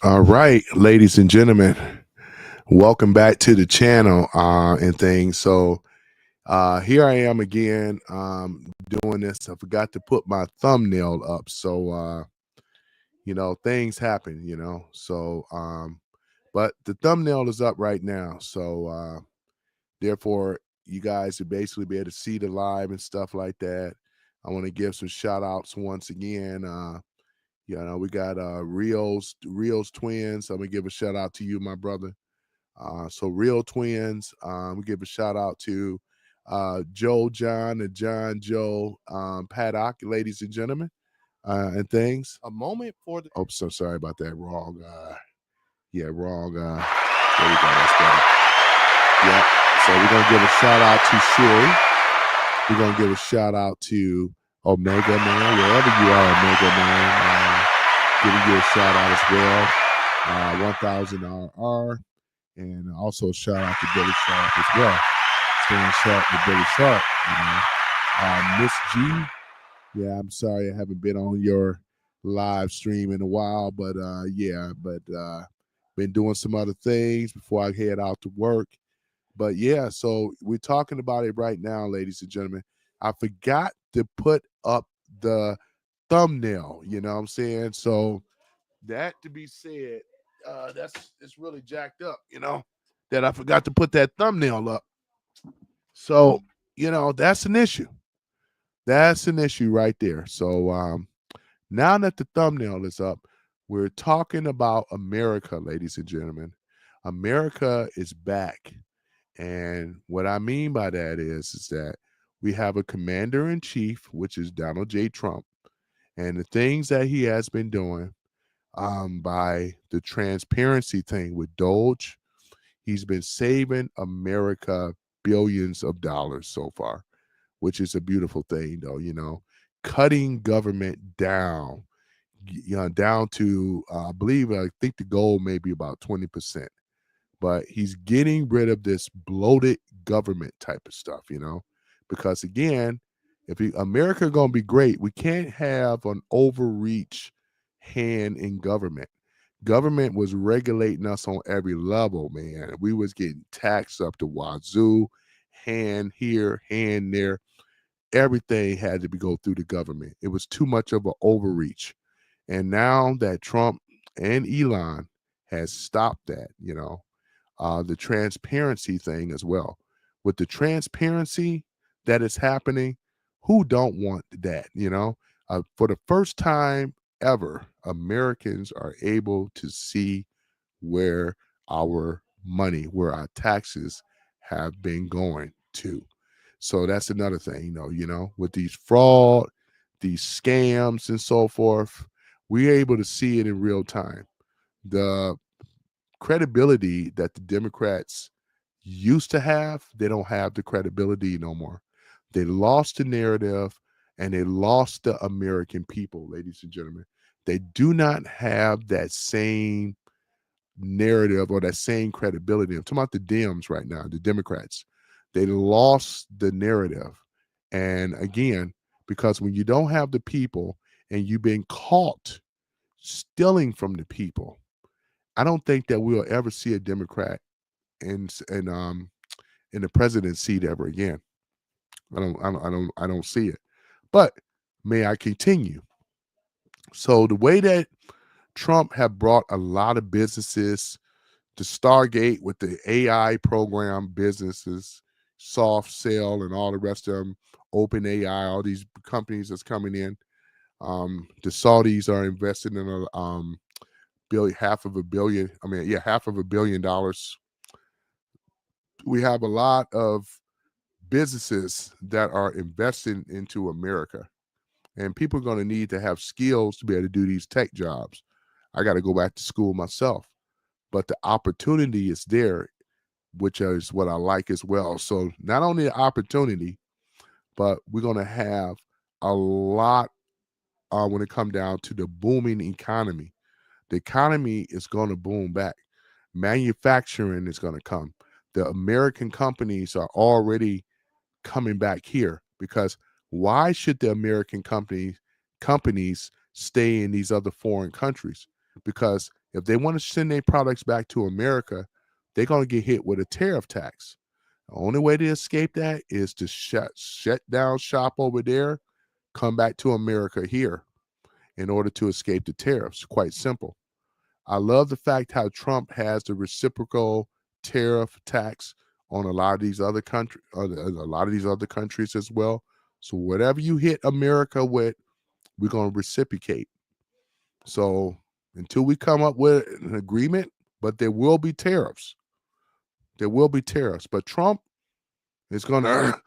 All right, ladies and gentlemen, welcome back to the channel and things. So here I am again doing this. I forgot to put my thumbnail up. So, things happen, So, but the thumbnail is up right now. So, therefore, you guys will basically be able to see the live and stuff like that. I want to give some shout outs once again. We got Rio's twins. I'm gonna give a shout out to you, my brother. So Real Twins. We give a shout out to Joe John and John Joe Paddock, ladies and gentlemen, and things. A moment for the. Oh, so sorry about that. Wrong. Wrong. There we go. That's better. Yeah. So we're gonna give a shout out to Sherry. We're gonna give a shout out to Omega Man, wherever you are, Omega Man. Giving you a shout out as well. 1000RR. And also shout out to Billy Sharp as well. Staying sharp with Billy Sharp. Miss G. Yeah, I'm sorry I haven't been on your live stream in a while, but been doing some other things before I head out to work. But yeah, so we're talking about it right now, ladies and gentlemen. I forgot to put up the thumbnail, you know what I'm saying? So that to be said, it's really jacked up, that I forgot to put that thumbnail up. So, that's an issue. That's an issue right there. So now that the thumbnail is up, we're talking about America, ladies and gentlemen. America is back. And what I mean by that is that we have a commander in chief, which is Donald J. Trump, and the things that he has been doing by the transparency thing with Doge. He's been saving America billions of dollars so far, which is a beautiful thing, though, cutting government down, down to, I think the goal may be about 20%. But he's getting rid of this bloated government type of stuff, because again, if America going to be great, we can't have an overreach hand in government. Government was regulating us on every level, man. We was getting taxed up to wazoo, hand here, hand there. Everything had to go through the government. It was too much of an overreach. And now that Trump and Elon has stopped that, the transparency thing as well. With the transparency that is happening, who don't want that, for the first time ever, Americans are able to see where our money, where our taxes have been going to. So that's another thing, with these fraud, these scams and so forth, we're able to see it in real time. The credibility that the Democrats used to have, they don't have the credibility no more. They lost the narrative and they lost the American people, ladies and gentlemen. They do not have that same narrative or that same credibility. I'm talking about the Dems right now, the Democrats. They lost the narrative. And again, because when you don't have the people and you've been caught stealing from the people, I don't think that we'll ever see a Democrat in the presidency seat ever again. I don't see it. But may I continue? So the way that Trump have brought a lot of businesses to Stargate with the AI program businesses, Soft Cell and all the rest of them, Open AI, all these companies that's coming in. The Saudis are investing in half of a billion dollars. We have a lot of businesses that are investing into America, and people are going to need to have skills to be able to do these tech jobs. I got to go back to school myself, but the opportunity is there, which is what I like as well. So not only the opportunity, but we're going to have a lot when it comes down to the booming economy. The economy is going to boom back. Manufacturing is going to come. The American companies are already coming back here because Why should the American companies stay in these other foreign countries? Because if they want to send their products back to America, they're going to get hit with a tariff tax. The only way to escape that is to shut down shop over there, come back to America here in order to escape the tariffs. Quite simple. I love the fact how Trump has the reciprocal tariff tax on a lot of these other countries as well. So whatever you hit America with, we're going to reciprocate. So until we come up with an agreement, but there will be tariffs. There will be tariffs. But Trump is going to,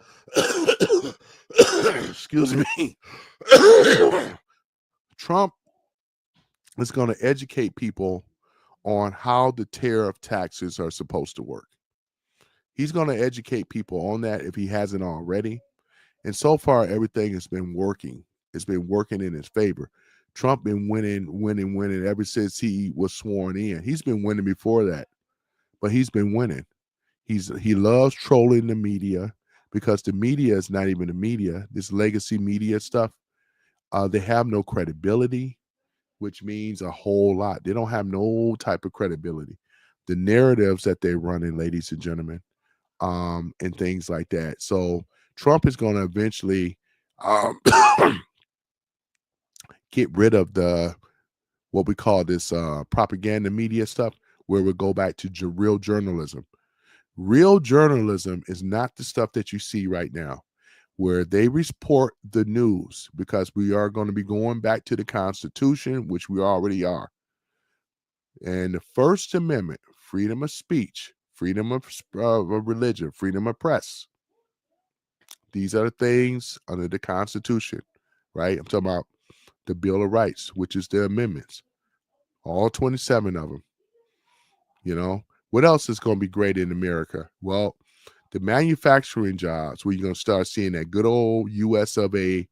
excuse me, Trump is going to educate people on how the tariff taxes are supposed to work. He's going to educate people on that if he hasn't already. And so far, everything has been working. It's been working in his favor. Trump been winning ever since he was sworn in. He's been winning before that, but he's been winning. He loves trolling the media because the media is not even the media. This legacy media stuff, they have no credibility, which means a whole lot. They don't have no type of credibility. The narratives that they're running, ladies and gentlemen, and things like that. So Trump is going to eventually um, get rid of the what we call this propaganda media stuff, where we go back to real journalism. Real journalism is not the stuff that you see right now, where they report the news, because we are going to be going back to the Constitution, which we already are. And the First Amendment, freedom of speech, freedom of religion, freedom of press. These are the things under the Constitution, right? I'm talking about the Bill of Rights, which is the amendments, all 27 of them. You know, what else is going to be great in America? Well, the manufacturing jobs, where you're going to start seeing that good old US of A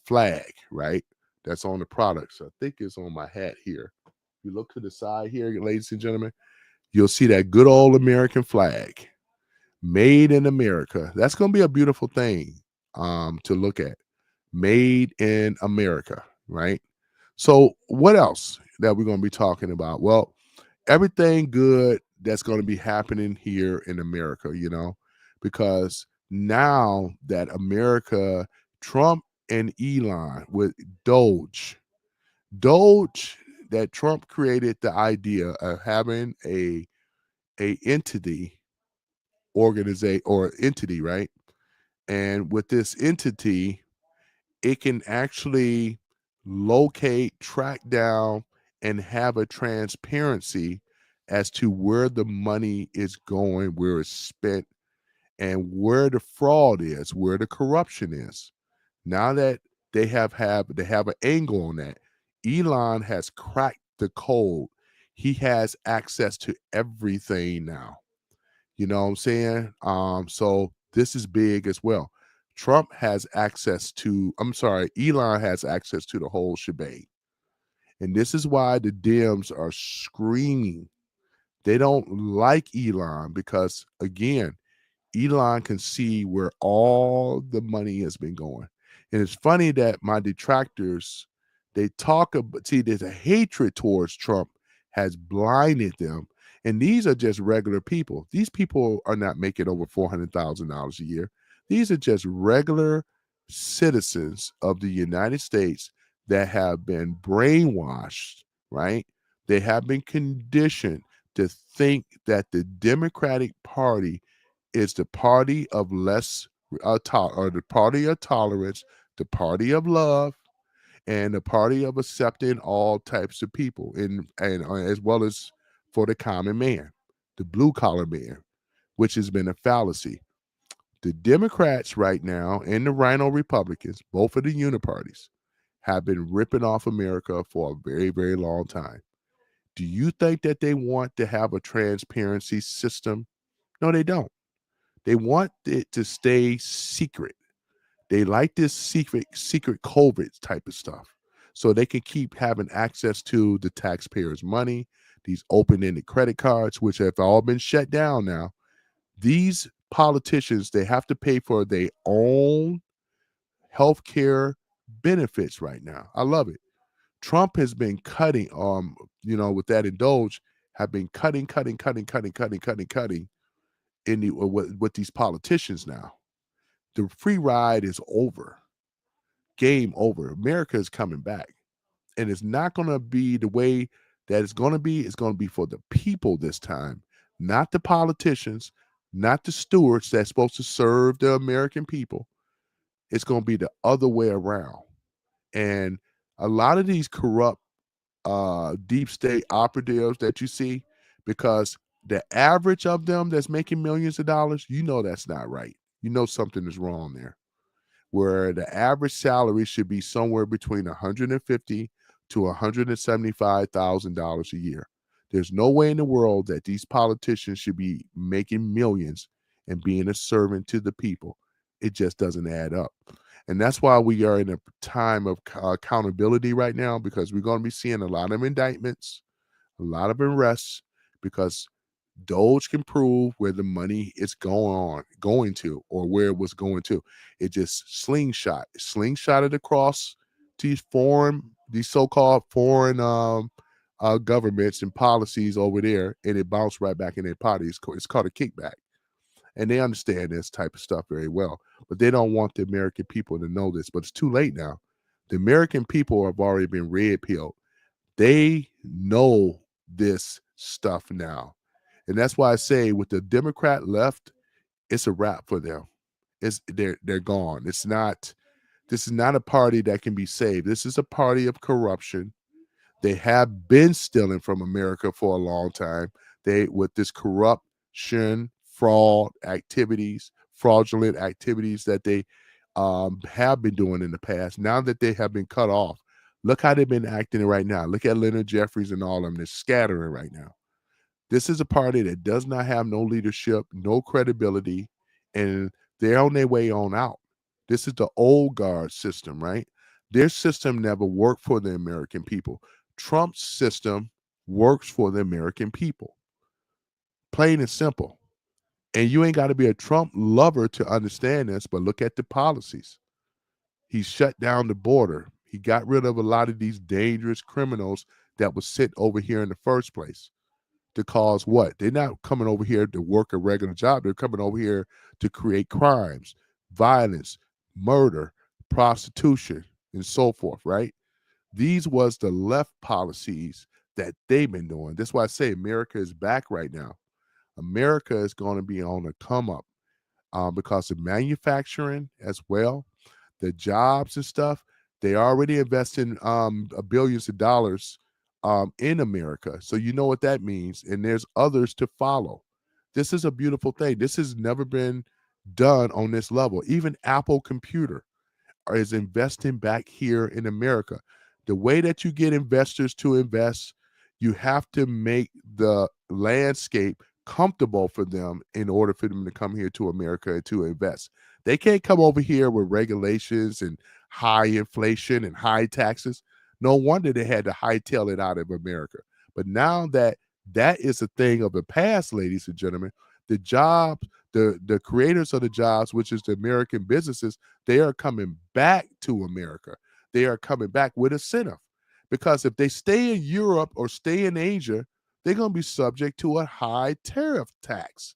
flag, right? That's on the products. I think it's on my hat here. If you look to the side here, ladies and gentlemen, you'll see that good old American flag, made in America. That's going to be a beautiful thing to look at. Made in America, right? So, what else that we're going to be talking about? Well, everything good that's going to be happening here in America, because now that America, Trump and Elon with Doge, that Trump created the idea of having a entity, organization or entity, right? And with this entity, it can actually locate, track down, and have a transparency as to where the money is going, where it's spent, and where the fraud is, where the corruption is. Now that they have an angle on that, Elon has cracked the code. He has access to everything now. You know what I'm saying? So this is big as well. Elon has access to the whole shebang. And this is why the Dems are screaming. They don't like Elon because, again, Elon can see where all the money has been going. And it's funny that my detractors, they talk about, see, there's a hatred towards Trump has blinded them. And these are just regular people. These people are not making over $400,000 a year. These are just regular citizens of the United States that have been brainwashed, right? They have been conditioned to think that the Democratic Party is the party of or the party of tolerance, the party of love, and the party of accepting all types of people, and as well as for the common man, the blue collar man, which has been a fallacy. The Democrats right now and the Rhino Republicans, both of the uniparties, have been ripping off America for a very, very long time. Do you think that they want to have a transparency system? No, they don't. They want it to stay secret. They like this secret COVID type of stuff. So they can keep having access to the taxpayers' money, these open-ended credit cards, which have all been shut down now. These politicians, they have to pay for their own healthcare benefits right now. I love it. Trump has been cutting, with that indulge, have been cutting in with these politicians now. The free ride is over. Game over. America is coming back. And it's not going to be the way that it's going to be. It's going to be for the people this time, not the politicians, not the stewards that's supposed to serve the American people. It's going to be the other way around. And a lot of these corrupt deep state operatives that you see, because the average of them that's making millions of dollars, that's not right. Something is wrong there. Where the average salary should be somewhere between 150 to $175,000 a year. There's no way in the world that these politicians should be making millions and being a servant to the people. It just doesn't add up. And that's why we are in a time of accountability right now, because we're going to be seeing a lot of indictments, a lot of arrests, because Doge can prove where the money is going to, or where it was going to. It just slingshotted across these so-called foreign governments and policies over there, and it bounced right back in their potty. It's called a kickback. And they understand this type of stuff very well, but they don't want the American people to know this. But it's too late now. The American people have already been red pilled. They know this stuff now. And that's why I say with the Democrat left, it's a wrap for them. They're gone. This is not a party that can be saved. This is a party of corruption. They have been stealing from America for a long time. With this corruption, fraudulent activities that they have been doing in the past. Now that they have been cut off, look how they've been acting right now. Look at Leonard Jeffries and all of them. They're scattering right now. This is a party that does not have no leadership, no credibility, and they're on their way on out. This is the old guard system, right? Their system never worked for the American people. Trump's system works for the American people. Plain and simple. And you ain't got to be a Trump lover to understand this, but look at the policies. He shut down the border. He got rid of a lot of these dangerous criminals that was sent over here in the first place. To cause what? They're not coming over here to work a regular job. They're coming over here to create crimes, violence, murder, prostitution, and so forth, right? These was the left policies that they've been doing. That's why I say America is back right now. America is going to be on a come up because of manufacturing as well, the jobs and stuff. They already investing billions of dollars in America. So you know what that means. And there's others to follow. This is a beautiful thing. This has never been done on this level. Even Apple Computer is investing back here in America. The way that you get investors to invest, you have to make the landscape comfortable for them in order for them to come here to America and to invest. They can't come over here with regulations and high inflation and high taxes. No wonder they had to hightail it out of America. But now that is a thing of the past, ladies and gentlemen, the jobs, the creators of the jobs, which is the American businesses, they are coming back to America. They are coming back with incentive. Because if they stay in Europe or stay in Asia, they're going to be subject to a high tariff tax.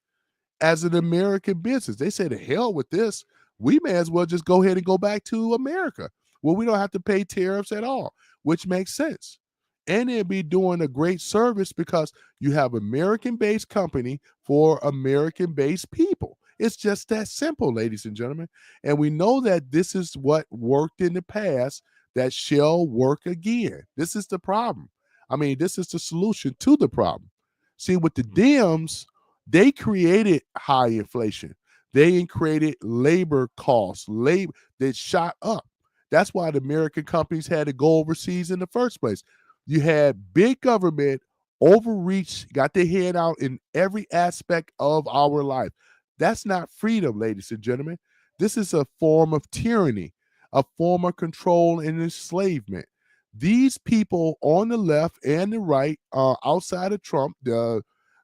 As an American business, they say, to hell with this. We may as well just go ahead and go back to America, where we don't have to pay tariffs at all, which makes sense. And they'll be doing a great service because you have American-based company for American-based people. It's just that simple, ladies and gentlemen. And we know that this is what worked in the past that shall work again. This is the problem. I mean, this is the solution to the problem. See, with the Dems, they created high inflation. They created labor costs, labor that shot up. That's why the American companies had to go overseas in the first place. You had big government overreach, got their head out in every aspect of our life. That's not freedom, ladies and gentlemen. This is a form of tyranny, a form of control and enslavement. These people on the left and the right, outside of Trump, the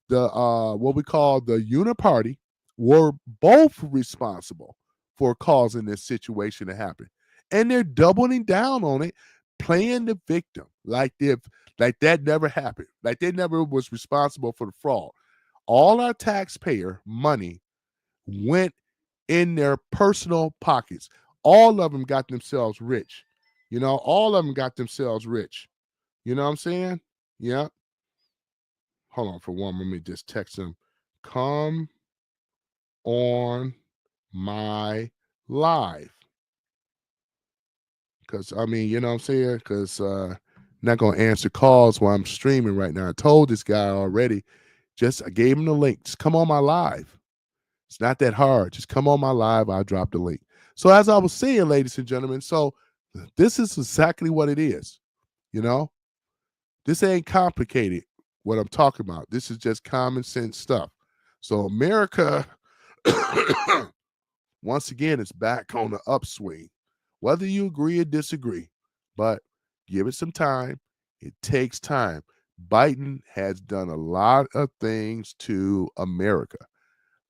what we call the Uniparty, were both responsible for causing this situation to happen. And they're doubling down on it, playing the victim like that never happened, like they never was responsible for the fraud. All our taxpayer money went in their personal pockets. All of them got themselves rich. All of them got themselves rich. You know what I'm saying? Yeah. Hold on for one moment. Let me just text them. Come on my live. Because, I mean, you know what I'm saying? Because not going to answer calls while I'm streaming right now. I told this guy already. I gave him the link. Just come on my live. It's not that hard. Just come on my live. I'll drop the link. So as I was saying, ladies and gentlemen, so this is exactly what it is. This ain't complicated, what I'm talking about. This is just common sense stuff. So America, once again, is back on the upswing, whether you agree or disagree. But give it some time. It takes time. Biden has done a lot of things to America,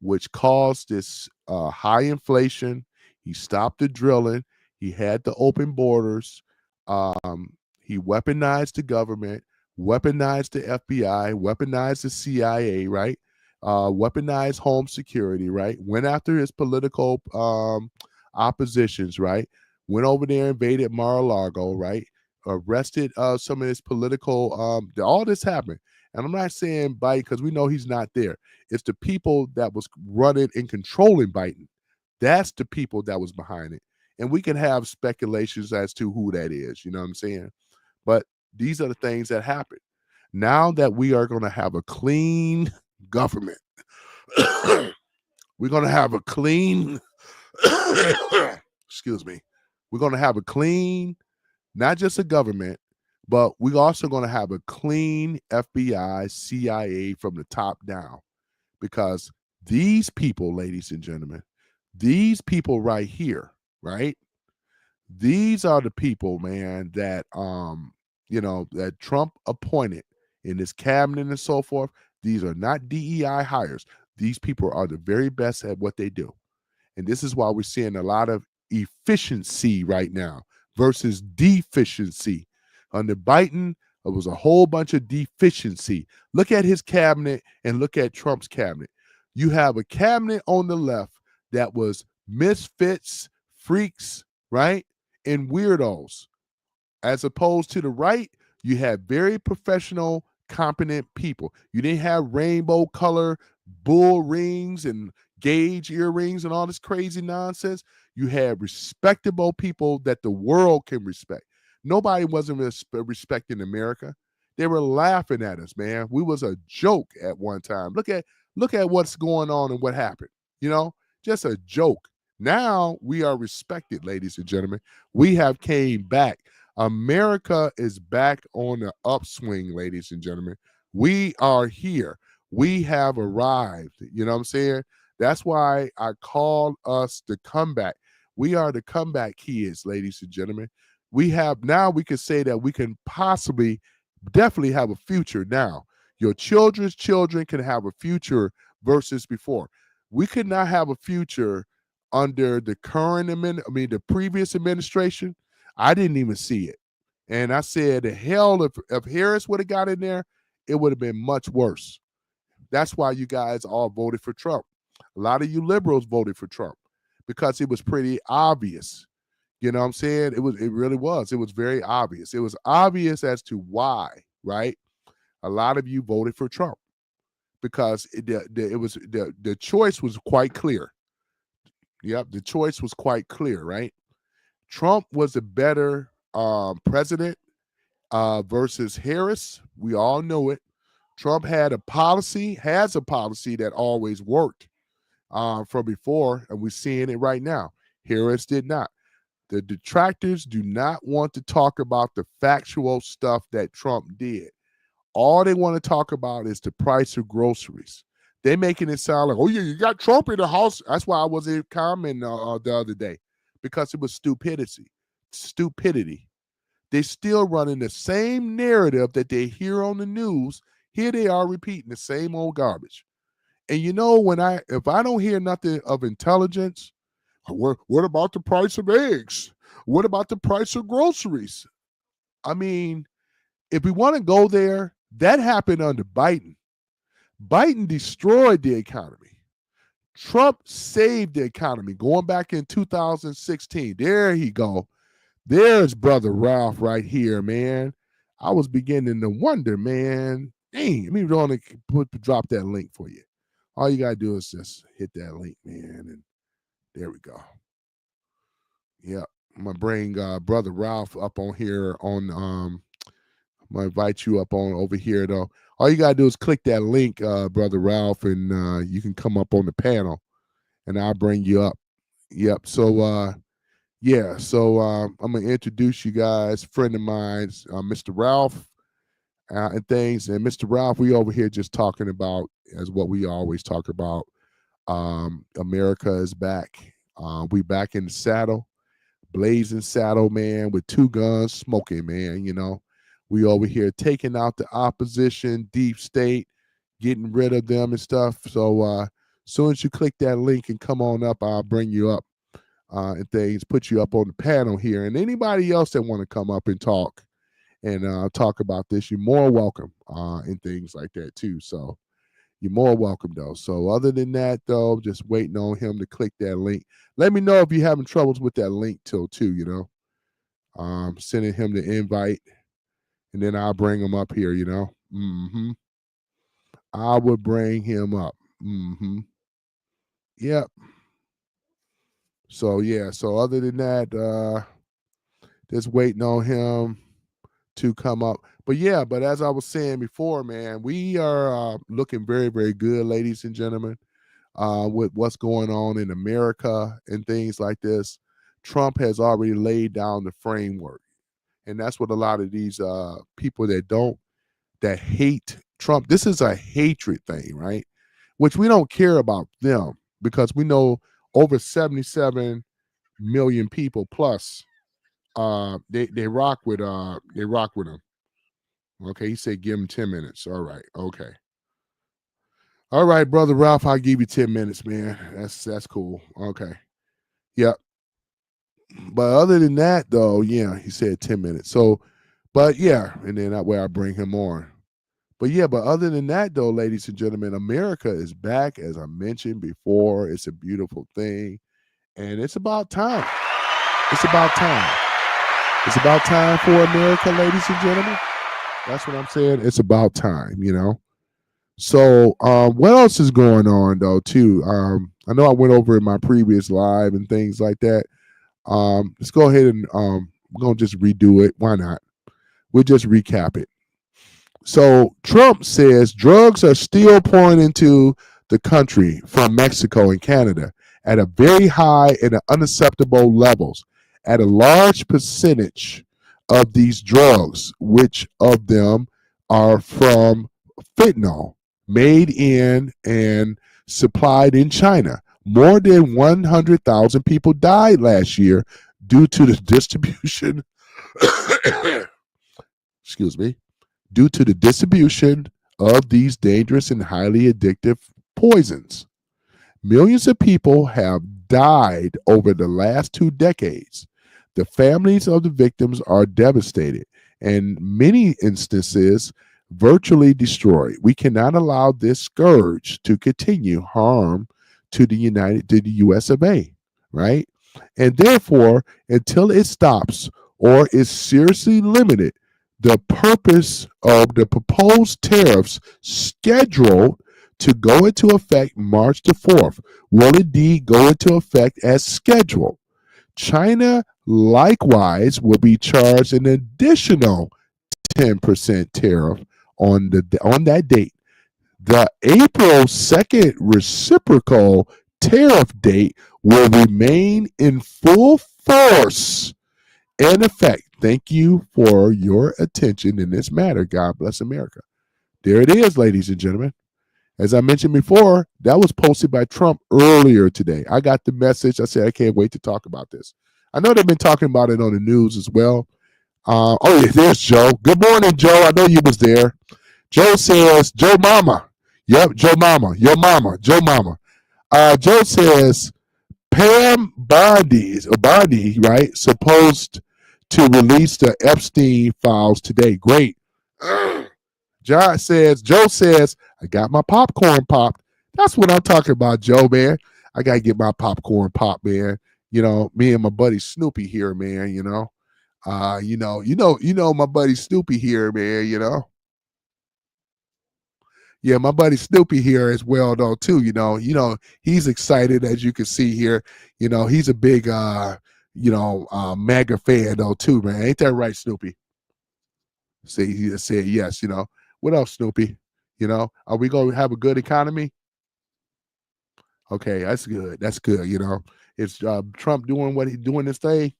which caused this high inflation. He stopped the drilling. He had the open borders. He weaponized the government, weaponized the FBI, weaponized the CIA, right? Weaponized home security, right? Went after his political oppositions, right? Went over there, invaded Mar-a-Lago, right? Arrested some of his political. All this happened. And I'm not saying Biden because we know he's not there. It's the people that was running and controlling Biden. That's the people that was behind it. And we can have speculations as to who that is. You know what I'm saying? But these are the things that happen. Now that we are going to have a clean government, we're going to have a clean, excuse me, we're going to have a clean, not just a government, but we're also going to have a clean FBI, CIA from the top down. Because these people, ladies and gentlemen, these people right here, right? These are the people, man, that that Trump appointed in his cabinet and so forth. These are not DEI hires. These people are the very best at what they do. And this is why we're seeing a lot of efficiency right now versus deficiency. Under Biden, it was a whole bunch of deficiency. Look at his cabinet and look at Trump's cabinet. You have a cabinet on the left that was misfits, freaks, right? And weirdos. As opposed to the right, you have very professional, competent people. You didn't have rainbow color bull rings and gauge earrings and all this crazy nonsense. You had respectable people that the world can respect. Nobody wasn't respecting America. They were laughing at us, man. We was a joke at one time. Look at what's going on and what happened. Just a joke. Now we are respected, ladies and gentlemen. We have came back. America is back on the upswing, ladies and gentlemen. We are here. We have arrived. You know what I'm saying? That's why I call us the comeback. We are the comeback kids, ladies and gentlemen. We can say that we can possibly, definitely have a future now. Your children's children can have a future versus before. We could not have a future under the the previous administration. I didn't even see it. And I said, the hell, if Harris would have got in there, it would have been much worse. That's why you guys all voted for Trump. A lot of you liberals voted for Trump because it was pretty obvious. You know what I'm saying? It really was. It was very obvious. It was obvious as to why, right? A lot of you voted for Trump because the choice was quite clear. Yep, the choice was quite clear, right? Trump was a better president versus Harris. We all know it. Trump has a policy that always worked from before, and we're seeing it right now. Harris did not. The detractors do not want to talk about the factual stuff that Trump did. All they want to talk about is the price of groceries. They making it sound like, oh yeah, you got Trump in the house. That's why I wasn't commenting the other day, because it was stupidity. They're still running the same narrative that they hear on the news. Here they are repeating the same old garbage. And if I don't hear nothing of intelligence, what about the price of eggs? What about the price of groceries? I mean, if we want to go there, that happened under Biden. Biden destroyed the economy. Trump saved the economy going back in 2016. There he go. There's brother Ralph right here, man. I was beginning to wonder, man. Dang, let me drop that link for you. All you gotta do is just hit that link, man, and there we go. Yeah, I'm gonna bring brother Ralph up on here. I'm gonna invite you up on over here though. All you gotta do is click that link, brother Ralph, and you can come up on the panel, and I'll bring you up. Yep. So yeah, so I'm gonna introduce you guys. Friend of mine, Mr. Ralph, and things. And Mr. Ralph, we over here just talking about as what we always talk about. America is back. We back in the saddle, blazing saddle, man, with two guns, smoking, man. You know, we over here taking out the opposition, deep state, getting rid of them and stuff. So soon as you click that link and come on up, I'll bring you up. And things, put you up on the panel here. And anybody else that want to come up and talk about this, you're more welcome and things like that too. So you're more welcome though. So other than that though, just waiting on him to click that link. Let me know if you're having troubles with that link too, you know. Sending him the invite and then I'll bring him up here, you know. I would bring him up. Yep. So yeah, so other than that, just waiting on him to come up. But yeah, but as I was saying before, man, we are looking very, very good, ladies and gentlemen, with what's going on in America and things like this. Trump has already laid down the framework. And that's what a lot of these people that hate Trump, this is a hatred thing, right? Which we don't care about them because we know over 77 million people plus they rock with him. Okay, he said give him 10 minutes. All right, okay. All right, brother Ralph, I'll give you 10 minutes, man. That's cool. Okay. Yep. But other than that, though, yeah, he said 10 minutes. So, but yeah, and then that way I bring him on. But yeah, but other than that, though, ladies and gentlemen, America is back, as I mentioned before. It's a beautiful thing. And it's about time. It's about time. It's about time for America, ladies and gentlemen. That's what I'm saying. It's about time, you know. So what else is going on, though, too? I know I went over in my previous live and things like that. Let's go ahead and we're going to just redo it. Why not? We'll just recap it. So Trump says drugs are still pouring into the country from Mexico and Canada at a very high and unacceptable levels. At a large percentage of these drugs, which of them are from fentanyl, made in and supplied in China. More than 100,000 people died last year due to the distribution excuse me, due to the distribution of these dangerous and highly addictive poisons. Millions of people have died over the last 2 decades. The families of the victims are devastated and many instances virtually destroyed. We cannot allow this scourge to continue harm to the US of A, right? And therefore, until it stops or is seriously limited, the purpose of the proposed tariffs scheduled to go into effect March the 4th will indeed go into effect as scheduled. China likewise will be charged an additional 10% tariff on that date. The April 2nd reciprocal tariff date will remain in full force and effect. Thank you for your attention in this matter. God bless America. There it is, ladies and gentlemen. As I mentioned before, that was posted by Trump earlier today. I got the message. I said, I can't wait to talk about this. I know they've been talking about it on the news as well. Oh, yeah, there's Joe. Good morning, Joe. I know you was there. Joe says, Joe Mama. Yep, Joe Mama. Your mama. Joe Mama. Joe says, Pam Bondi, right, supposed to release the Epstein files today. Great. Joe says, I got my popcorn popped. That's what I'm talking about, Joe, man. I gotta get my popcorn popped, man. Me and my buddy Snoopy here, man, my buddy Snoopy here, man. Yeah, my buddy Snoopy here as well, though, too. He's excited, as you can see here. He's a big MAGA fan though, too, man. Ain't that right, Snoopy? See, he just said yes. What else, Snoopy? Are we gonna have a good economy? Okay, that's good. That's good. Is Trump doing what he's doing this thing?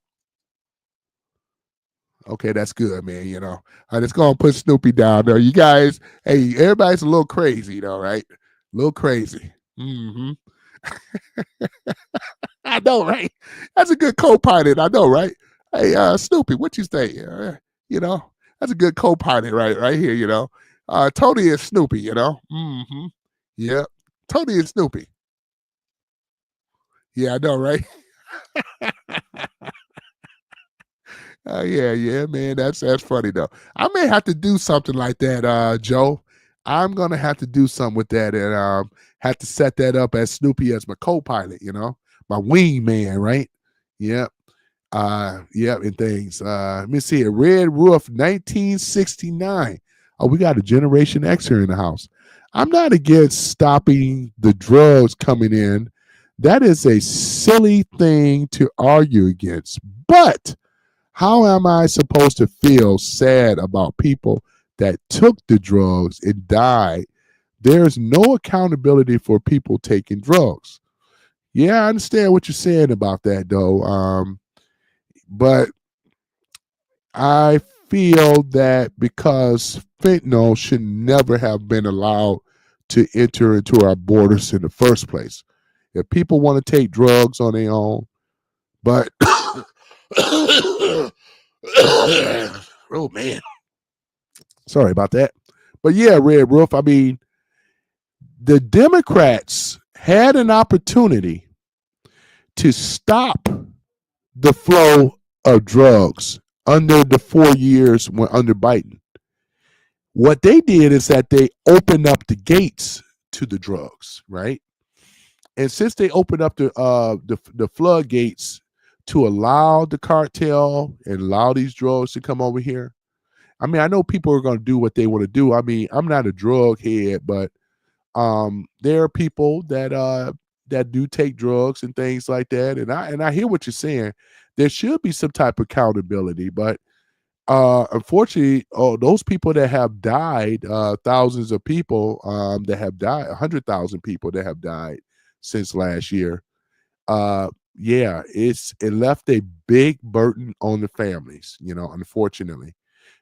Okay, that's good, man. I just gonna put Snoopy down there. You guys, hey, everybody's a little crazy, though, right? A little crazy. Hmm. I know, right? That's a good co-pilot. I know, right? Hey, Snoopy, what you think? You know, that's a good co-pilot, right here. Tony and Snoopy. Mm-hmm. Yeah, Tony and Snoopy. Yeah, I know, right? Yeah, man. That's funny though. I may have to do something like that, Joe. I'm gonna have to do something with that and have to set that up as Snoopy as my co-pilot. My wing man, right? Yep. Yep, and things. Let me see. A Red Roof, 1969. Oh, we got a Generation X here in the house. I'm not against stopping the drugs coming in. That is a silly thing to argue against. But how am I supposed to feel sad about people that took the drugs and died? There's no accountability for people taking drugs. Yeah, I understand what you're saying about that, though. But I feel that because fentanyl should never have been allowed to enter into our borders in the first place. If people want to take drugs on their own, but oh man, sorry about that. But yeah, Red Roof. I mean, the Democrats had an opportunity to stop the flow of drugs under the 4 years under Biden. What they did is that they opened up the gates to the drugs, right? And since they opened up the floodgates to allow the cartel and allow these drugs to come over here, I mean, I know people are going to do what they want to do. I mean, I'm not a drug head, but there are people that do take drugs and things like that, and I hear what you're saying. There should be some type of accountability, but unfortunately, those people that have died, thousands of people that have died, 100,000 people that have died since last year. Yeah, it left a big burden on the families. Unfortunately.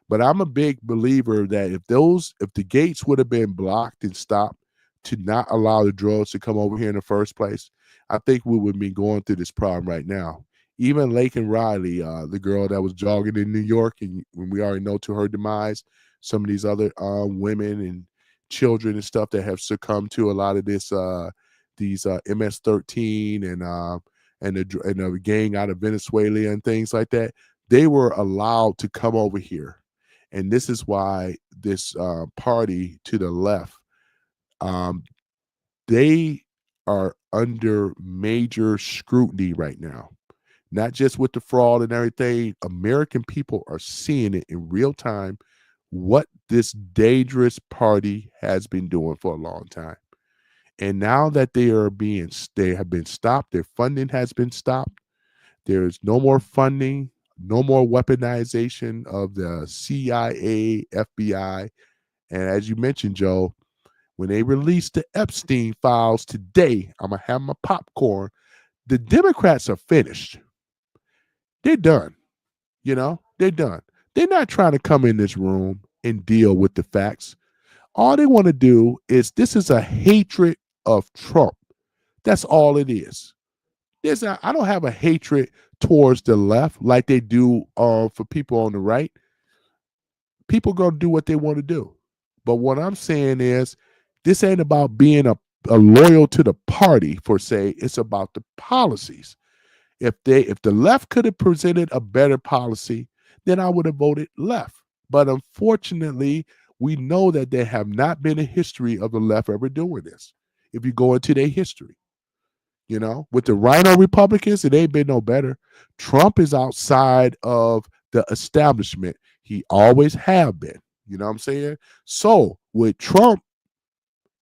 But I'm a big believer that if the gates would have been blocked and stopped to not allow the drugs to come over here in the first place, I think we would be going through this problem right now. Even Lake and Riley, the girl that was jogging in New York, and when we already know to her demise, some of these other women and children and stuff that have succumbed to a lot of these MS-13 and the gang out of Venezuela and things like that, they were allowed to come over here. And this is why this party to the left, they are under major scrutiny right now. Not just with the fraud and everything. American people are seeing it in real time what this dangerous party has been doing for a long time. And now that they have been stopped, their funding has been stopped. There is no more funding, no more weaponization of the CIA, FBI. And as you mentioned, Joe, when they release the Epstein files today, I'm going to have my popcorn. The Democrats are finished. They're done. They're done. They're not trying to come in this room and deal with the facts. All they want to do is this is a hatred of Trump. That's all it is. I don't have a hatred towards the left like they do for people on the right. People gonna do what they want to do. But what I'm saying is, this ain't about being loyal to the party for say. It's about the policies. If the left could have presented a better policy, then I would have voted left. But unfortunately, we know that there have not been a history of the left ever doing this. If you go into their history, with the Rhino Republicans, it ain't been no better. Trump is outside of the establishment. He always have been. You know what I'm saying? So with Trump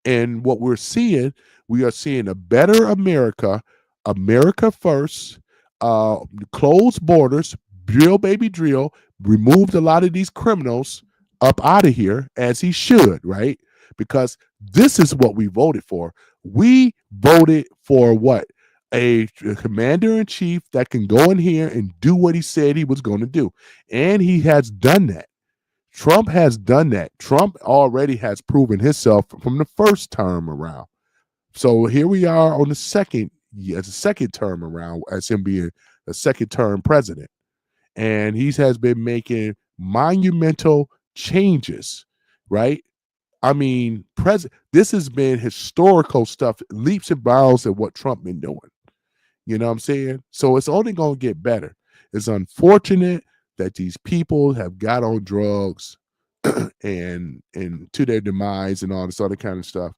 and what we are seeing a better America, America first, closed borders, drill baby drill, removed a lot of these criminals up out of here as he should, right? Because this is what we voted for. We voted for what? A commander in chief that can go in here and do what he said he was going to do. And he has done that. Trump has done that. Trump already has proven himself from the first term around. So here we are on the second term around as him being a second term president. And he has been making monumental changes, right? I mean, this has been historical stuff, leaps and bounds of what Trump been doing. You know what I'm saying? So it's only going to get better. It's unfortunate that these people have got on drugs and to their demise and all this other kind of stuff.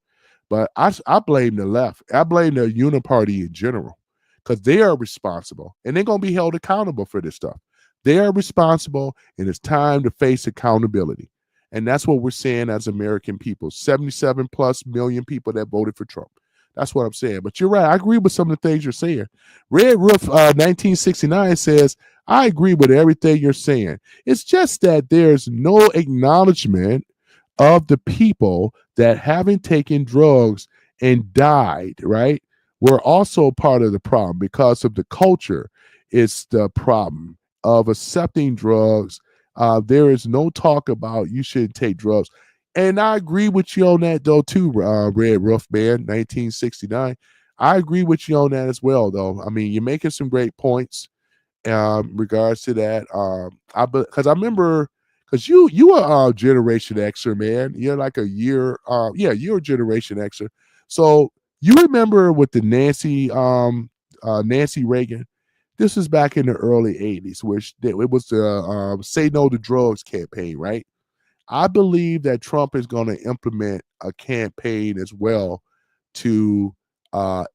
But I blame the left. I blame the uniparty in general because they are responsible and they're going to be held accountable for this stuff. They are responsible, and it's time to face accountability. And that's what we're saying as American people. 77 plus million people that voted for Trump. That's what I'm saying. But you're right. I agree with some of the things you're saying. Red Roof 1969 says, I agree with everything you're saying. It's just that there's no acknowledgement of the people that haven't taken drugs and died, right? We're also part of the problem because of the culture. It's the problem of accepting drugs. There is no talk about you should take drugs. And I agree with you on that, though, too, Red Roof Man, 1969. I agree with you on that as well, though. I mean, you're making some great points regards to that. Because I remember, because you are Generation Xer, man. You're like a year, you're a Generation Xer. So you remember with the Nancy Reagan. This was back in the early 80s, which it was the Say No to Drugs campaign, right? I believe that Trump is going to implement a campaign as well to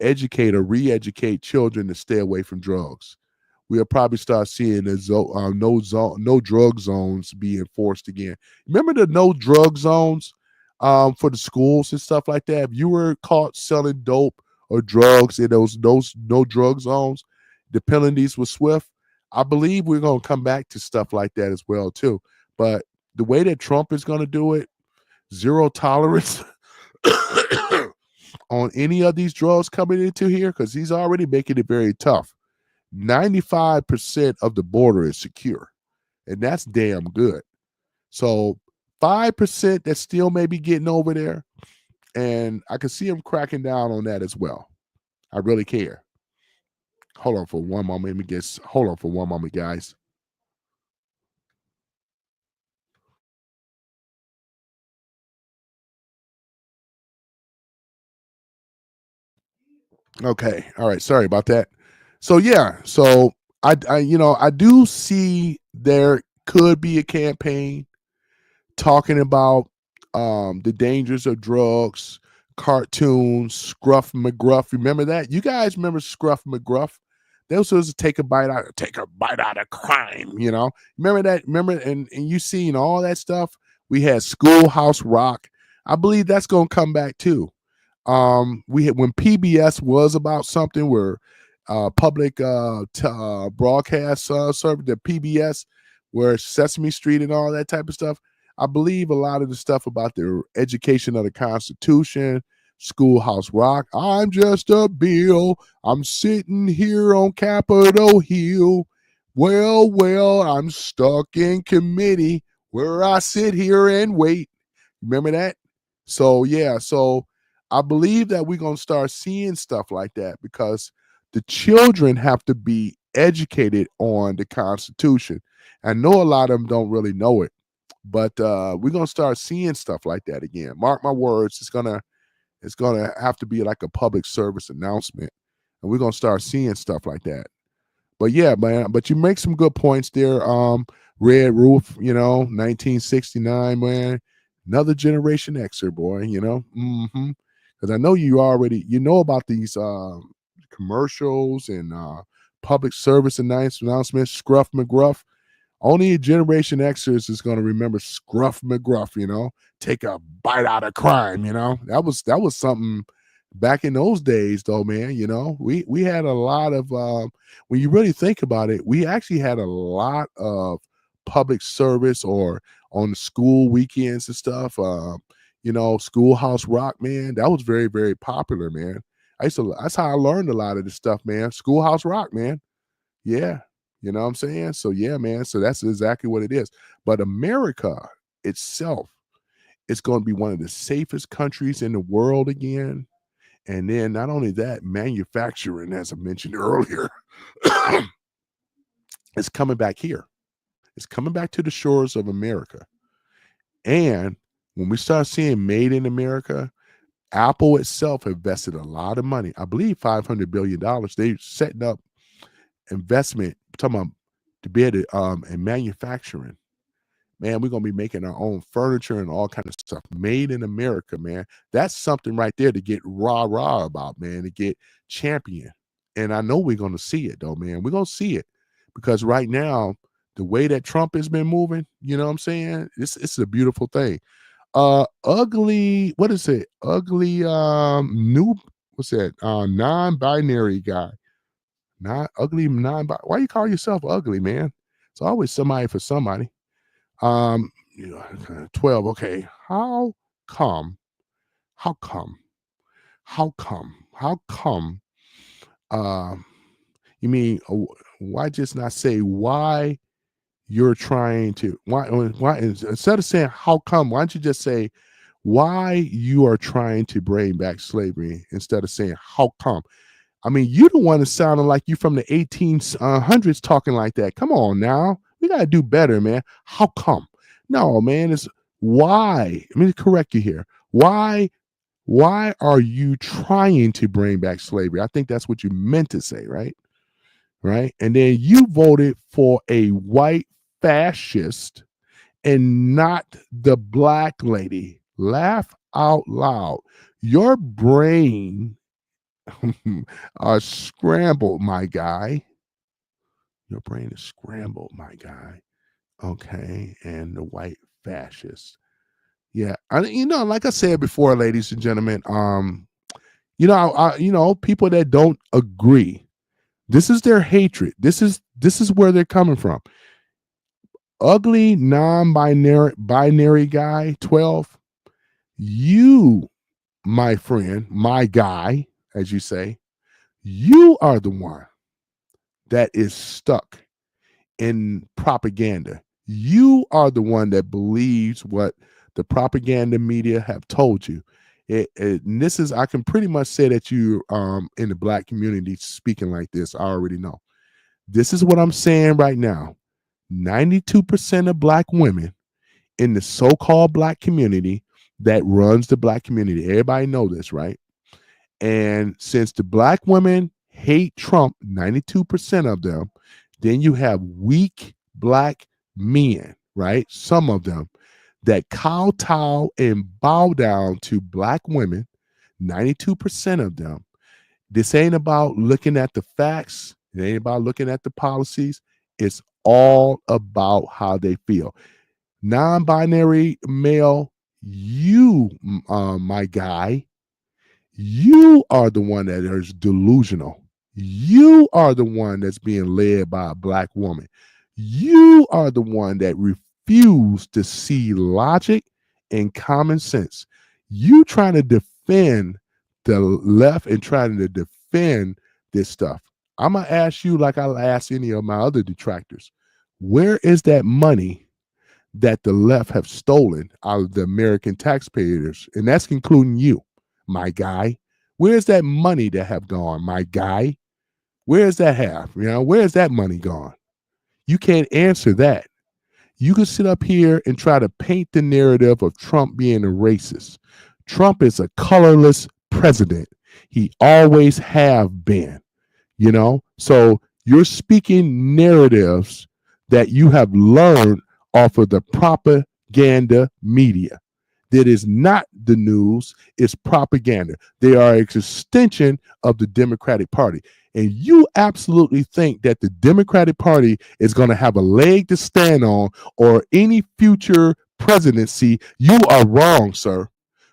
educate or re-educate children to stay away from drugs. We'll probably start seeing the no drug zones be enforced again. Remember the no drug zones for the schools and stuff like that? If you were caught selling dope or drugs in those no drug zones, the penalties were swift. I believe we're going to come back to stuff like that as well too. But the way that Trump is going to do it, zero tolerance on any of these drugs coming into here, because he's already making it very tough. 95% of the border is secure, and that's damn good. So 5% that still may be getting over there, and I can see him cracking down on that as well. I really care. Hold on for one moment. Hold on for one moment, guys. Okay. All right. Sorry about that. So yeah. So I do see there could be a campaign talking about the dangers of drugs, cartoons, Scruff McGruff. Remember that? You guys remember Scruff McGruff? They was supposed to take a bite out of crime. Remember that? Remember and you seen all that stuff. We had Schoolhouse Rock. I believe that's gonna come back too. We had when PBS was about something where public broadcast service, the PBS, where Sesame Street and all that type of stuff. I believe a lot of the stuff about the education of the Constitution, Schoolhouse Rock. I'm just a bill. I'm sitting here on Capitol Hill. Well, I'm stuck in committee where I sit here and wait. Remember that? So yeah, so I believe that we're gonna start seeing stuff like that because the children have to be educated on the Constitution. I know a lot of them don't really know it, but we're gonna start seeing stuff like that again. Mark my words, It's gonna have to be like a public service announcement, and we're gonna start seeing stuff like that. But yeah, man, but you make some good points there. Red Roof, 1969, man. Another Generation Xer, boy, Because I know you know about these commercials and public service announcements, Scruff McGruff. Only a Generation Xers is going to remember Scruff McGruff, take a bite out of crime, That was something back in those days, though, man. We had a lot of when you really think about it, we actually had a lot of public service or on the school weekends and stuff. Schoolhouse Rock, man, that was very, very popular, man. That's how I learned a lot of this stuff, man. Schoolhouse Rock, man. Yeah. You know what I'm saying? So yeah, man. So that's exactly what it is. But America itself is going to be one of the safest countries in the world again. And then not only that, manufacturing, as I mentioned earlier, is coming back here. It's coming back to the shores of America. And when we start seeing made in America, Apple itself invested a lot of money. I believe $500 billion. They're setting up investment, talking about to be able to in manufacturing. Man, we're gonna be making our own furniture and all kind of stuff made in America, man. That's something right there to get rah about, man, to get champion. And I know we're gonna see it though, man. We're gonna see it because right now, the way that Trump has been moving, you know what I'm saying? It's a beautiful thing. Ugly, what is it? Ugly new what's that? Non-binary guy. Not ugly why you call yourself ugly, man? It's always somebody for somebody. 12. Okay. Come? How come? How come? How come? Um, you mean why just not say why you're trying to why instead of saying how come? Why don't you just say why you are trying to bring back slavery instead of saying how come? I mean, you the one that sounded like you from the 1800s talking like that. Come on now. We got to do better, man. How come? No, man, it's why. Let me correct you here. Why are you trying to bring back slavery? I think that's what you meant to say, right? Right? And then you voted for a white fascist and not the black lady. Laugh out loud. Your brain are scrambled, my guy. Your brain is scrambled, my guy. Okay, and the white fascist. Yeah, like I said before, ladies and gentlemen, people that don't agree. This is their hatred. This is where they're coming from. Ugly non-binary guy, 12. You, my friend, my guy, as you say, you are the one that is stuck in propaganda. You are the one that believes what the propaganda media have told you. And this is, I can pretty much say that you in the black community speaking like this. I already know. This is what I'm saying right now. 92% of black women in the so-called black community that runs the black community. Everybody know this, right? And since the black women hate Trump, 92% of them, then you have weak black men, right? Some of them that kowtow and bow down to black women, 92% of them. This ain't about looking at the facts. It ain't about looking at the policies. It's all about how they feel. Non-binary male, you, my guy, you are the one that is delusional. You are the one that's being led by a black woman. You are the one that refused to see logic and common sense. You trying to defend the left and trying to defend this stuff. I'm going to ask you, like I'll ask any of my other detractors, where is that money that the left have stolen out of the American taxpayers? And that's including you, my guy. Where's that money that have gone, my guy? Where's that have? Where's that money gone? You can't answer that. You can sit up here and try to paint the narrative of Trump being a racist, Trump is a colorless president. He always have been, you know? So you're speaking narratives that you have learned off of the propaganda media. That is not the news, it's propaganda. They are an extension of the Democratic Party. And you absolutely think that the Democratic Party is going to have a leg to stand on or any future presidency. You are wrong, sir.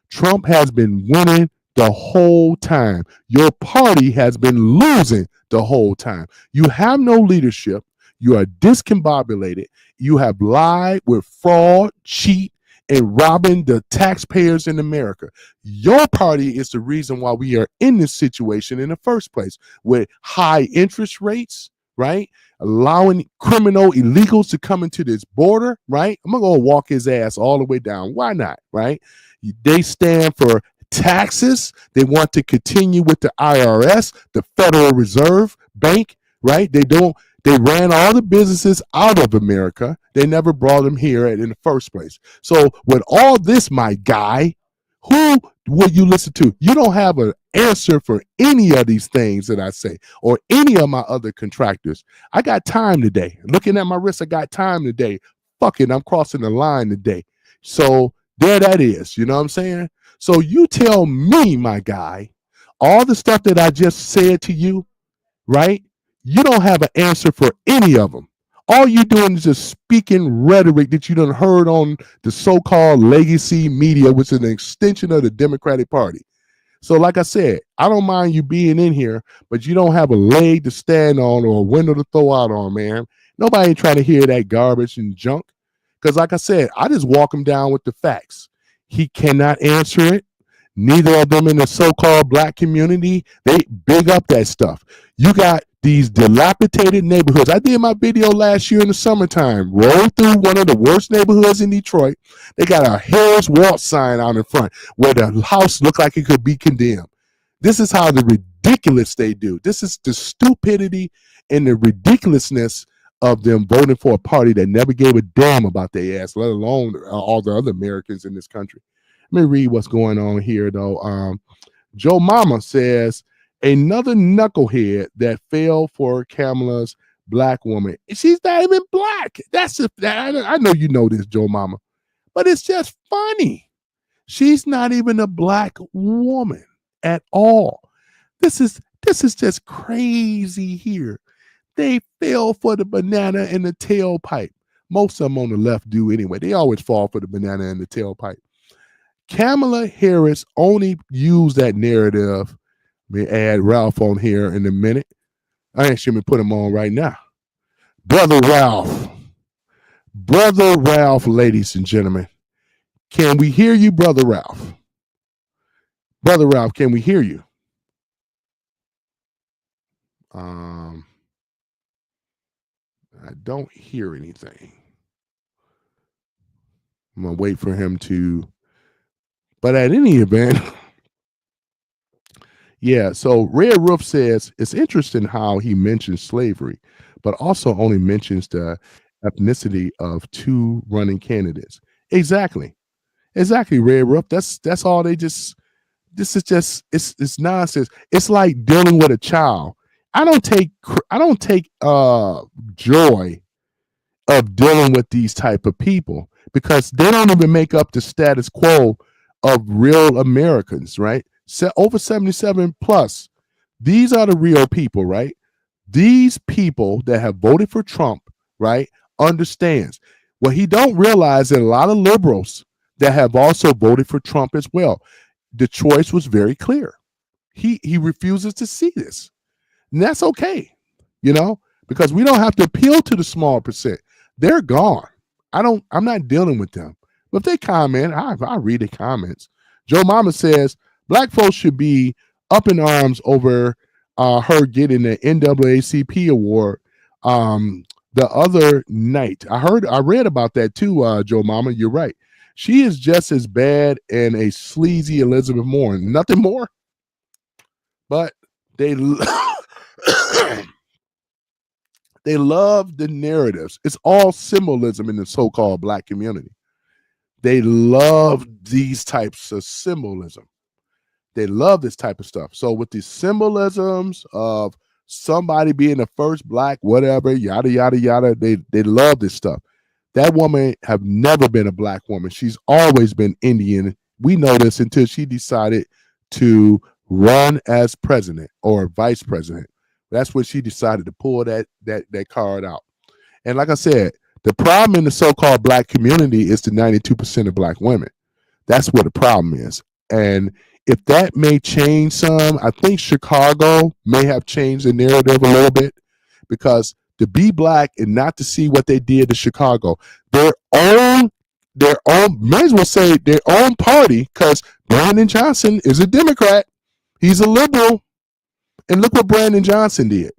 Trump has been winning the whole time. Your party has been losing the whole time. You have no leadership. You are discombobulated. You have lied with fraud, cheat, and robbing the taxpayers in America. Your party is the reason why we are in this situation in the first place with high interest rates, right? Allowing criminal illegals to come into this border, right? I'm going to go walk his ass all the way down. Why not, right? They stand for taxes. They want to continue with the IRS, the Federal Reserve Bank, right? They ran all the businesses out of America. They never brought them here in the first place. So with all this, my guy, who will you listen to? You don't have an answer for any of these things that I say or any of my other contractors. I got time today. Looking at my wrist, I got time today. Fuck it, I'm crossing the line today. So there that is. You know what I'm saying? So you tell me, my guy, all the stuff that I just said to you, right? You don't have an answer for any of them. All you're doing is just speaking rhetoric that you done heard on the so-called legacy media, which is an extension of the Democratic Party. So, like I said, I don't mind you being in here, but you don't have a leg to stand on or a window to throw out on, man. Nobody ain't trying to hear that garbage and junk. Because, like I said, I just walk him down with the facts. He cannot answer it. Neither of them in the so-called black community, they big up that stuff. You got these dilapidated neighborhoods. I did my video last year in the summertime. Rolled through one of the worst neighborhoods in Detroit. They got a Harris Walk sign out in front where the house looked like it could be condemned. This is how the ridiculous they do. This is the stupidity and the ridiculousness of them voting for a party that never gave a damn about their ass, let alone all the other Americans in this country. Let me read what's going on here, though. Joe Mama says, another knucklehead that fell for Kamala's black woman. She's not even black. I know you know this, Joe Mama, but it's just funny. She's not even a black woman at all. This is just crazy here. They fell for the banana in the tailpipe. Most of them on the left do anyway. They always fall for the banana in the tailpipe. Kamala Harris only used that narrative. Let me add Ralph on here in a minute. I ain't sure me put him on right now. Brother Ralph. Brother Ralph, ladies and gentlemen. Can we hear you, Brother Ralph? Brother Ralph, can we hear you? I don't hear anything. I'm going to wait for him to. But at any event, yeah, so Red Roof says it's interesting how he mentions slavery, but also only mentions the ethnicity of two running candidates. Exactly. Exactly, Red Roof. That's all they just this is just it's nonsense. It's like dealing with a child. I don't take joy of dealing with these type of people because they don't even make up the status quo of real Americans, right? Over 77 plus. These are the real people, right? These people that have voted for Trump, right, understands. What he don't realize that a lot of liberals that have also voted for Trump as well, the choice was very clear. He refuses to see this. And that's okay, you know, because we don't have to appeal to the small percent. They're gone. I'm not dealing with them. But if they comment, I read the comments. Joe Mama says black folks should be up in arms over her getting the NAACP award the other night. I read about that too, Joe Mama. You're right. She is just as bad and a sleazy Elizabeth Warren. Nothing more. But they they love the narratives. It's all symbolism in the so-called black community. they love these types of symbolism. They love this type of stuff. So with these symbolisms of somebody being the first black, whatever, yada yada yada, they love this stuff. That woman have never been a black woman. She's always been Indian. We know this until she decided to run as president or vice president. That's when she decided to pull that card out. And like I said, the problem in the so-called black community is the 92% of black women. That's what the problem is. And if that may change some, I think Chicago may have changed the narrative a little bit, because to be black and not to see what they did to Chicago, their own, may as well say their own party, because Brandon Johnson is a Democrat. He's a liberal. And look what Brandon Johnson did.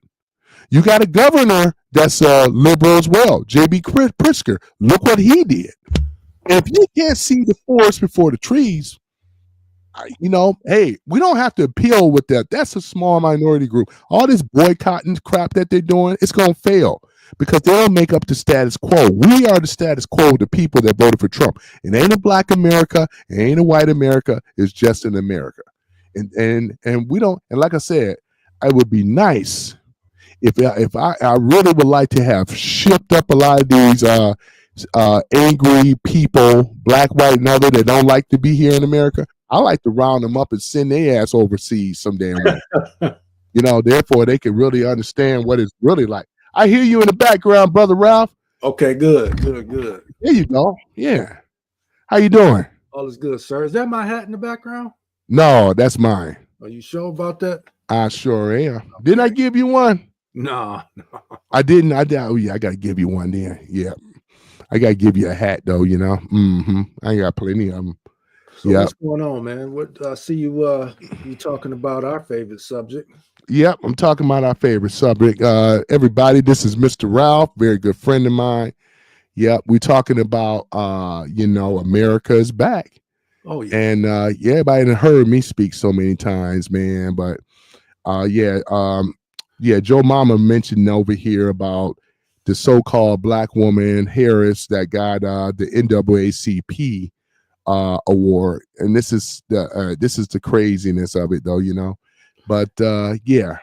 You got a governor that's liberal as well, J.B. Pritzker. Look what he did. And if you can't see the forest before the trees, hey, we don't have to appeal with that. That's a small minority group. All this boycotting crap that they're doing, it's going to fail because they don't make up the status quo. We are the status quo, the people that voted for Trump. It ain't a black America. It ain't a white America. It's just an America. And we don't, and like I said, it would be nice if I really would like to have shipped up a lot of these angry people, black, white, and other, that don't like to be here in America. I like to round them up and send their ass overseas some damn way. Therefore they can really understand what it's really like. I hear you in the background, Brother Ralph. Okay, good. There you go. Yeah. How you doing? All is good, sir. Is that my hat in the background? No, that's mine. Are you sure about that? I sure am. Okay. Didn't I give you one? No. I didn't. Oh yeah, I gotta give you one then. Yeah. I gotta give you a hat though, I got plenty of them. So what's going on, man? What I see you talking about our favorite subject. Yep, I'm talking about our favorite subject. Everybody, this is Mr. Ralph, very good friend of mine. Yep, we're talking about America is back. Oh yeah. And everybody done heard me speak so many times, man. But Joe Mama mentioned over here about the so-called black woman Harris that got the NAACP award, and this is the craziness of it, though, But go ahead.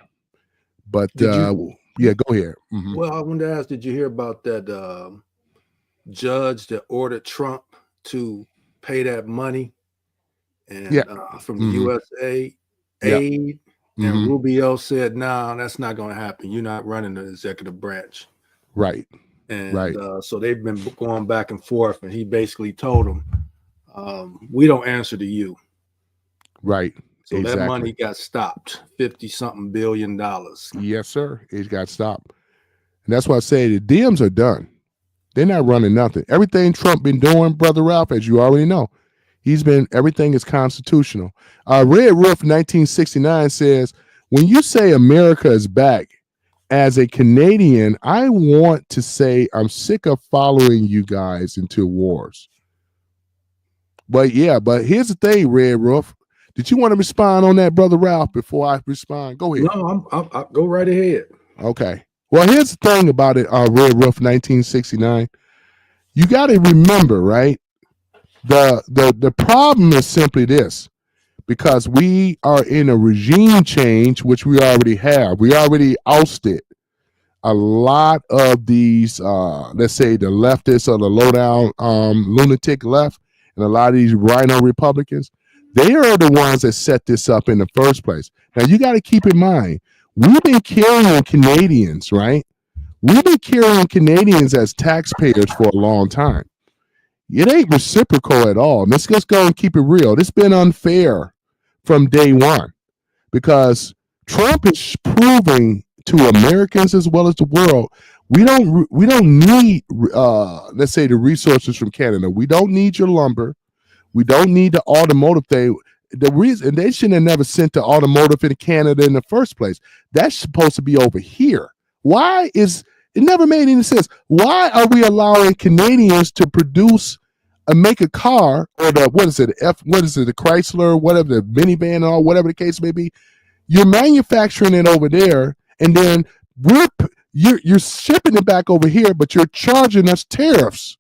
Mm-hmm. Well, I wanted to ask, did you hear about that judge that ordered Trump to pay that money and from the USA aid? And Rubio said, "No, that's not going to happen. You're not running the executive branch." Right. And so they've been going back and forth, and he basically told them, "We don't answer to you." Right. So exactly. That money got stopped, $50-something billion. Yes, sir. It got stopped. And that's why I say the Dems are done. They're not running nothing. Everything Trump been doing, Brother Ralph, as you already know, everything is constitutional. Red Roof 1969 says, when you say America is back, as a Canadian, I want to say I'm sick of following you guys into wars. But here's the thing, Red Roof. Did you want to respond on that, Brother Ralph, before I respond? Go ahead. No, I'll go right ahead. Okay. Well, here's the thing about it, Red Roof 1969. You got to remember, right? The problem is simply this, because we are in a regime change, which we already have. We already ousted a lot of these, let's say the leftists or the low-down lunatic left, and a lot of these rhino Republicans. They are the ones that set this up in the first place. Now, you got to keep in mind, we've been carrying Canadians, right? We've been carrying Canadians as taxpayers for a long time. It ain't reciprocal at all. Let's just go and keep it real. It's been unfair from day one, because Trump is proving to Americans as well as the world, we don't need let's say the resources from Canada. We don't need your lumber. We don't need the automotive thing. The reason they shouldn't have never sent the automotive into Canada in the first place. That's supposed to be over here. Why is it never made any sense? Why are we allowing Canadians to produce make a car, or the the Chrysler, whatever, the minivan, or whatever the case may be? You're manufacturing it over there, and then you're shipping it back over here, but you're charging us tariffs.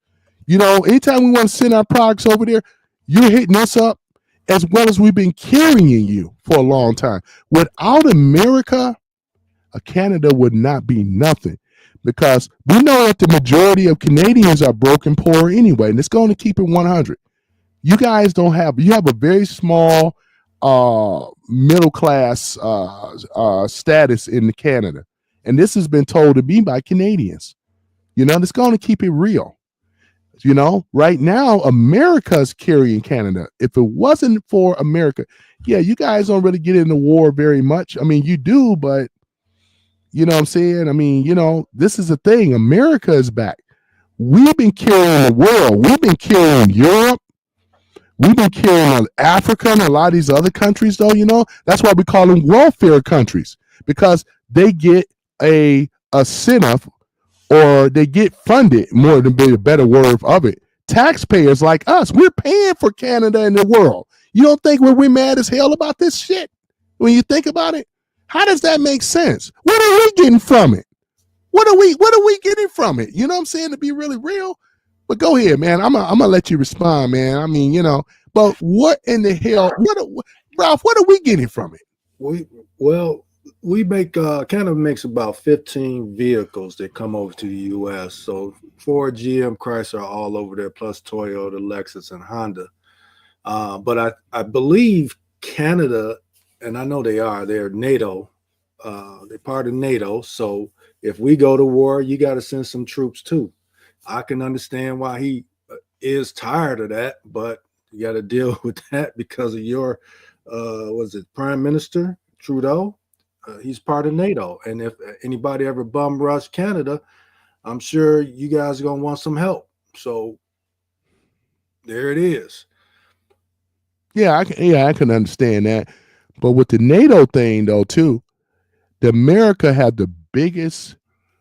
Anytime we want to send our products over there, you're hitting us up as well as we've been carrying you for a long time. Without America, Canada would not be nothing because we know that the majority of Canadians are broken poor anyway, and it's going to keep it 100. You have a very small middle class status in Canada, and this has been told to me by Canadians. It's going to keep it real. Right now, America's carrying Canada. If it wasn't for America, yeah, you guys don't really get into war very much. I mean, you do, but you know what I'm saying? I mean, this is the thing. America is back. We've been carrying the world. We've been carrying Europe. We've been carrying Africa and a lot of these other countries, though. That's why we call them welfare countries, because they get a incentive, or they get funded, more than be a better word of it. Taxpayers like us, we're paying for Canada and the world. You don't think we're mad as hell about this shit when you think about it? How does that make sense? What are we getting from it? What are we getting from it? You know what I'm saying? To be really real. But go ahead, man. I'm gonna let you respond, man. I mean, but what in the hell? Ralph, what are we getting from it? We make Canada makes about 15 vehicles that come over to the U.S. So Ford, GM, Chrysler are all over there, plus Toyota, Lexus, and Honda. But I believe Canada, and I know they're NATO. They're part of NATO. So if we go to war, you got to send some troops too. I can understand why he is tired of that, but you got to deal with that because of your, Prime Minister Trudeau? He's part of NATO. And if anybody ever bum rush Canada, I'm sure you guys are going to want some help. So there it is. Yeah, I can understand that. But with the NATO thing, though, too, the America had the biggest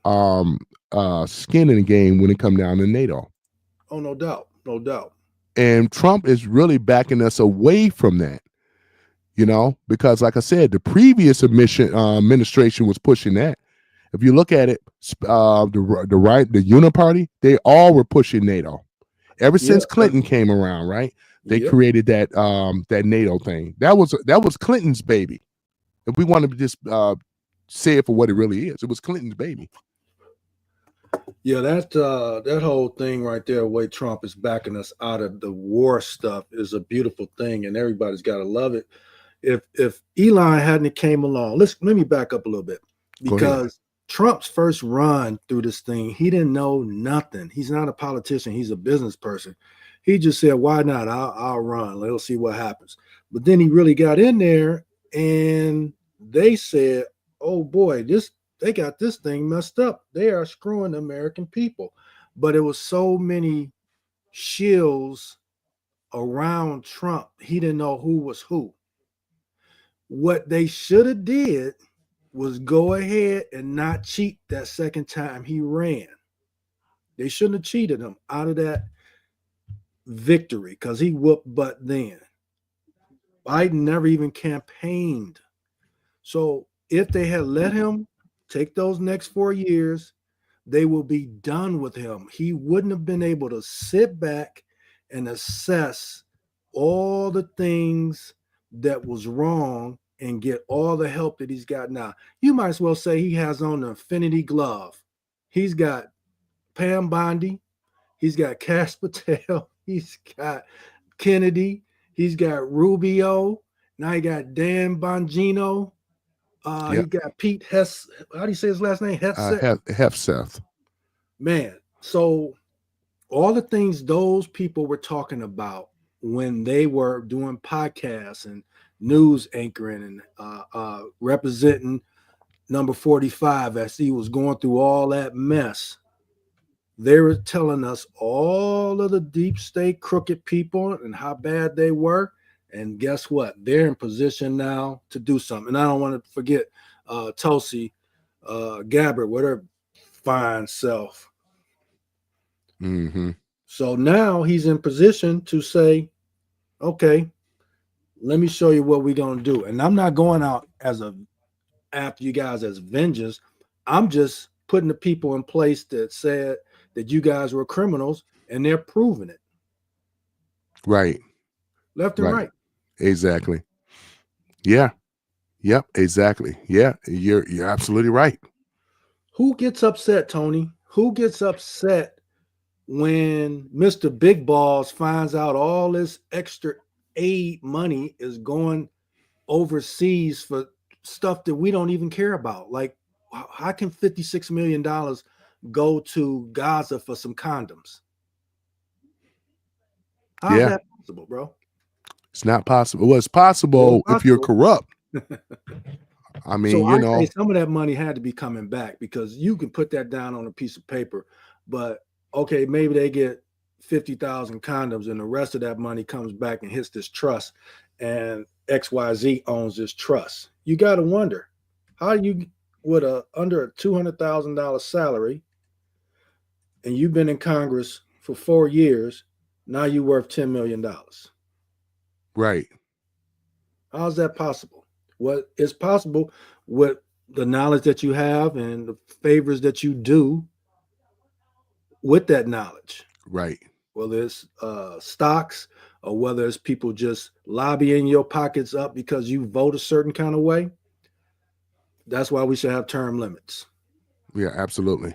skin in the game when it come down to NATO. Oh, no doubt. No doubt. And Trump is really backing us away from that, because like I said, the previous administration was pushing that. If you look at it, the right, the Uniparty, they all were pushing NATO. Ever since Clinton came around, right? They created that NATO thing. That was Clinton's baby. If we want to just say it for what it really is, it was Clinton's baby. Yeah, that whole thing right there, the way Trump is backing us out of the war stuff, is a beautiful thing, and everybody's got to love it. If Elon hadn't came along, let me back up a little bit, because Trump's first run through this thing, he didn't know nothing. He's not a politician. He's a business person. He just said, why not? I'll run. Let's see what happens. But then he really got in there, and they said, oh boy, they got this thing messed up. They are screwing the American people. But it was so many shills around Trump. He didn't know who was who. What they should have did was go ahead and not cheat that second time he ran. They shouldn't have cheated him out of that victory, because he whooped butt then. Biden never even campaigned. So if they had let him take those next 4 years, they will be done with him. He wouldn't have been able to sit back and assess all the things that was wrong and get all the help that he's got now. You might as well say he has on the Infinity Glove. He's got Pam Bondi. He's got Cash Patel. He's got Kennedy. He's got Rubio. Now he got Dan Bongino. He got Pete Hess. How do you say his last name? Hefseth. Man, so all the things those people were talking about when they were doing podcasts and news anchoring and representing number 45 as he was going through all that mess, they were telling us all of the deep state crooked people and how bad they were. And guess what? They're in position now to do something. And I don't want to forget Tulsi Gabbard with her fine self. Mm-hmm. So now he's in position to say, okay, let me show you what we're going to do. And I'm not going out after you guys as vengeance. I'm just putting the people in place that said that you guys were criminals, and they're proving it Right. left and Right. right. Exactly. Yeah. Yep. Exactly. Yeah. You're absolutely right. Who gets upset, Tony? Who gets upset when Mr. Big Balls finds out all this extra aid money is going overseas for stuff that we don't even care about? Like, how can $56 million go to Gaza for some condoms? How's Yeah. that possible, bro? It's not possible. Well, it's Well, possible if you're possible. corrupt. I So mean, I say some of that money had to be coming back, because you can put that down on a piece of paper, but okay, maybe they get 50,000 condoms and the rest of that money comes back and hits this trust, and XYZ owns this trust. You got to wonder, how you, with a under a $200,000 salary, and you've been in Congress for 4 years, now you worth $10 million. right. How's that possible? Well, it's possible with the knowledge that you have and the favors that you do with that knowledge, Right. whether it's stocks or whether it's people just lobbying your pockets up because you vote a certain kind of way. That's why we should have term limits. Yeah, absolutely.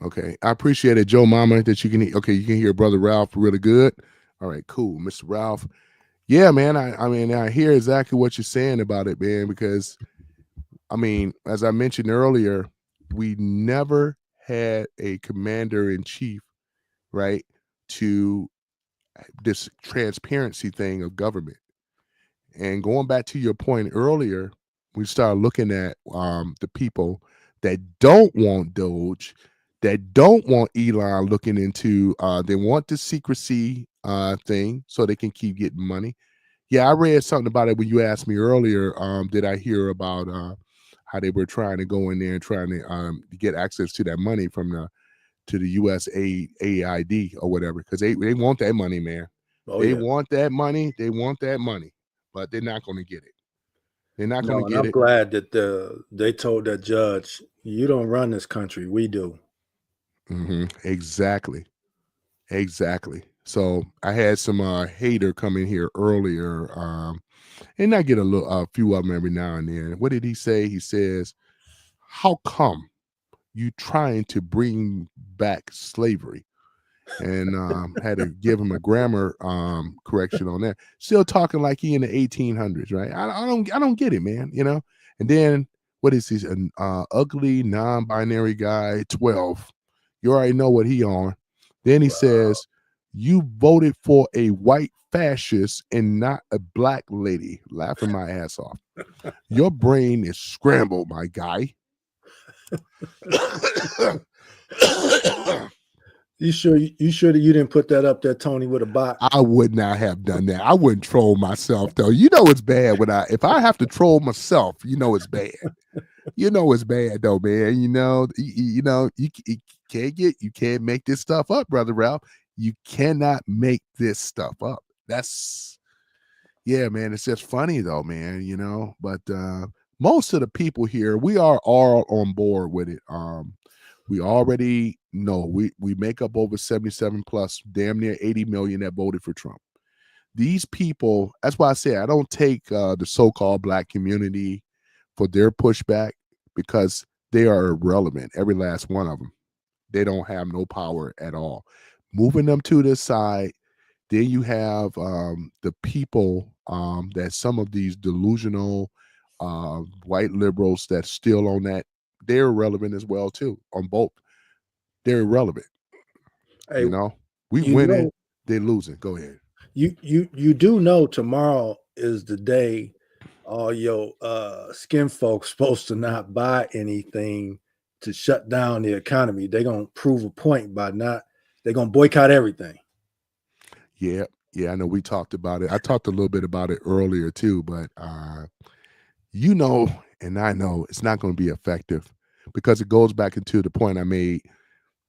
Okay. I appreciate it, Joe Mama, that you can okay, you can hear Brother Ralph really good. All right, cool. Mr. Ralph. Yeah, man. I mean, I hear exactly what you're saying about it, man, because I mean, as I mentioned earlier, we never had a commander in chief, right, to this transparency thing of government. And going back to your point earlier, we start looking at the people that don't want Doge, that don't want Elon looking into. They want the secrecy thing so they can keep getting money. Yeah, I read something about it when you asked me earlier. Did I hear about how they were trying to go in there and trying to get access to that money from the to the USAID or whatever? Because they want that money, man. Oh They yeah. want that money. They want that money, but they're not going to get it. They're not going No, to and get I'm it. glad that they told that judge, you don't run this country, we do. Exactly. Exactly. So I had some hater come in here earlier, and I get a few of them every now and then. What did he say? He says, "How come you trying to bring back slavery?" And had to give him a grammar correction on that. Still talking like he in the 1800s, right? I don't get it, man. You know. And then what is this? An ugly non-binary guy, 12. You already know what he on. Then he says, "You voted for a white fascist and not a black lady." Laughing my ass off. Your brain is scrambled, my guy. You sure that you didn't put that up there, Tony, with a bot? I would not have done that. I wouldn't troll myself though. You know it's bad when if I have to troll myself, you know it's bad. You know it's bad though, man. You can't make this stuff up, brother Ralph. You cannot make this stuff up. That's yeah, man. It's just funny though, man. But most of the people here, we are all on board with it. We already know we make up over 77 plus, damn near 80 million that voted for Trump. These people, that's why I say I don't take the so-called black community for their pushback, because they are irrelevant, every last one of them. They don't have no power at all. Moving them to the side, then you have the people that some of these delusional white liberals that's still on that, they're irrelevant as well too, on both. They're irrelevant. Hey, You know, we you winning, know, they're losing. Go ahead. you do know tomorrow is the day all your skin folks supposed to not buy anything to shut down the economy. They're gonna prove a point by not, they're gonna boycott everything. Yeah, yeah, I know we talked about it. I talked a little bit about it earlier too, but you know, and I know it's not going to be effective, because it goes back into the point I made.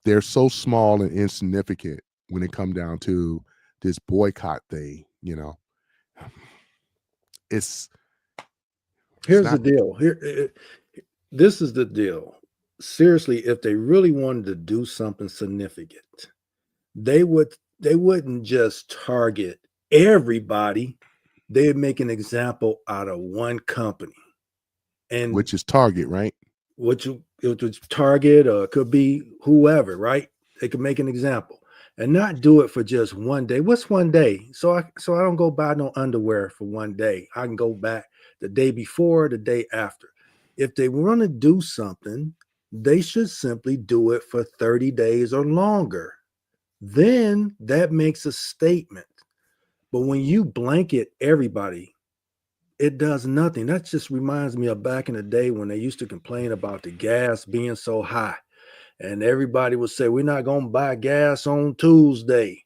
They're so small and insignificant when it come down to this boycott thing. It's it's Here's the not. deal. This is the deal. Seriously, if they really wanted to do something significant, they wouldn't just target everybody. They'd make an example out of one company. And which is Target, right? what you it was Target, or it could be whoever, right? They could make an example and not do it for just one day. What's one day? So I don't go buy no underwear for one day. I can go back the day before, the day after. If they want to do something, they should simply do it for 30 days or longer. Then that makes a statement. But when you blanket everybody, it does nothing. That just reminds me of back in the day when they used to complain about the gas being so high. And everybody would say, we're not going to buy gas on Tuesday.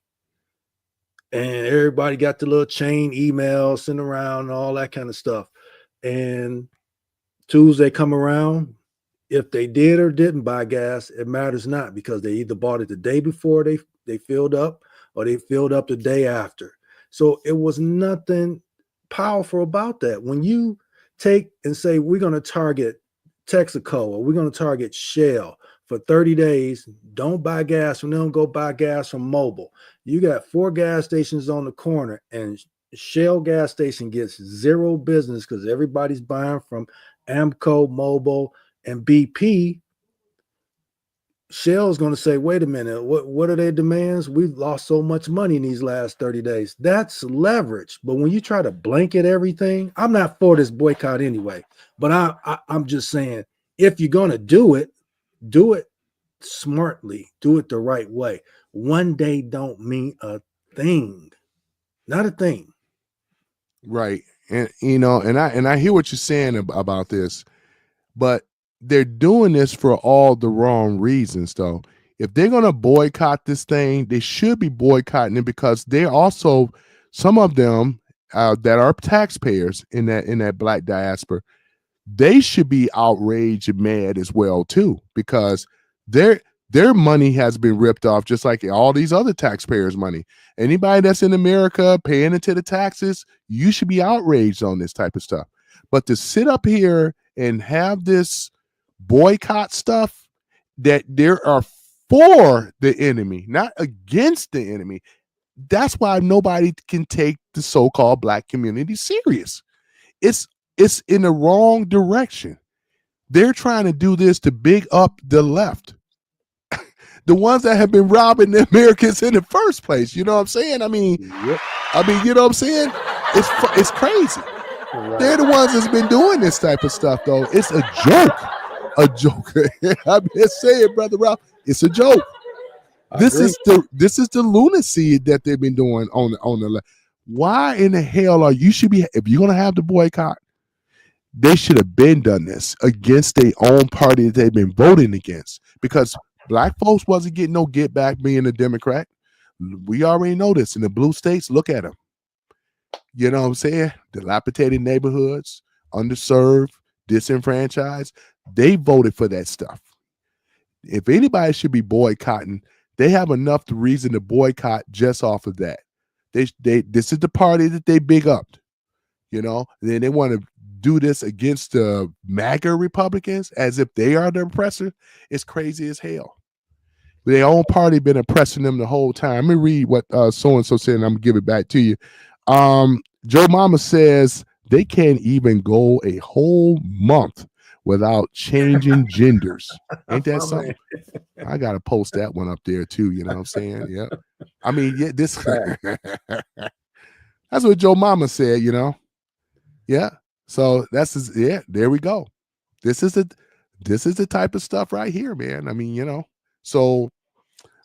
And everybody got the little chain emails sent around and all that kind of stuff. And Tuesday come around, if they did or didn't buy gas, it matters not, because they either bought it the day before they filled up, or they filled up the day after. So it was nothing powerful about that. When you take and say, we're going to target Texaco, or we're going to target Shell for 30 days, don't buy gas from them, go buy gas from Mobil. You got 4 gas stations on the corner, and Shell gas station gets zero business because everybody's buying from Amco, Mobil, and BP. Shell's going to say, wait a minute, what are their demands? We've lost so much money in these last 30 days. That's leverage. But when you try to blanket everything, I'm not for this boycott anyway. But I'm just saying, if you're going to do it smartly, do it the right way. One day don't mean a thing. Not a thing. Right. And I hear what you're saying about this, but they're doing this for all the wrong reasons though. If they're going to boycott this thing, they should be boycotting it because they're also, some of them that are taxpayers in that black diaspora, they should be outraged and mad as well too, because their money has been ripped off just like all these other taxpayers' money. Anybody that's in America paying into the taxes, you should be outraged on this type of stuff. But to sit up here and have this boycott stuff, that there are for the enemy, not against the enemy, that's why nobody can take the so-called black community serious. It's in the wrong direction. They're trying to do this to big up the left, the ones that have been robbing the Americans in the first place. You know what I'm saying? I mean, Yep. you know what I'm saying? It's crazy. Right. They're the ones that's been doing this type of stuff, though. It's a joke. A joke. I'm just saying, brother Ralph, it's a joke. This is the lunacy that they've been doing on the left. Why in the hell should be, if you're gonna have the boycott, they should have been done this against their own party that they've been voting against, because black folks wasn't getting no get back being a Democrat. We already know this in the blue states. Look at them. You know what I'm saying? Dilapidated neighborhoods, underserved, disenfranchised. They voted for that stuff. If anybody should be boycotting, they have enough reason to boycott just off of that. This is the party that they big upped. You know, then they want to do this against the MAGA Republicans as if they are the oppressor. It's crazy as hell. Their own party been oppressing them the whole time. Let me read what so-and-so said, and I'm going to give it back to you. Joe Mama says they can't even go a whole month without changing genders. Ain't that something? I got to post that one up there too. You know what I'm saying? Yeah. I mean, yeah, this. That's what Joe Mama said, you know? Yeah. So there we go. This is the type of stuff right here, man. I mean, you know. So,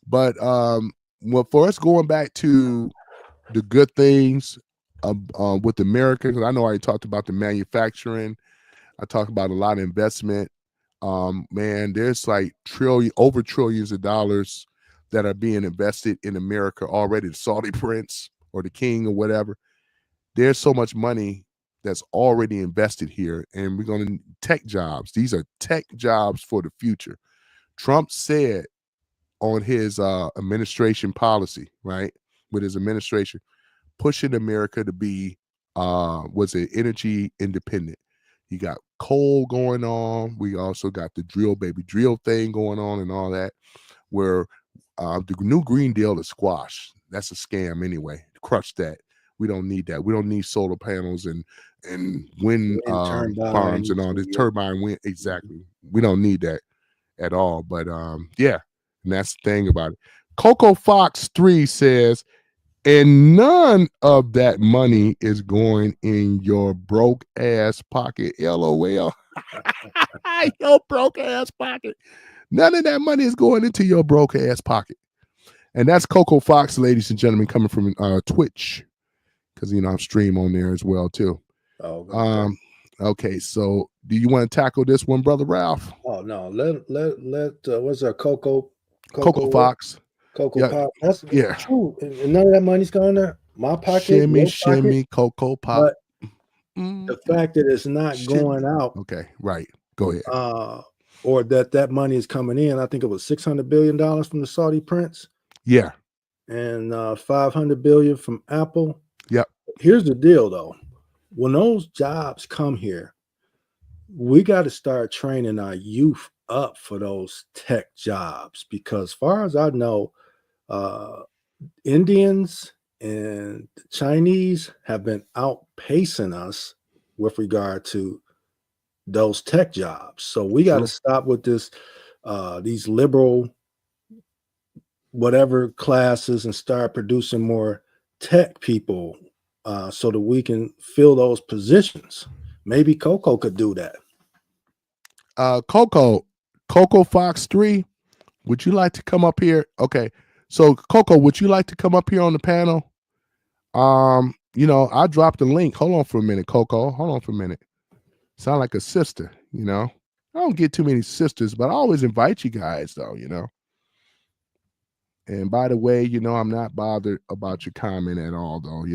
but well, for us going back to the good things with America, because I know I already talked about the manufacturing. I talked about a lot of investment. Man, there's like over trillions of dollars that are being invested in America already. The Saudi prince or the king or whatever. There's so much money that's already invested here, and we're going to tech jobs. These are tech jobs for the future. Trump said on his administration policy, right, with his administration, pushing America to be energy independent. You got coal going on. We also got the drill thing going on and all that, where The new Green Deal is squashed. That's a scam anyway. Crush that. We don't need that. We don't need solar panels and wind Wind farms and turbines all and this turbine wind. yeah. Exactly. We don't need that at all. But yeah, and that's the thing about it. Coco Fox 3 says, and none of that money is going in your broke ass pocket. LOL. Your broke ass pocket. None of that money is going into your broke ass pocket. And that's Coco Fox, ladies and gentlemen, coming from Twitch, because I stream on there as well too. Oh, okay. Okay, so do you want to tackle this one, brother Ralph? Oh no, let what's that? Coco Fox. Coco Yeah, Pop. That's yeah. true. And none of that money's going there. My pocket, Shimmy, your pocket. shimmy, Coco Pop. But the fact that it's not going out. Okay, right. Go ahead. Or that money is coming in. I think it was $600 billion from the Saudi prince. Yeah. And $500 billion from Apple. Yep. Here's the deal, though. When those jobs come here, we got to start training our youth up for those tech jobs, because, as far as I know, Indians and Chinese have been outpacing us with regard to those tech jobs. So we got to stop with this, these liberal whatever classes, and start producing more tech people, so that we can fill those positions. Maybe Coco could do that. Coco Fox 3, would you like to come up here? Okay, so Coco, would you like to come up here on the panel? I dropped the link. Hold on for a minute, Coco. Hold on for a minute. Sound like a sister, I don't get too many sisters, but I always invite you guys, though, And by the way, I'm not bothered about your comment at all, though,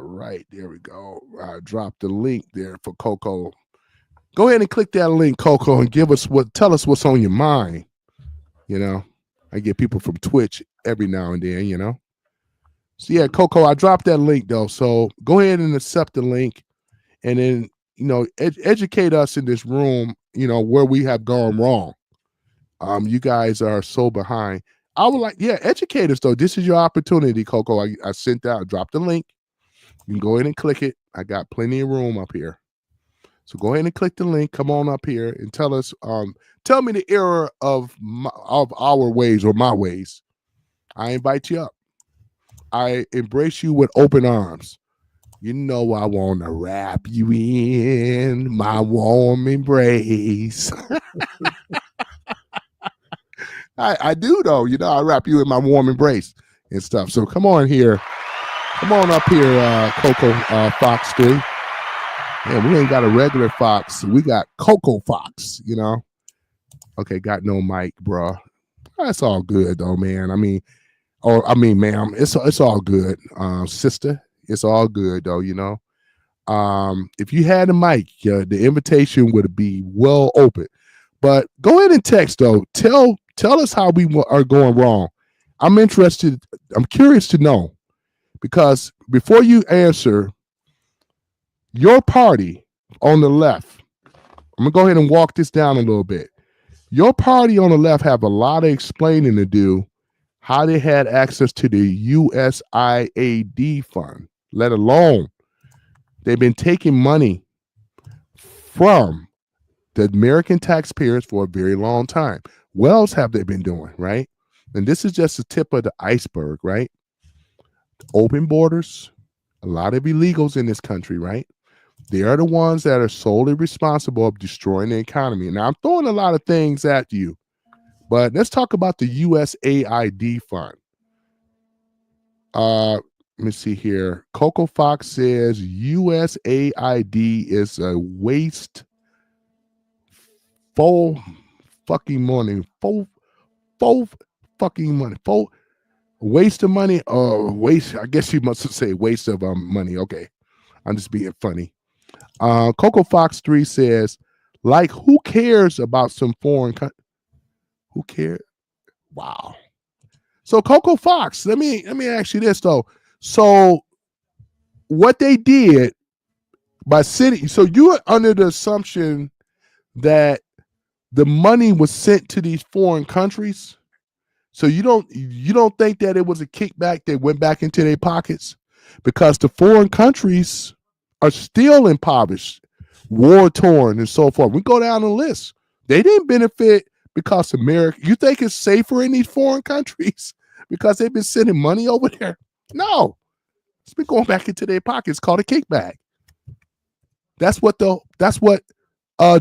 Right, there we go. I dropped the link there for Coco. Go ahead and click that link, Coco, and tell us what's on your mind. I get people from Twitch every now and then, So yeah, Coco, I dropped that link though. So go ahead and accept the link, and then educate us in this room, where we have gone wrong. You guys are so behind. I would educate us though. This is your opportunity, Coco. I sent out, dropped the link. You can go ahead and click it. I got plenty of room up here. So go ahead and click the link. Come on up here and tell us. Tell me the error of our ways or my ways. I invite you up. I embrace you with open arms. I want to wrap you in my warm embrace. I do though. I wrap you in my warm embrace and stuff. So come on here. Come on up here, Coco Fox 3. Man, we ain't got a regular Fox. We got Coco Fox, Okay, got no mic, bro. That's all good though, man. Ma'am, it's all good, sister. It's all good though, If you had a mic, the invitation would be well open. But go ahead and text though. Tell us how we are going wrong. I'm curious to know, because before you answer, your party on the left, I'm gonna go ahead and walk this down a little bit. Your party on the left have a lot of explaining to do how they had access to the USAID fund, let alone they've been taking money from the American taxpayers for a very long time. What else have they been doing, right? And this is just the tip of the iceberg, right? Open borders, a lot of illegals in this country, right? They are the ones that are solely responsible of destroying the economy. Now, I'm throwing a lot of things at you, but let's talk about the USAID fund. Let me see here. Coco Fox says USAID is a waste. Full fucking money. Full fucking money. Full waste of money. Waste. I guess you must say waste of money. Okay, I'm just being funny. Coco Fox 3 says, like, who cares about some foreign country? Who cares? Wow. So Coco Fox, let me ask you this though. So what they did by sitting, so you are under the assumption that the money was sent to these foreign countries? So you don't think that it was a kickback that went back into their pockets? Because the foreign countries are still impoverished, war torn, and so forth. We go down the list. They didn't benefit because America. You think it's safer in these foreign countries because they've been sending money over there? No, it's been going back into their pockets. Called a kickback. That's what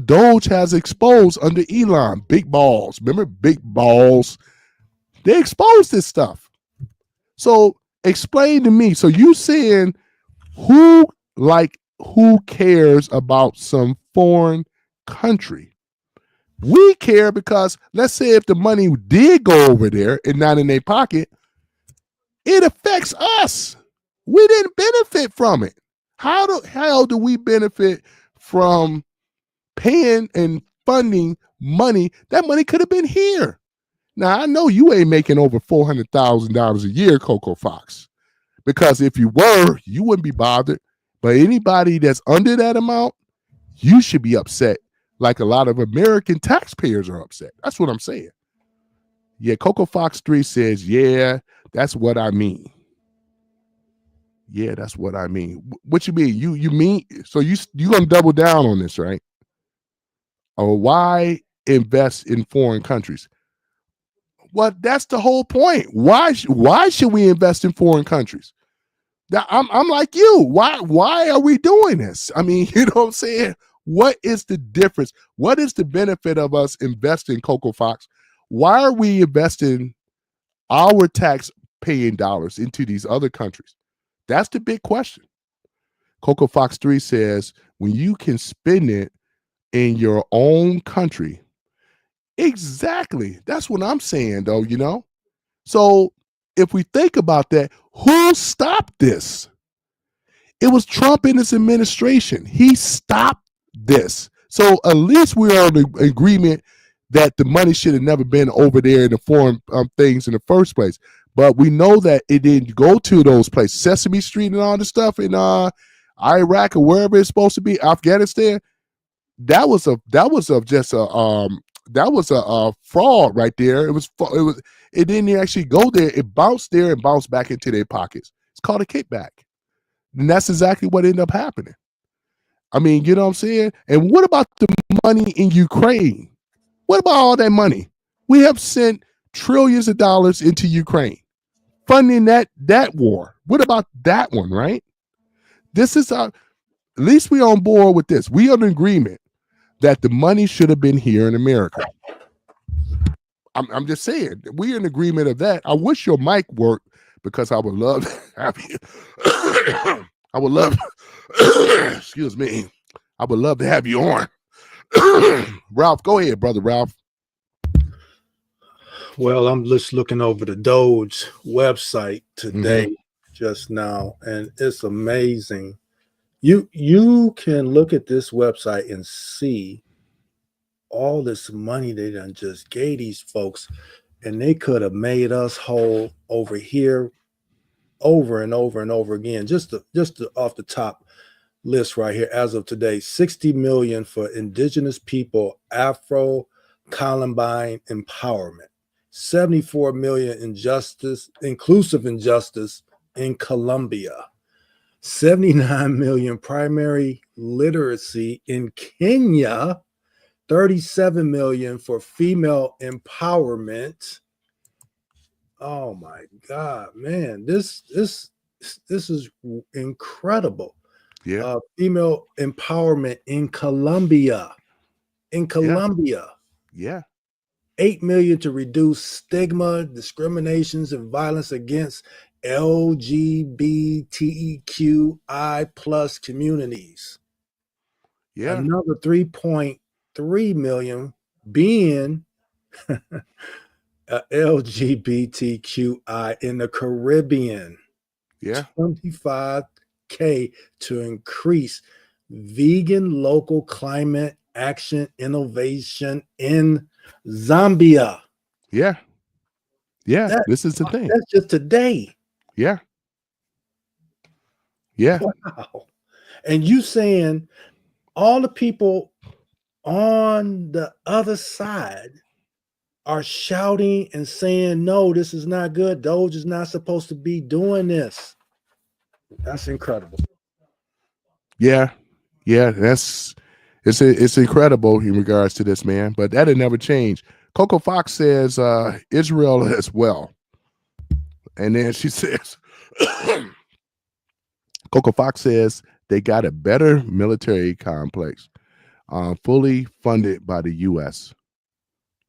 Doge has exposed under Elon. Big balls. Remember big balls? They exposed this stuff. So explain to me. So you saying who cares about some foreign country? We care because let's say if the money did go over there and not in their pocket, it affects us. We didn't benefit from it. How the hell do we benefit from paying and funding money? That money could have been here. Now I know you ain't making over $400,000 a year, Coco Fox, because if you were, you wouldn't be bothered. But anybody that's under that amount, you should be upset, like a lot of American taxpayers are upset. That's what I'm saying. Yeah, Coco Fox 3 says, yeah, that's what I mean. Yeah, that's what I mean. What you mean? You mean so you gonna double down on this, right? Or why invest in foreign countries? Well, that's the whole point. Why should we invest in foreign countries? I'm like you. Why are we doing this? I mean, you know what I'm saying? What is the difference? What is the benefit of us investing, Coco Fox? Why are we investing our tax paying dollars into these other countries? That's the big question. Coco Fox 3 says when you can spend it in your own country. Exactly. That's what I'm saying, though, you know? So if we think about that, who stopped this? It was Trump and his administration. He stopped this. So at least we're on the agreement that the money should have never been over there in the foreign things in the first place. But we know that it didn't go to those places, Sesame Street and all this stuff in Iraq or wherever it's supposed to be, Afghanistan. That was a fraud right there. It didn't actually go there. It bounced there and bounced back into their pockets. It's called a kickback. And that's exactly what ended up happening. I mean, you know what I'm saying? And what about the money in Ukraine? What about all that money? We have sent trillions of dollars into Ukraine, funding that war. What about that one, right? This is at least we on board with this. We are in agreement that the money should have been here in America. I'm just saying, we're in agreement of that. I wish your mic worked because I would love to have you. I would love, excuse me, I would love to have you on. Ralph, go ahead, brother Ralph. Well, I'm just looking over the Doge website today, just now, and it's amazing. You can look at this website and see all this money they done just gave these folks, and they could have made us whole over here over and over and over again. Just off the top list right here, as of today, 60 million for indigenous people, Afro Columbine empowerment, 74 million inclusive injustice in Colombia, 79 million primary literacy in Kenya, 37 million for female empowerment. Oh my God, man, this is incredible. Yeah. Female empowerment in Colombia. Yeah. 8 million to reduce stigma, discriminations, and violence against LGBTQI plus communities. Yeah. Another 3.3 million being LGBTQI in the Caribbean. Yeah. 25K to increase vegan local climate action innovation in Zambia. Yeah. Yeah. This is the thing. That's just today. Yeah. Yeah. Wow. And you saying all the people on the other side are shouting and saying, no, this is not good. Doge is not supposed to be doing this. That's incredible. Yeah, yeah, it's incredible in regards to this, man. But that'll never change. Coco Fox says Israel as well, and then she says Coco Fox says they got a better military complex, fully funded by the U.S.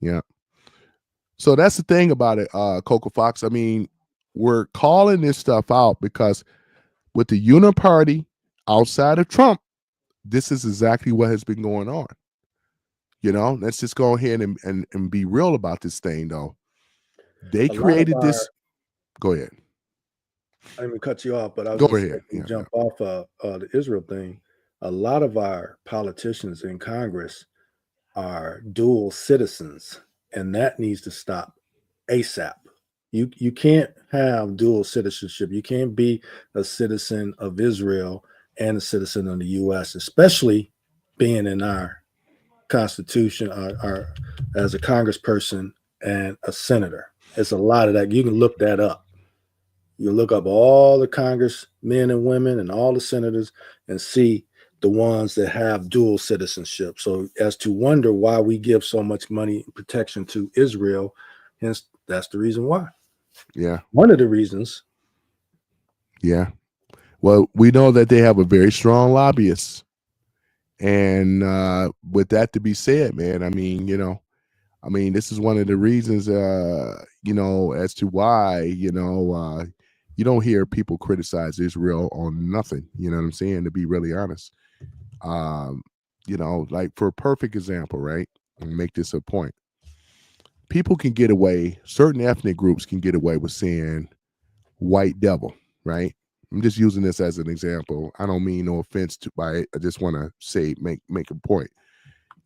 Yeah. So that's the thing about it, Coco Fox. I mean, we're calling this stuff out because with the uniparty outside of Trump, this is exactly what has been going on. Let's just go ahead and be real about this thing, though. They created this. Go ahead. I didn't even cut you off, but I was Go just ahead. saying, jump off the Israel thing. A lot of our politicians in Congress are dual citizens, and that needs to stop ASAP. You can't have dual citizenship. You can't be a citizen of Israel and a citizen of the U.S., especially being in our Constitution, our as a congressperson and a senator. It's a lot of that. You can look that up. You look up all the congressmen and women and all the senators and see the ones that have dual citizenship. So as to wonder why we give so much money and protection to Israel, hence that's the reason why. Yeah. One of the reasons. Yeah. Well, we know that they have a very strong lobbyist. And with that to be said, man, I mean, this is one of the reasons, as to why, you don't hear people criticize Israel on nothing. You know what I'm saying? To be really honest, like for a perfect example, right? And make this a point. People can get away, certain ethnic groups can get away with saying white devil, right? I'm just using this as an example. I don't mean no offense by it. I just want to say, make a point.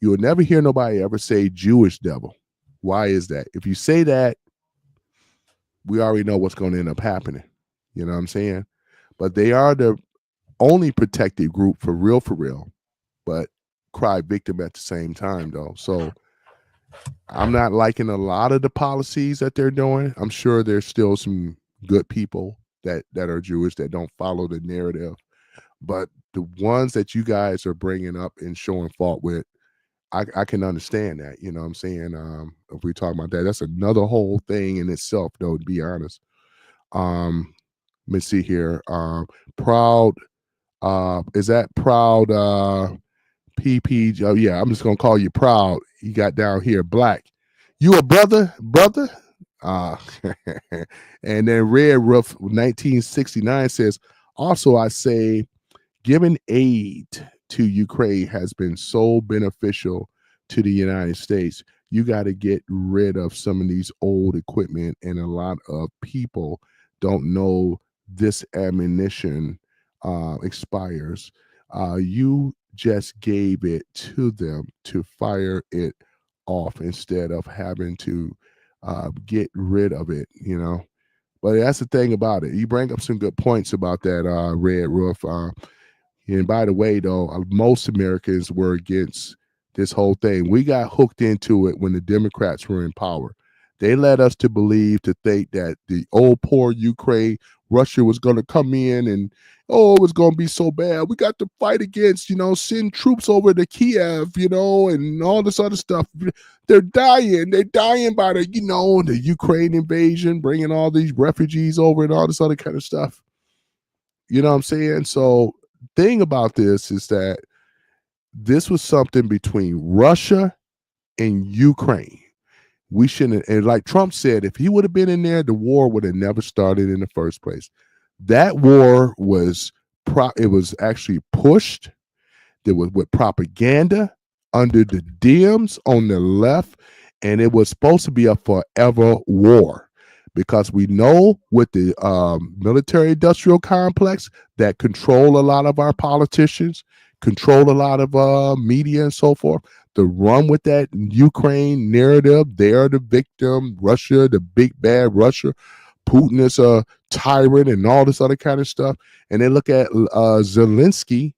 You will never hear nobody ever say Jewish devil. Why is that? If you say that, we already know what's going to end up happening. You know what I'm saying? But they are the only protected group for real, but cry victim at the same time, though. So I'm not liking a lot of the policies that they're doing. I'm sure there's still some good people that are Jewish that don't follow the narrative. But the ones that you guys are bringing up and showing fault with, I can understand that. You know what I'm saying? If we talk about that, that's another whole thing in itself, though, to be honest. Let me see here. Proud, is that Proud PP? Oh, yeah, I'm just going to call you Proud. You got down here, Black. You a brother? Uh, and then Red Roof 1969 says, also, I say, giving aid to Ukraine has been so beneficial to the United States. You got to get rid of some of these old equipment, and a lot of people don't know this ammunition expires. You just gave it to them to fire it off instead of having to get rid of it, But that's the thing about it. You bring up some good points about that, Red Roof. And by the way, though, most Americans were against this whole thing. We got hooked into it when the Democrats were in power. They led us to believe, to think that the old poor Ukraine, Russia was going to come in and, it was going to be so bad. We got to fight against, send troops over to Kiev, and all this other stuff. They're dying. They're dying by the Ukraine invasion, bringing all these refugees over and all this other kind of stuff. You know what I'm saying? So, thing about this is that this was something between Russia and Ukraine. We shouldn't, and like Trump said, if he would have been in there, the war would have never started in the first place. That war was it was actually pushed. There was with propaganda under the Dems on the left, and it was supposed to be a forever war. Because we know with the military-industrial complex that control a lot of our politicians, control a lot of media and so forth, to run with that Ukraine narrative, they're the victim, Russia, the big bad Russia, Putin is a tyrant and all this other kind of stuff. And they look at Zelensky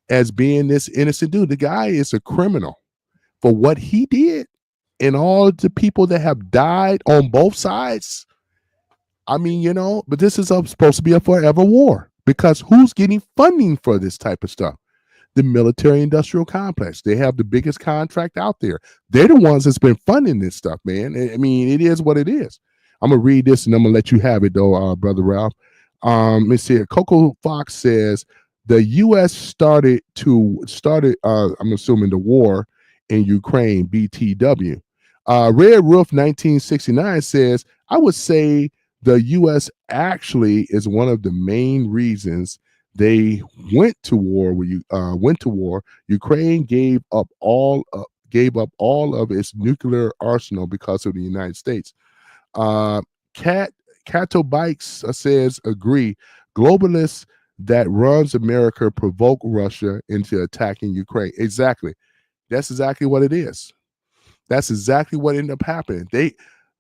as being this innocent dude. The guy is a criminal for what he did. and all the people that have died on both sides. I mean, but this is supposed to be a forever war because who's getting funding for this type of stuff? The military industrial complex. They have the biggest contract out there. They're the ones that's been funding this stuff, man. I mean, it is what it is. I'm gonna read this and I'm gonna let you have it though, brother Ralph. Let me see here. Coco Fox says the U.S. started. I'm assuming the war in Ukraine, BTW. Red Roof 1969 says I would say the U.S. actually is one of the main reasons they went to war. Ukraine gave up all of its nuclear arsenal because of the United States. Cat Cato Bikes says agree. Globalists that runs America provoke Russia into attacking Ukraine. Exactly. That's exactly what it is. That's exactly what ended up happening.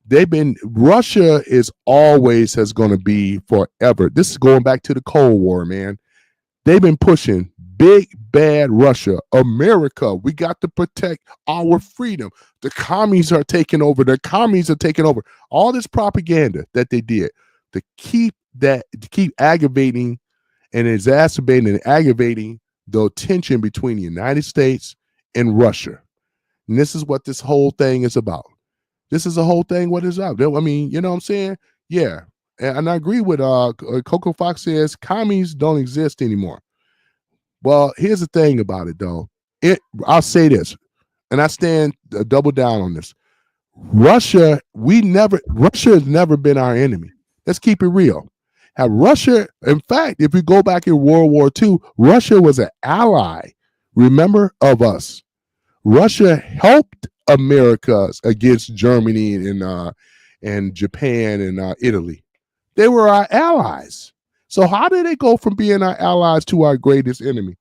They've been Russia is always has going to be forever. This is going back to the Cold War, man. They've been pushing big bad Russia. America, we got to protect our freedom. The commies are taking over. The commies are taking over. All this propaganda that they did to keep aggravating and exacerbating and aggravating the tension between the United States and Russia. And this is what this whole thing is about. This is the whole thing what it's about. I mean, you know what I'm saying? Yeah. And I agree with Coco Fox says commies don't exist anymore. Well, here's the thing about it though. I'll say this, and I stand double down on this. Russia has never been our enemy. Let's keep it real. Have Russia, in fact, if we go back in World War II, Russia was an ally, remember, of us. Russia helped America against Germany and Japan and Italy. They were our allies. So how did they go from being our allies to our greatest enemy?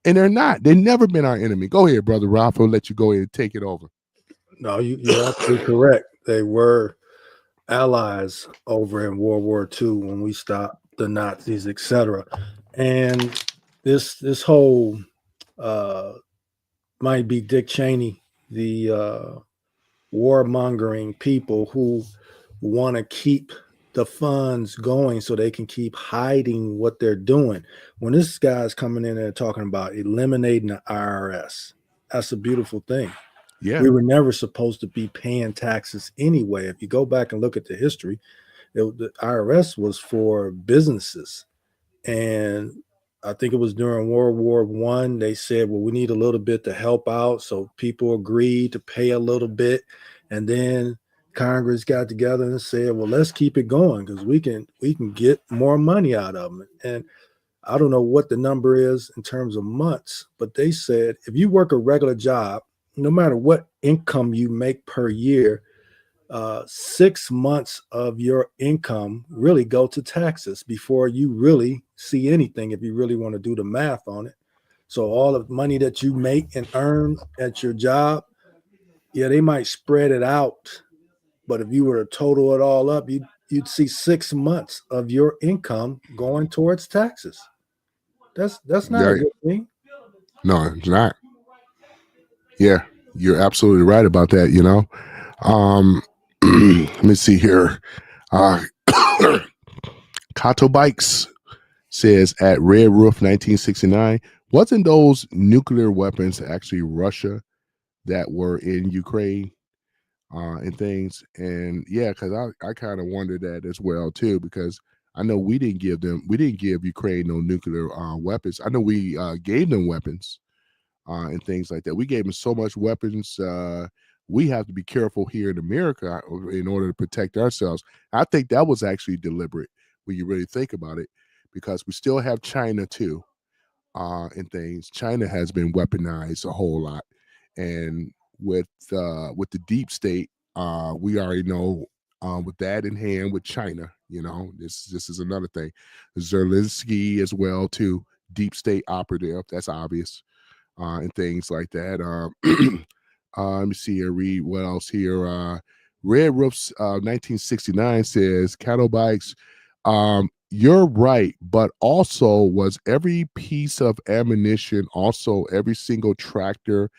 And they're not. They've never been our enemy. Go ahead, Brother Ralph. I'll let you go ahead and take it over. No, you're absolutely correct. They were allies over in World War II when we stopped the Nazis, etc. And this whole might be Dick Cheney, the warmongering people who want to keep the funds going so they can keep hiding what they're doing. When this guy's coming in and talking about eliminating the IRS, that's a beautiful thing. Yeah. We were never supposed to be paying taxes anyway. If you go back and look at the history, the IRS was for businesses. And I think it was during World War I, they said, well, we need a little bit to help out. So people agreed to pay a little bit. And then Congress got together and said, well, let's keep it going because we can get more money out of them. And I don't know what the number is in terms of months, but they said if you work a regular job, no matter what income you make per year, 6 months of your income really go to taxes before you really see anything if you really want to do the math on it. So all of the money that you make and earn at your job, yeah, they might spread it out. But if you were to total it all up, you'd see 6 months of your income going towards taxes. That's not a good thing. No, it's not. Yeah, you're absolutely right about that, Let me see here. Kato Bikes says at Red Roof 1969, wasn't those nuclear weapons actually Russia that were in Ukraine and things? And yeah, because I kind of wondered that as well too, because I know we didn't give Ukraine no nuclear weapons. I know we gave them weapons and things like that. We gave them so much weapons. We have to be careful here in America in order to protect ourselves. I think that was actually deliberate when you really think about it, because we still have China too and things. China has been weaponized a whole lot, and with the deep state, we already know. With that in hand, with China, this is another thing. Zelensky as well too, deep state operative. That's obvious. And things like that. Let me see here. Read what else here. Red Roofs 1969 says cattle bikes. You're right, but also was every piece of ammunition, also every single tractor,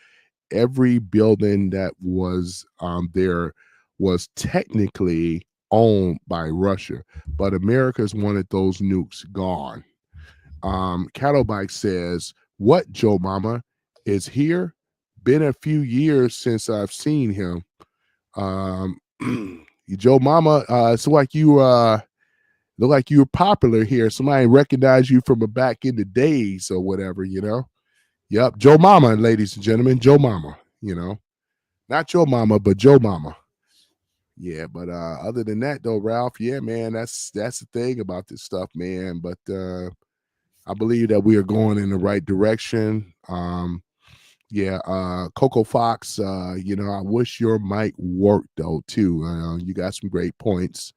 every building that was there was technically owned by Russia, but America's wanted those nukes gone. Cattle Bike says, "What, Joe Mama is here? Been a few years since I've seen him. Um, Joe Mama, it's like you look like you were popular here. Somebody recognized you from a back in the days or whatever, you know." Yep, Joe Mama, ladies and gentlemen, Joe Mama. You know, not Joe Mama, but Joe Mama. Yeah, but other than that, though, Ralph, yeah, man, that's the thing about this stuff, man. But I believe that we are going in the right direction. Yeah, Coco Fox, I wish your mic worked though too. You got some great points,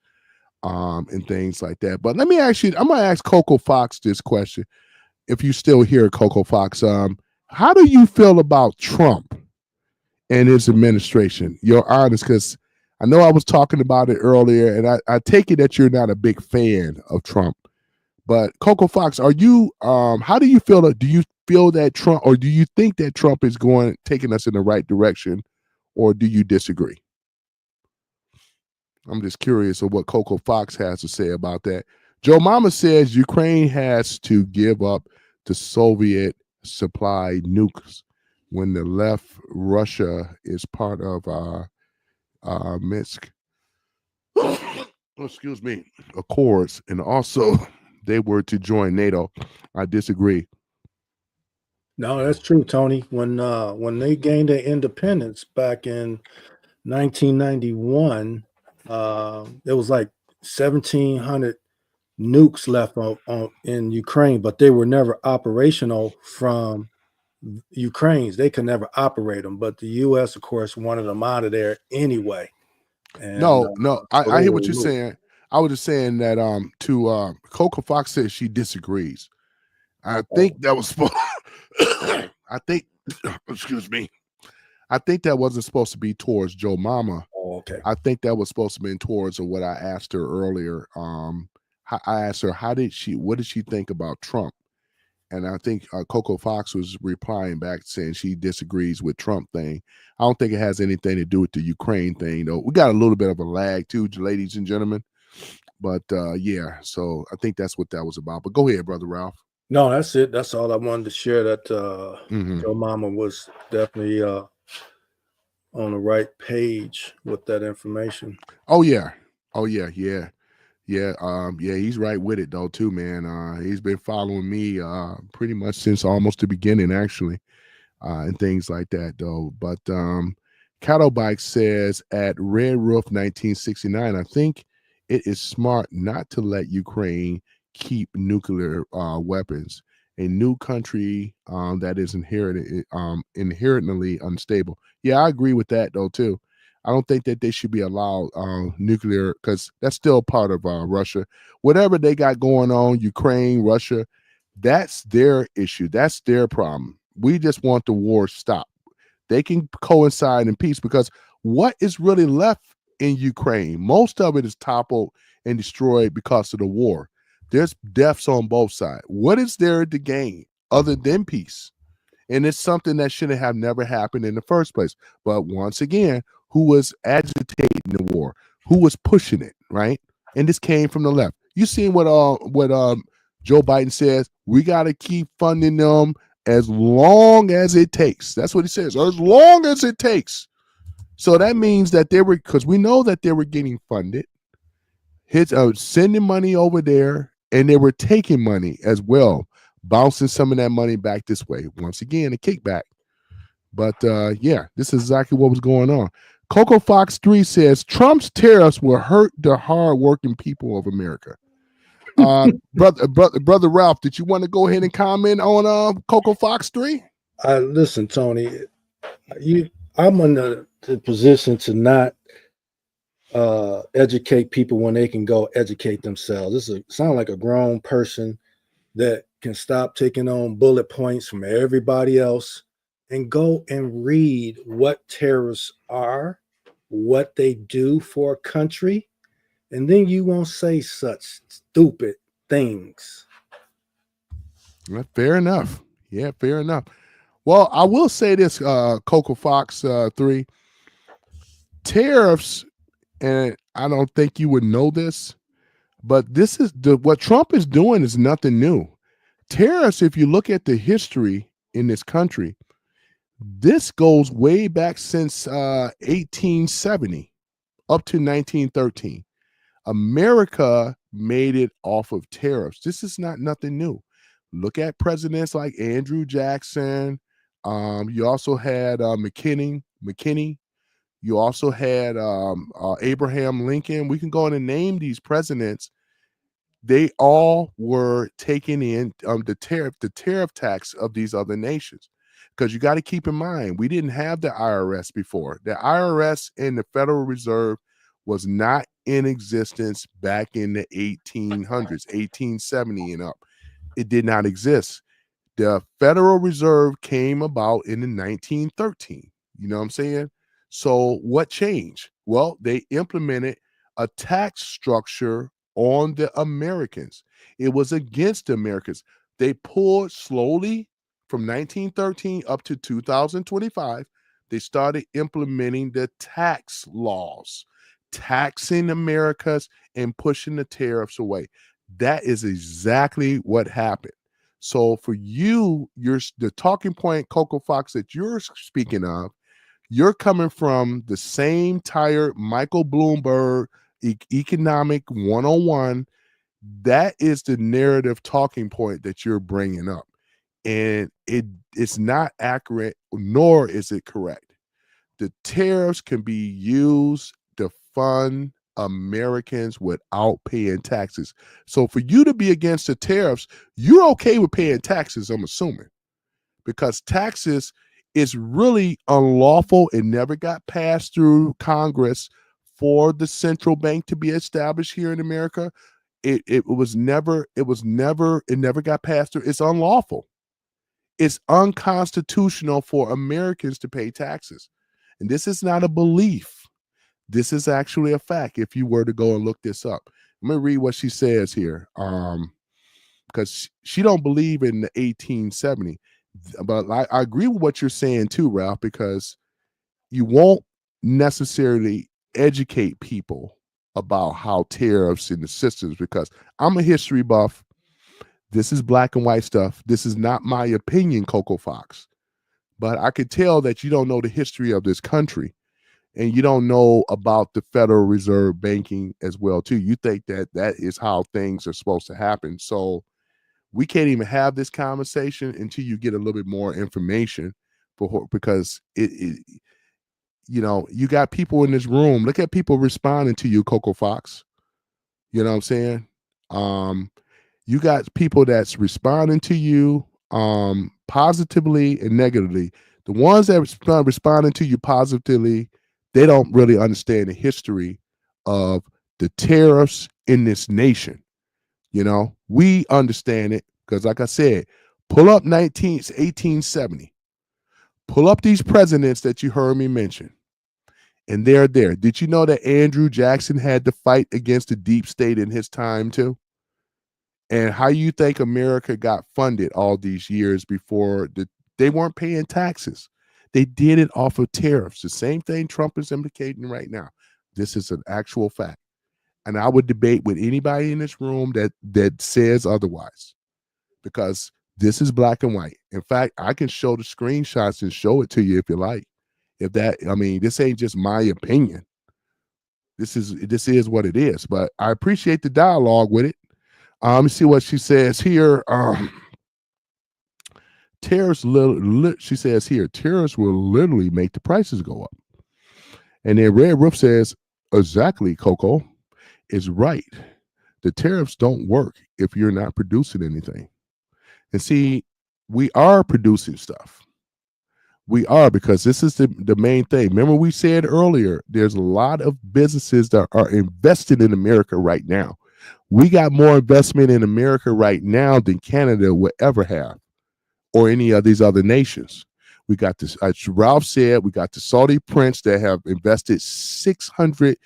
and things like that. But let me ask you, I'm gonna ask Coco Fox this question. If you still hear Coco Fox, how do you feel about Trump and his administration? You're honest, because I know I was talking about it earlier, and I take it that you're not a big fan of Trump. But Coco Fox, are you? How do you feel? Do you feel that Trump, or do you think that Trump is taking us in the right direction, or do you disagree? I'm just curious of what Coco Fox has to say about that. Joe Mama says Ukraine has to give up the Soviet supplied nukes when the left Russia is part of Minsk. Excuse me, accords, and also they were to join NATO. I disagree. No, that's true, Tony. When they gained their independence back in 1991, there was like 1,700 nukes left in Ukraine, but they were never operational from Ukraine's. They could never operate them, but the U.S., of course, wanted them out of there anyway. And No, so I they hear were what you're removed. saying. I was just saying that to Coco Fox says she disagrees. I Oh, think that was supposed. I think, excuse me. I think that wasn't supposed to be towards Joe Mama. oh, okay. I think that was supposed to be towards what I asked her earlier. I asked her what did she think about Trump, and I think Coco Fox was replying back saying she disagrees with Trump thing. I don't think it has anything to do with the Ukraine thing though. We got a little bit of a lag too, ladies and gentlemen. But yeah, so I think that's what that was about. But go ahead, brother Ralph. No, that's it. That's all I wanted to share. That Mm-hmm. Joe Mama was definitely on the right page with that information. Oh yeah, oh yeah, yeah. Yeah, yeah, he's right with it though too, man. He's been following me pretty much since almost the beginning, actually, and things like that though. But Cattle Bike says at Red Roof 1969, I think it is smart not to let Ukraine keep nuclear weapons. A new country that is inherently unstable. Yeah, I agree with that though too. I don't think that they should be allowed nuclear because that's still part of Russia. Whatever they got going on, Ukraine, Russia, that's their issue. That's their problem. We just want the war stopped. They can coincide in peace because what is really left in Ukraine, most of it is toppled and destroyed because of the war. There's deaths on both sides. What is there to gain other than peace? And it's something that should have never happened in the first place. But once again, who was agitating the war? Who was pushing it, right? And this came from the left. You seen what Joe Biden says? We got to keep funding them as long as it takes. That's what he says. As long as it takes. So that means that they were, because we know that they were getting funded, sending money over there, and they were taking money as well, bouncing some of that money back this way. Once again, a kickback. But yeah, this is exactly what was going on. Coco Fox 3 says Trump's tariffs will hurt the hardworking people of America. Brother Ralph, did you want to go ahead and comment on Coco Fox 3? Listen, Tony, I'm in the position to not educate people when they can go educate themselves. This sound like a grown person that can stop taking on bullet points from everybody else and go and read what terrorists are, what they do for a country, and then you won't say such stupid things. Fair enough. Yeah, fair enough. Well, I will say this, Coco Fox 3 tariffs, and I don't think you would know this, but this is what Trump is doing is nothing new. Tariffs, if you look at the history in this country, this goes way back since 1870 up to 1913. America made it off of tariffs. This is not nothing new. Look at presidents like Andrew Jackson. You also had McKinney. You also had Abraham Lincoln. We can go in and name these presidents. They all were taking in the tariff tax of these other nations. Because you got to keep in mind, we didn't have the IRS before. The IRS and the Federal Reserve was not in existence back in the 1800s, 1870 and up. It did not exist. The Federal Reserve came about in the 1913. You know what I'm saying? So what changed? Well, they implemented a tax structure on the Americans. It was against the Americans. They pulled slowly from 1913 up to 2025. They started implementing the tax laws, taxing Americas and pushing the tariffs away. That is exactly what happened. So for you, the talking point, Coco Fox, that you're speaking of, you're coming from the same tired Michael Bloomberg economic 101. That is the narrative talking point that you're bringing up. And it's not accurate, nor is it correct. The tariffs can be used to fund Americans without paying taxes. So for you to be against the tariffs, you're okay with paying taxes, I'm assuming, because taxes is really unlawful. It never got passed through Congress for the central bank to be established here in America. It never got passed through. It's unlawful. It's unconstitutional for Americans to pay taxes. And this is not a belief. This is actually a fact. If you were to go and look this up, I'm gonna read what she says here. Because she don't believe in the 1870. But I agree with what you're saying too, Ralph, because you won't necessarily educate people about how tariffs and the systems, because I'm a history buff. This is black and white stuff. This is not my opinion, Coco Fox. But I could tell that you don't know the history of this country, and you don't know about the Federal Reserve banking as well too. You think that that is how things are supposed to happen. So we can't even have this conversation until you get a little bit more information because you got people in this room. Look at people responding to you, Coco Fox. You know what I'm saying? You got people that's responding to you positively and negatively. The ones that responding to you positively, they don't really understand the history of the tariffs in this nation. We understand it because, like I said, pull up 1870. Pull up these presidents that you heard me mention, and they're there. Did you know that Andrew Jackson had to fight against the deep state in his time too? And how you think America got funded all these years before they weren't paying taxes? They did it off of tariffs. The same thing Trump is implicating right now. This is an actual fact. And I would debate with anybody in this room that says otherwise, because this is black and white. In fact, I can show the screenshots and show it to you if you like. This ain't just my opinion. This is what it is. But I appreciate the dialogue with it. Let me see what she says here. Tariffs, she says here, tariffs will literally make the prices go up. And then Red Roof says, exactly, Coco is right. The tariffs don't work if you're not producing anything. And see, we are producing stuff. We are, because this is the main thing. Remember, we said earlier, there's a lot of businesses that are invested in America right now. We got more investment in America right now than Canada will ever have, or any of these other nations. We got this, as Ralph said, we got the Saudi prince that have invested $600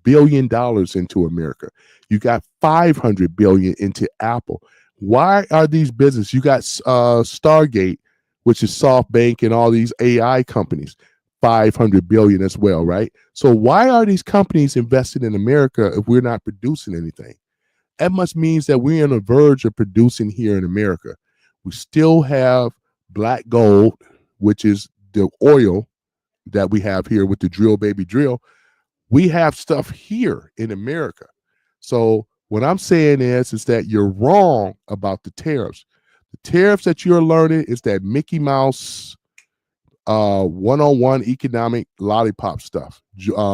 billion into America. You got $500 billion into Apple. Why are these businesses? You got Stargate which is SoftBank and all these AI companies, 500 billion as well, right? So why are these companies invested in America if we're not producing anything? That must means that we're on the verge of producing here in America. We still have black gold, which is the oil that we have here with the drill baby drill. We have stuff here in America. So what I'm saying is that you're wrong about the tariffs. The tariffs that you're learning is that Mickey Mouse one-on-one economic lollipop stuff,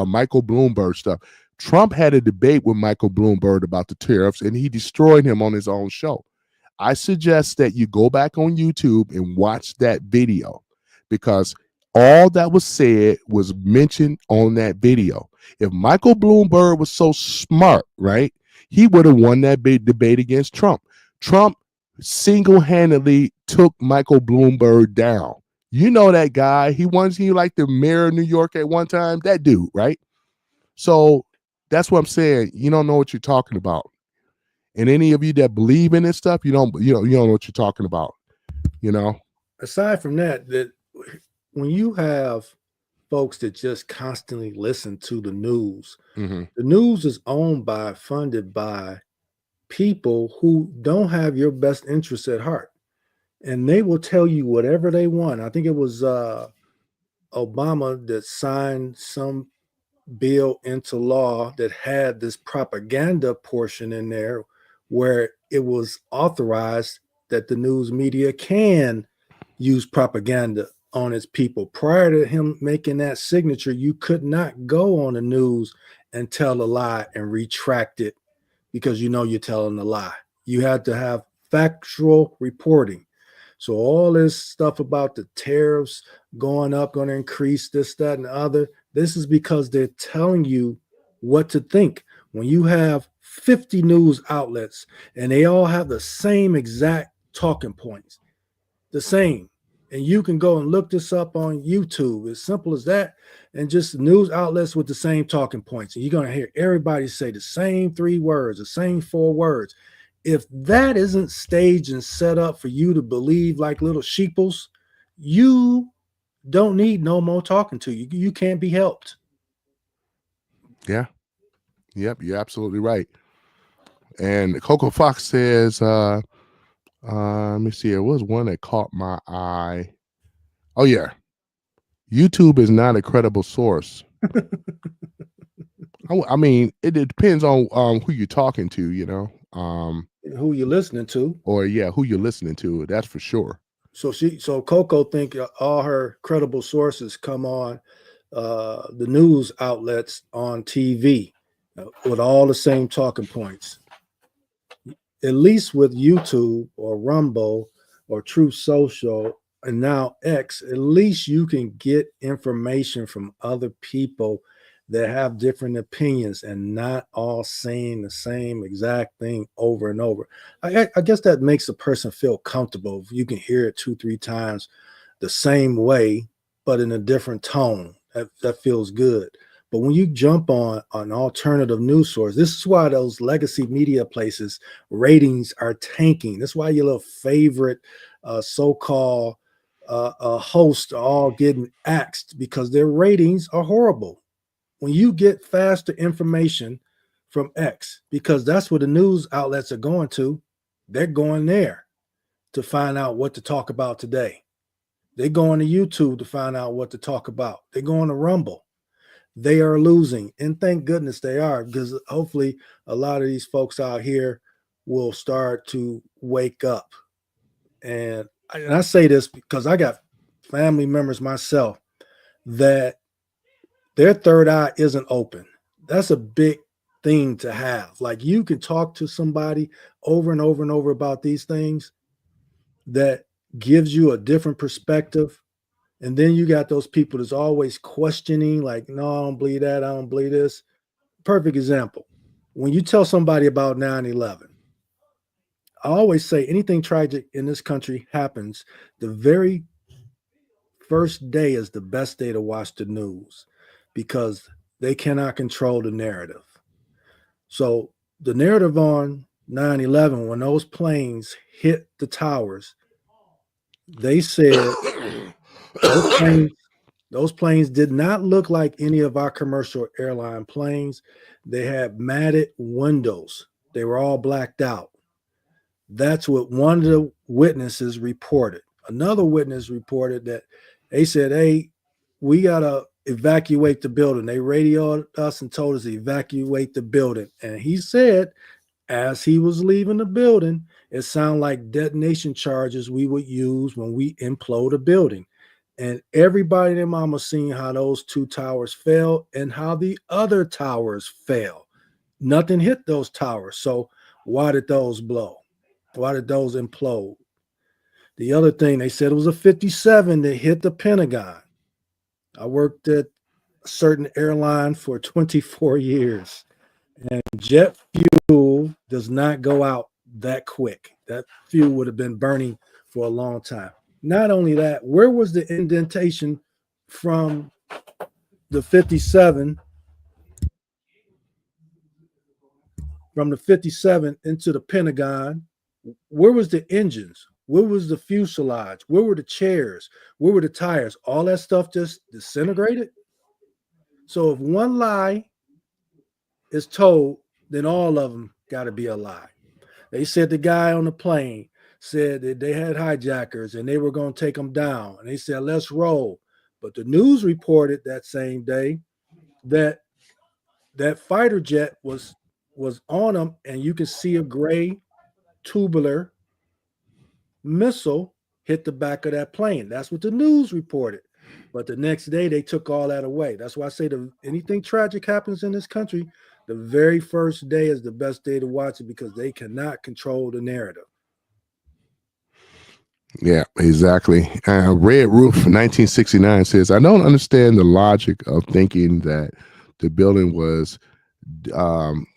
Michael Bloomberg stuff. Trump had a debate with Michael Bloomberg about the tariffs, and he destroyed him on his own show. I suggest that you go back on YouTube and watch that video, because all that was said was mentioned on that video. If Michael Bloomberg was so smart, right, he would have won that big debate against Trump. Trump single-handedly took Michael Bloomberg down. You know that guy. He like the mayor of New York at one time. That dude, right? So that's what I'm saying. You don't know what you're talking about. And any of you that believe in this stuff, you don't know what you're talking about. Aside from that, when you have folks that just constantly listen to the news, the news is funded by people who don't have your best interests at heart. And they will tell you whatever they want. I think it was Obama that signed some bill into law that had this propaganda portion in there where it was authorized that the news media can use propaganda on its people. Prior to him making that signature, you could not go on the news and tell a lie and retract it because you're telling a lie. You had to have factual reporting. So all this stuff about the tariffs going up, going to increase this, that, and the other, this is because they're telling you what to think. When you have 50 news outlets and they all have the same exact talking points, the same, and you can go and look this up on YouTube, as simple as that, and just news outlets with the same talking points. And you're going to hear everybody say the same 3 words, the same 4 words. If that isn't staged and set up for you to believe like little sheeples, you don't need no more talking to you. You can't be helped. Yeah. Yep, you're absolutely right. And Coco Fox says, let me see, there was one that caught my eye. Oh, yeah. YouTube is not a credible source. I mean, it depends on who you're talking to, who you're listening to, or who you're listening to. That's for sure. So Coco think all her credible sources come on the news outlets on TV with all the same talking points. At least with YouTube or Rumble or Truth Social and now X, at least you can get information from other people that have different opinions and not all saying the same exact thing over and over. I guess that makes a person feel comfortable if you can hear it 2-3 times the same way, but in a different tone. That feels good. But when you jump on an alternative news source, this is why those legacy media places ratings are tanking. That's why your little favorite so-called hosts are all getting axed because their ratings are horrible. When you get faster information from X, because that's where the news outlets are going to, they're going there to find out what to talk about today. They're going to YouTube to find out what to talk about. They're going to Rumble. They are losing, and thank goodness they are, because hopefully a lot of these folks out here will start to wake up. And I say this because I got family members myself that their third eye isn't open. That's a big thing to have. Like, you can talk to somebody over and over and over about these things that gives you a different perspective. And then you got those people that's always questioning, like, no, I don't believe that. I don't believe this. Perfect example. When you tell somebody about 9/11, I always say anything tragic in this country happens, the very first day is the best day to watch the news because they cannot control the narrative. So the narrative on 9/11, when those planes hit the towers, They said those planes, those planes did not look like any of our commercial airline planes. They had matted windows. They were all blacked out. That's what one of the witnesses reported. Another witness reported that they said, "Hey, we gotta evacuate the building." They radioed us and told us to evacuate the building. And he said, as he was leaving the building, it sounded like detonation charges we would use when we implode a building. And everybody in mama seen how those two towers fell and how the other towers fell. Nothing hit those towers. So why did those blow? Why did those implode? The other thing, they said it was a 57 that hit the Pentagon. I worked at a certain airline for 24 years, and jet fuel does not go out that quick. That fuel would have been burning for a long time. Not only that, where was the indentation from the 57 into the Pentagon? Where was the engines? Where was the fuselage? Where were the chairs? Where were the tires? All that stuff just disintegrated. So if one lie is told, then all of them got to be a lie. They said the guy on the plane said that they had hijackers and they were going to take them down. And they said, let's roll. But the news reported that same day that that fighter jet was on them, and you could see a gray tubular missile hit the back of that plane. That's what the news reported. But the next day they took all that away. That's why I say anything tragic happens in this country, the very first day is the best day to watch it because they cannot control the narrative. Yeah, exactly. Red Roof 1969 says, I don't understand the logic of thinking that the building was um,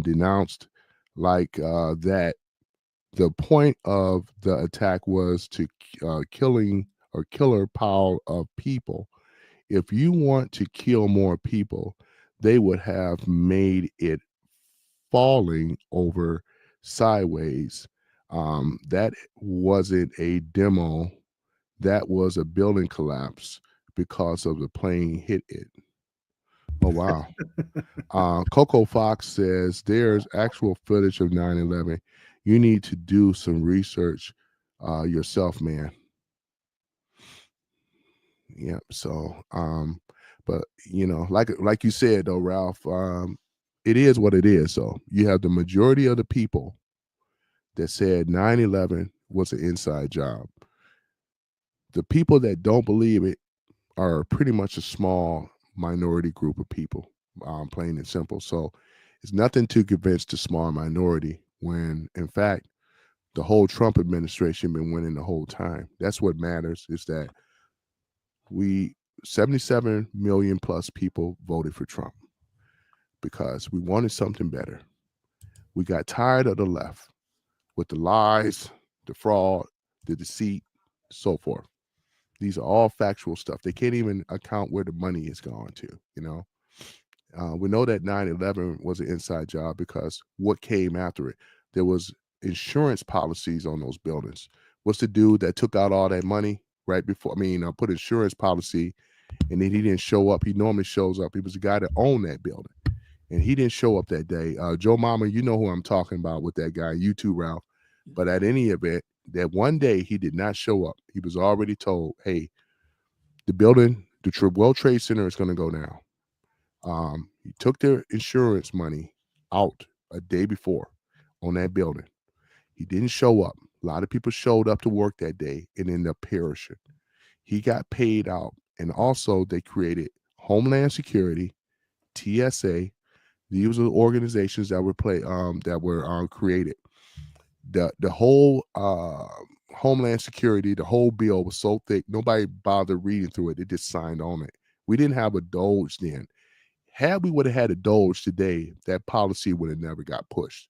denounced like that. The point of the attack was to killing or killer pile of people. If you want to kill more people, they would have made it falling over sideways. That wasn't a demo. That was a building collapse because of the plane hit it. Oh, wow. Coco Fox says there's actual footage of 9/11. You need to do some research yourself, man. Yeah. So, but like you said though, Ralph, it is what it is. So you have the majority of the people that said 9/11 was an inside job. The people that don't believe it are pretty much a small minority group of people, plain and simple. So it's nothing to convince the small minority when, in fact, the whole Trump administration been winning the whole time. That's what matters is that 77 million plus people voted for Trump because we wanted something better. We got tired of the left with the lies, the fraud, the deceit, so forth. These are all factual stuff. They can't even account where the money is going to, we know that 9/11 was an inside job because what came after it? There was insurance policies on those buildings. What's the dude that took out all that money right before? Put insurance policy, and then he didn't show up. He normally shows up. He was the guy that owned that building, and he didn't show up that day. Joe Mama, you know who I'm talking about with that guy. You too, Ralph. But at any event, that one day he did not show up. He was already told, "Hey, the building, the World Trade Center is going to go down." He took their insurance money out a day before on that building. He didn't show up. A lot of people showed up to work that day and ended up perishing. He got paid out, and also they created Homeland Security, TSA. These were organizations that were created. The whole Homeland Security, the whole bill was so thick, nobody bothered reading through it. They just signed on it. We didn't have a Doge then. Had we would have had a Doge today, that policy would have never got pushed.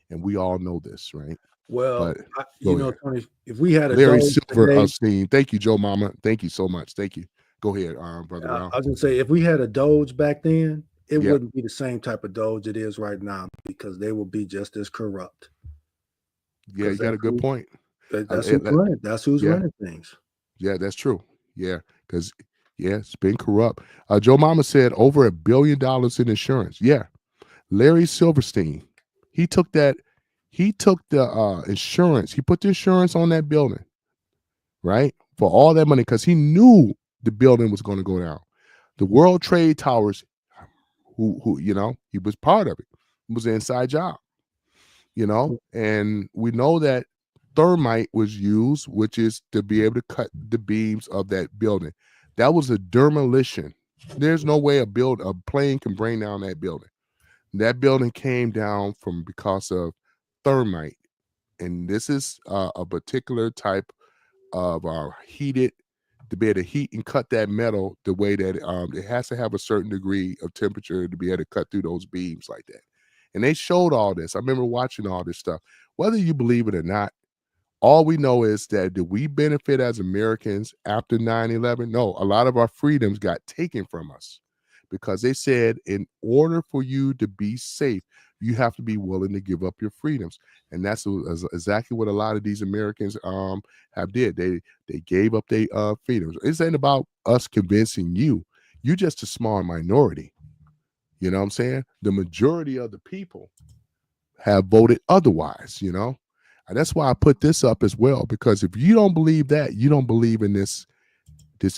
And we all know this, right? Well, But Tony, if we had a Larry Doge Silver today, Epstein. Thank you, Joe Mama. Thank you so much. Thank you. Go ahead, Brother Ralph. I was gonna say if we had a Doge back then, it Yep. wouldn't be the same type of Doge it is right now because they will be just as corrupt. Yeah, you got a good point. That's who's running. That's who's Yeah, running things. yeah, that's true. Yeah, because yeah, it's been corrupt. Joe Mama said over $1 billion in insurance. Yeah, Larry Silverstein, he took that. He took the insurance. He put the insurance on that building, right, for all that money because he knew the building was going to go down. The World Trade Towers, who he was part of it. It was an inside job, and we know that thermite was used, which is to be able to cut the beams of that building. That was a demolition. There's no way a plane can bring down that building. That building came down because of thermite, and this is a particular type of heated to be able to heat and cut that metal the way that it has to have a certain degree of temperature to be able to cut through those beams like that. And they showed all this. I remember watching all this stuff. Whether you believe it or not, all we know is that did we benefit as Americans after 9/11? No, a lot of our freedoms got taken from us because they said in order for you to be safe, you have to be willing to give up your freedoms. And that's exactly what a lot of these Americans have did. They gave up their freedoms. This ain't about us convincing you. You're just a small minority. You know what I'm saying? The majority of the people have voted otherwise, And that's why I put this up as well, because if you don't believe that, you don't believe in this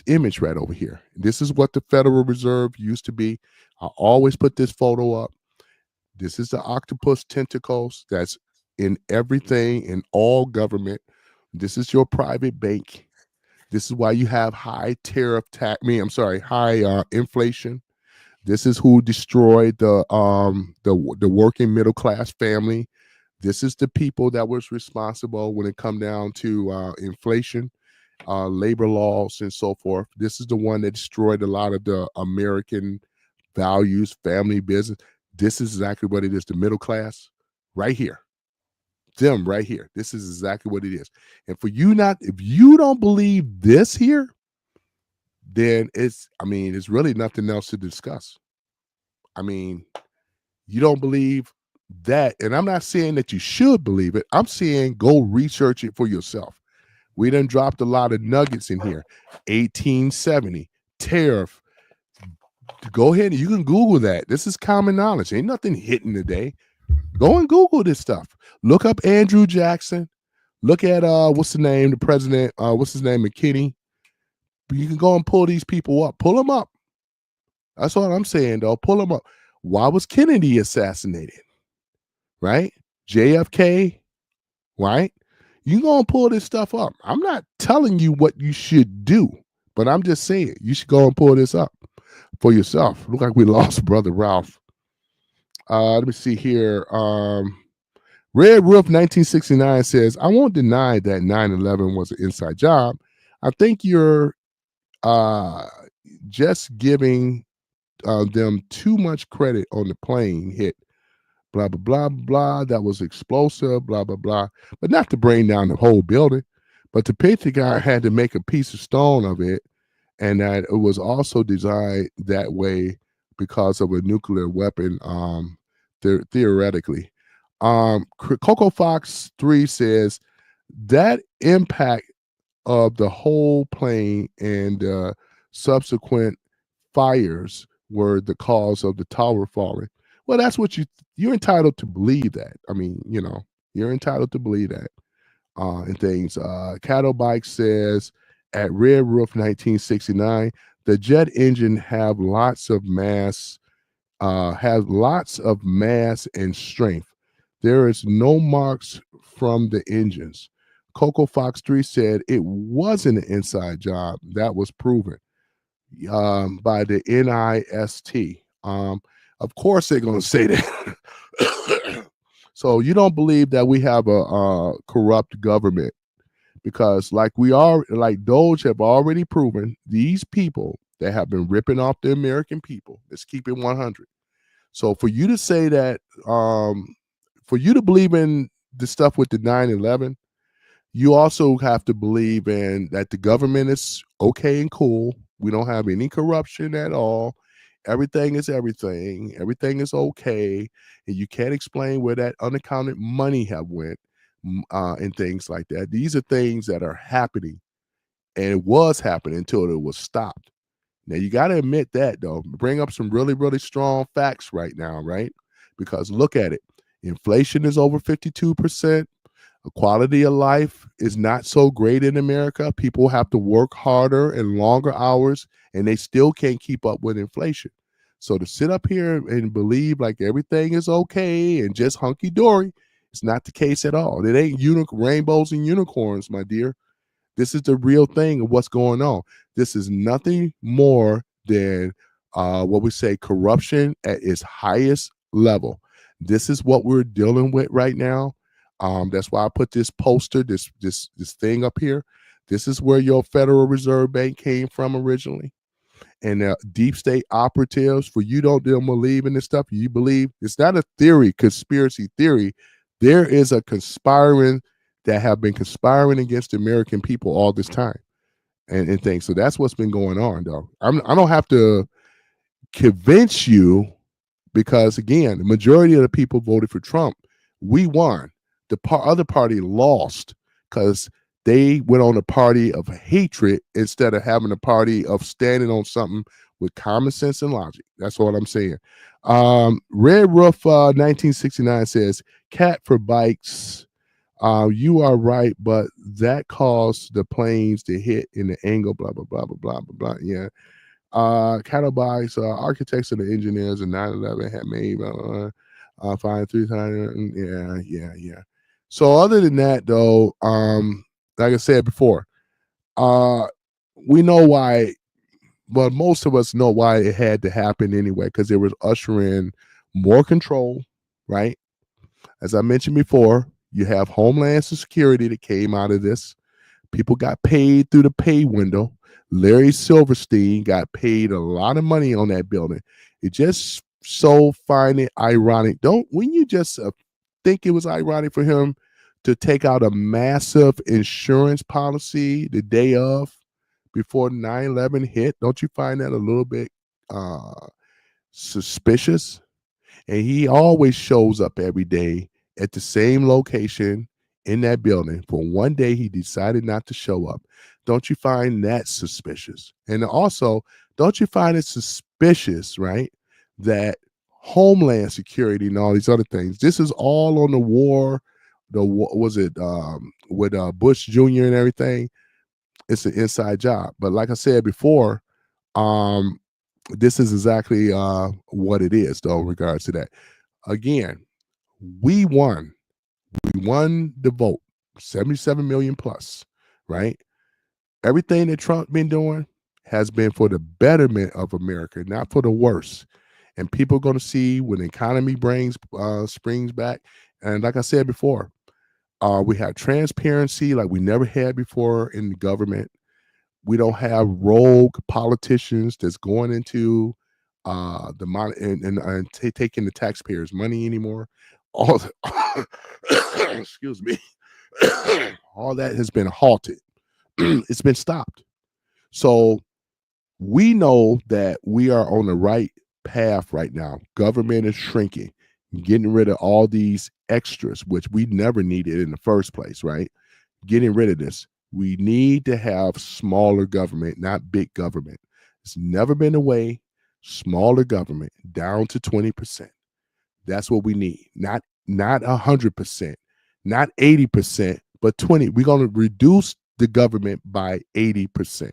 image right over here. This is what the Federal Reserve used to be. I always put this photo up. This is the octopus tentacles that's in everything, in all government. This is your private bank. This is why you have high high inflation. This is who destroyed the working middle class family. This is the people that was responsible when it come down to inflation, labor laws, and so forth. This is the one that destroyed a lot of the American values, family business. This is exactly what it is. The middle class, right here. Them right here. This is exactly what it is. And if you don't believe this here, then it's really nothing else to discuss. You don't believe that, and I'm not saying that you should believe it. I'm saying go research it for yourself. We done dropped a lot of nuggets in here. 1870 tariff. Go ahead and you can Google that. This is common knowledge. Ain't nothing hidden today. Go and Google this stuff. Look up Andrew Jackson. Look at what's the name? The president. What's his name? McKinney. You can go and pull these people up. Pull them up. That's what I'm saying, though. Pull them up. Why was Kennedy assassinated? Right? JFK. Right? You go and pull this stuff up. I'm not telling you what you should do, but I'm just saying you should go and pull this up for yourself. Look like we lost Brother Ralph. Let me see here. Red Roof 1969 says, I won't deny that 9/11 was an inside job. I think you're just giving them too much credit on the plane hit. Blah, blah, blah, blah. That was explosive, blah, blah, blah. But not to bring down the whole building. But the Pentagon had to make a piece of stone of it. And that it was also designed that way because of a nuclear weapon, theoretically. Coco Fox 3 says that impact of the whole plane and subsequent fires were the cause of the tower falling. Well, that's what you're entitled to believe that. You're entitled to believe that and things. Cattle Bike says at Red Roof 1969, the jet engine have lots of mass and strength. There is no marks from the engines. Coco Fox 3 said it wasn't an inside job. That was proven by the NIST. Of course, they're going to say that. So you don't believe that we have a corrupt government because like Doge have already proven, these people that have been ripping off the American people, let's keep it 100. So for you to say that, for you to believe in the stuff with the 9/11, you also have to believe in that the government is okay and cool. We don't have any corruption at all. Everything is everything. Everything is okay. And you can't explain where that unaccounted money have went. and things like that. These are things that are happening, and it was happening until it was stopped. Now you got to admit that though. Bring up some really, really strong facts right now, right? Because look at it. Inflation is over 52%. The quality of life is not so great in America. People have to work harder and longer hours, and they still can't keep up with inflation. So to sit up here and believe like everything is okay and just hunky dory, it's not the case at all. It ain't rainbows and unicorns, my dear. This is the real thing of what's going on. This is nothing more than what we say corruption at its highest level. This is what we're dealing with right now. That's why I put this poster, this thing up here. This is where your Federal Reserve Bank came from originally, and deep state operatives. For you don't believe in this stuff. You believe it's not a theory, conspiracy theory. There is a conspiring that have been conspiring against the American people all this time, and things. So that's what's been going on, though. I don't have to convince you, because again, the majority of the people voted for Trump. We won. The other party lost because they went on a party of hatred instead of having a party of standing on something with common sense and logic. That's what I'm saying. Red Roof 1969 says, "Cat for bikes. You are right, but that caused the planes to hit in the angle, blah, blah, blah, blah, blah, blah, blah." Yeah. Cattle bikes, architects and the engineers in 9/11 had made fine 300. Yeah. So other than that, though, like I said before, we know why. Well, most of us know why it had to happen anyway, because it was ushering more control, right? As I mentioned before, you have Homeland Security that came out of this. People got paid through the pay window. Larry Silverstein got paid a lot of money on that building. It just so find it ironic. When you just think it was ironic for him to take out a massive insurance policy the day of before 9/11 hit? Don't you find that a little bit suspicious? And he always shows up every day at the same location in that building. For one day, he decided not to show up. Don't you find that suspicious? And also, don't you find it suspicious, right, that Homeland Security and all these other things, this is all on the war, was it with Bush Jr. and everything? It's an inside job. But like I said before, this is exactly what it is, though, in regards to that. Again, we won. We won the vote, 77 million plus, right? Everything that Trump been doing has been for the betterment of America, not for the worse. And people are going to see when the economy springs back. And like I said before, we have transparency like we never had before in the government. We don't have rogue politicians that's going into the money and taking the taxpayers' money anymore. All excuse me, all that has been halted. It's been stopped. So we know that we are on the right path right now. Government is shrinking, getting rid of all these extras, which we never needed in the first place, right? Getting rid of this. We need to have smaller government, not big government. It's never been a way. Smaller government, down to 20%. That's what we need. Not 100%, not 80%, but 20. We're going to reduce the government by 80%.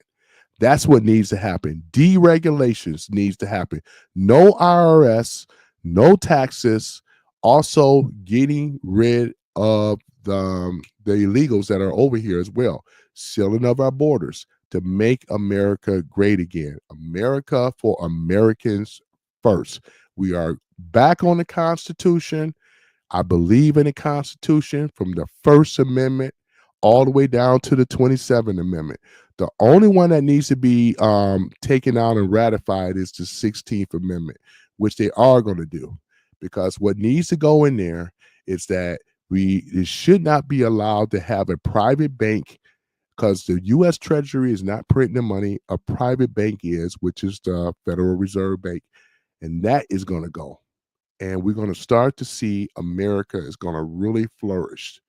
That's what needs to happen. Deregulations needs to happen. No IRS, no taxes. Also getting rid of the illegals that are over here as well. Sealing of our borders to make America great again. America for Americans first. We are back on the Constitution. I believe in the Constitution from the First Amendment all the way down to the 27th Amendment. The only one that needs to be taken out and ratified is the 16th Amendment, which they are going to do. Because what needs to go in there is that it should not be allowed to have a private bank, because the U.S. Treasury is not printing the money. A private bank is, which is the Federal Reserve Bank. And that is going to go. And we're going to start to see America is going to really flourish.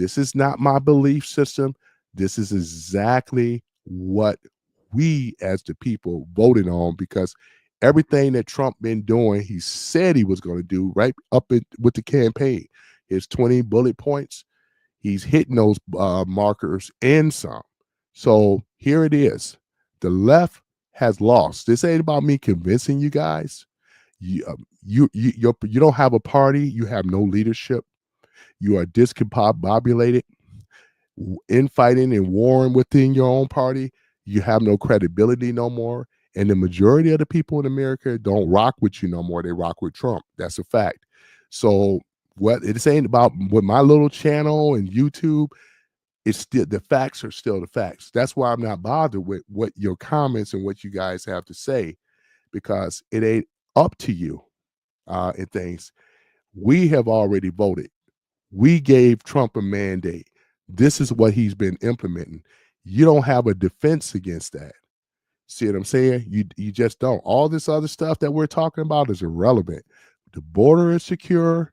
This is not my belief system. This is exactly what we as the people voted on, because everything that Trump been doing, he said he was going to do right up with the campaign. His 20 bullet points, he's hitting those markers and some. So here it is. The left has lost. This ain't about me convincing you guys. You don't have a party. You have no leadership. You are discombobulated, infighting and warring within your own party. You have no credibility no more. And the majority of the people in America don't rock with you no more. They rock with Trump. That's a fact. So what it's ain't about with my little channel and YouTube, it's still the facts are still the facts. That's why I'm not bothered with what your comments and what you guys have to say, because it ain't up to you and things. We have already voted. We gave Trump a mandate. This is what he's been implementing. You don't have a defense against that. See what I'm saying? You just don't. All this other stuff that we're talking about is irrelevant. The border is secure.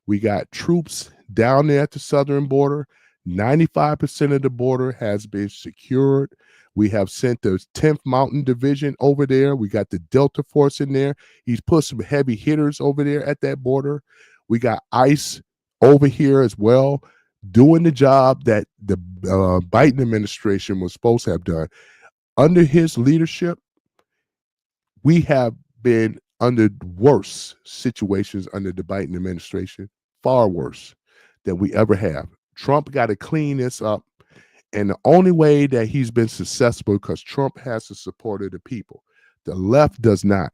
We got troops down there at the southern border. 95% of the border has been secured. We have sent the 10th Mountain Division over there. We got the Delta Force in there. He's put some heavy hitters over there at that border. We got ICE over here as well, doing the job that the Biden administration was supposed to have done. Under his leadership, we have been under worse situations under the Biden administration, far worse than we ever have. Trump got to clean this up. And the only way that he's been successful, because Trump has the support of the people. The left does not.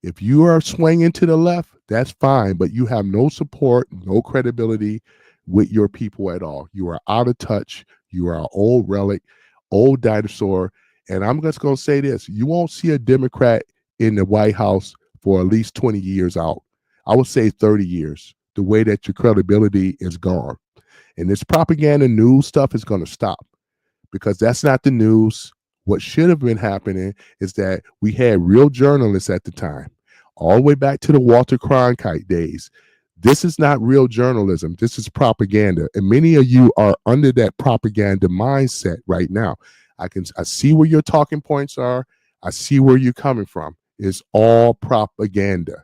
If you are swinging to the left, that's fine, but you have no support, no credibility with your people at all. You are out of touch. You are an old relic, old dinosaur. And I'm just going to say this. You won't see a Democrat in the White House for at least 20 years out. I would say 30 years, the way that your credibility is gone. And this propaganda news stuff is going to stop, because that's not the news. What should have been happening is that we had real journalists at the time, all the way back to the Walter Cronkite days. This is not real journalism. This is propaganda. And many of you are under that propaganda mindset right now. I see where your talking points are. I see where you're coming from. It's all propaganda.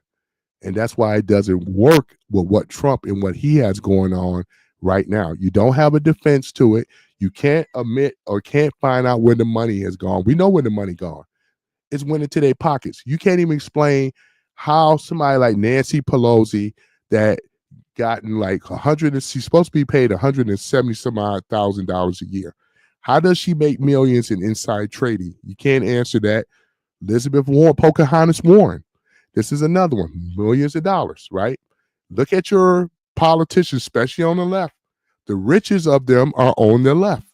And that's why it doesn't work with what Trump and what he has going on right now. You don't have a defense to it. You can't admit or can't find out where the money has gone. We know where the money gone. It's went into their pockets. You can't even explain how somebody like Nancy Pelosi that gotten like she's supposed to be paid $170 some odd $1,000 a year. How does she make millions in inside trading? You can't answer that. Elizabeth Warren, Pocahontas Warren. This is another one, millions of dollars, right? Look at your politicians, especially on the left. The riches of them are on the left.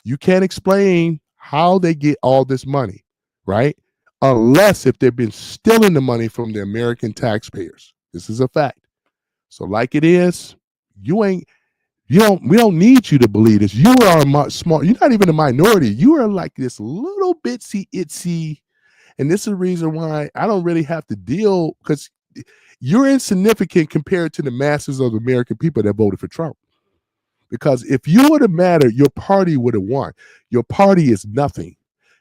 You can't explain how they get all this money, right? Unless if they've been stealing the money from the American taxpayers. This is a fact. So like it is, we don't need you to believe this. You are smart. You're not even a minority. You are like this little bitsy itsy. And this is the reason why I don't really have to deal, because you're insignificant compared to the masses of the American people that voted for Trump. Because if you would have mattered, your party would have won. Your party is nothing.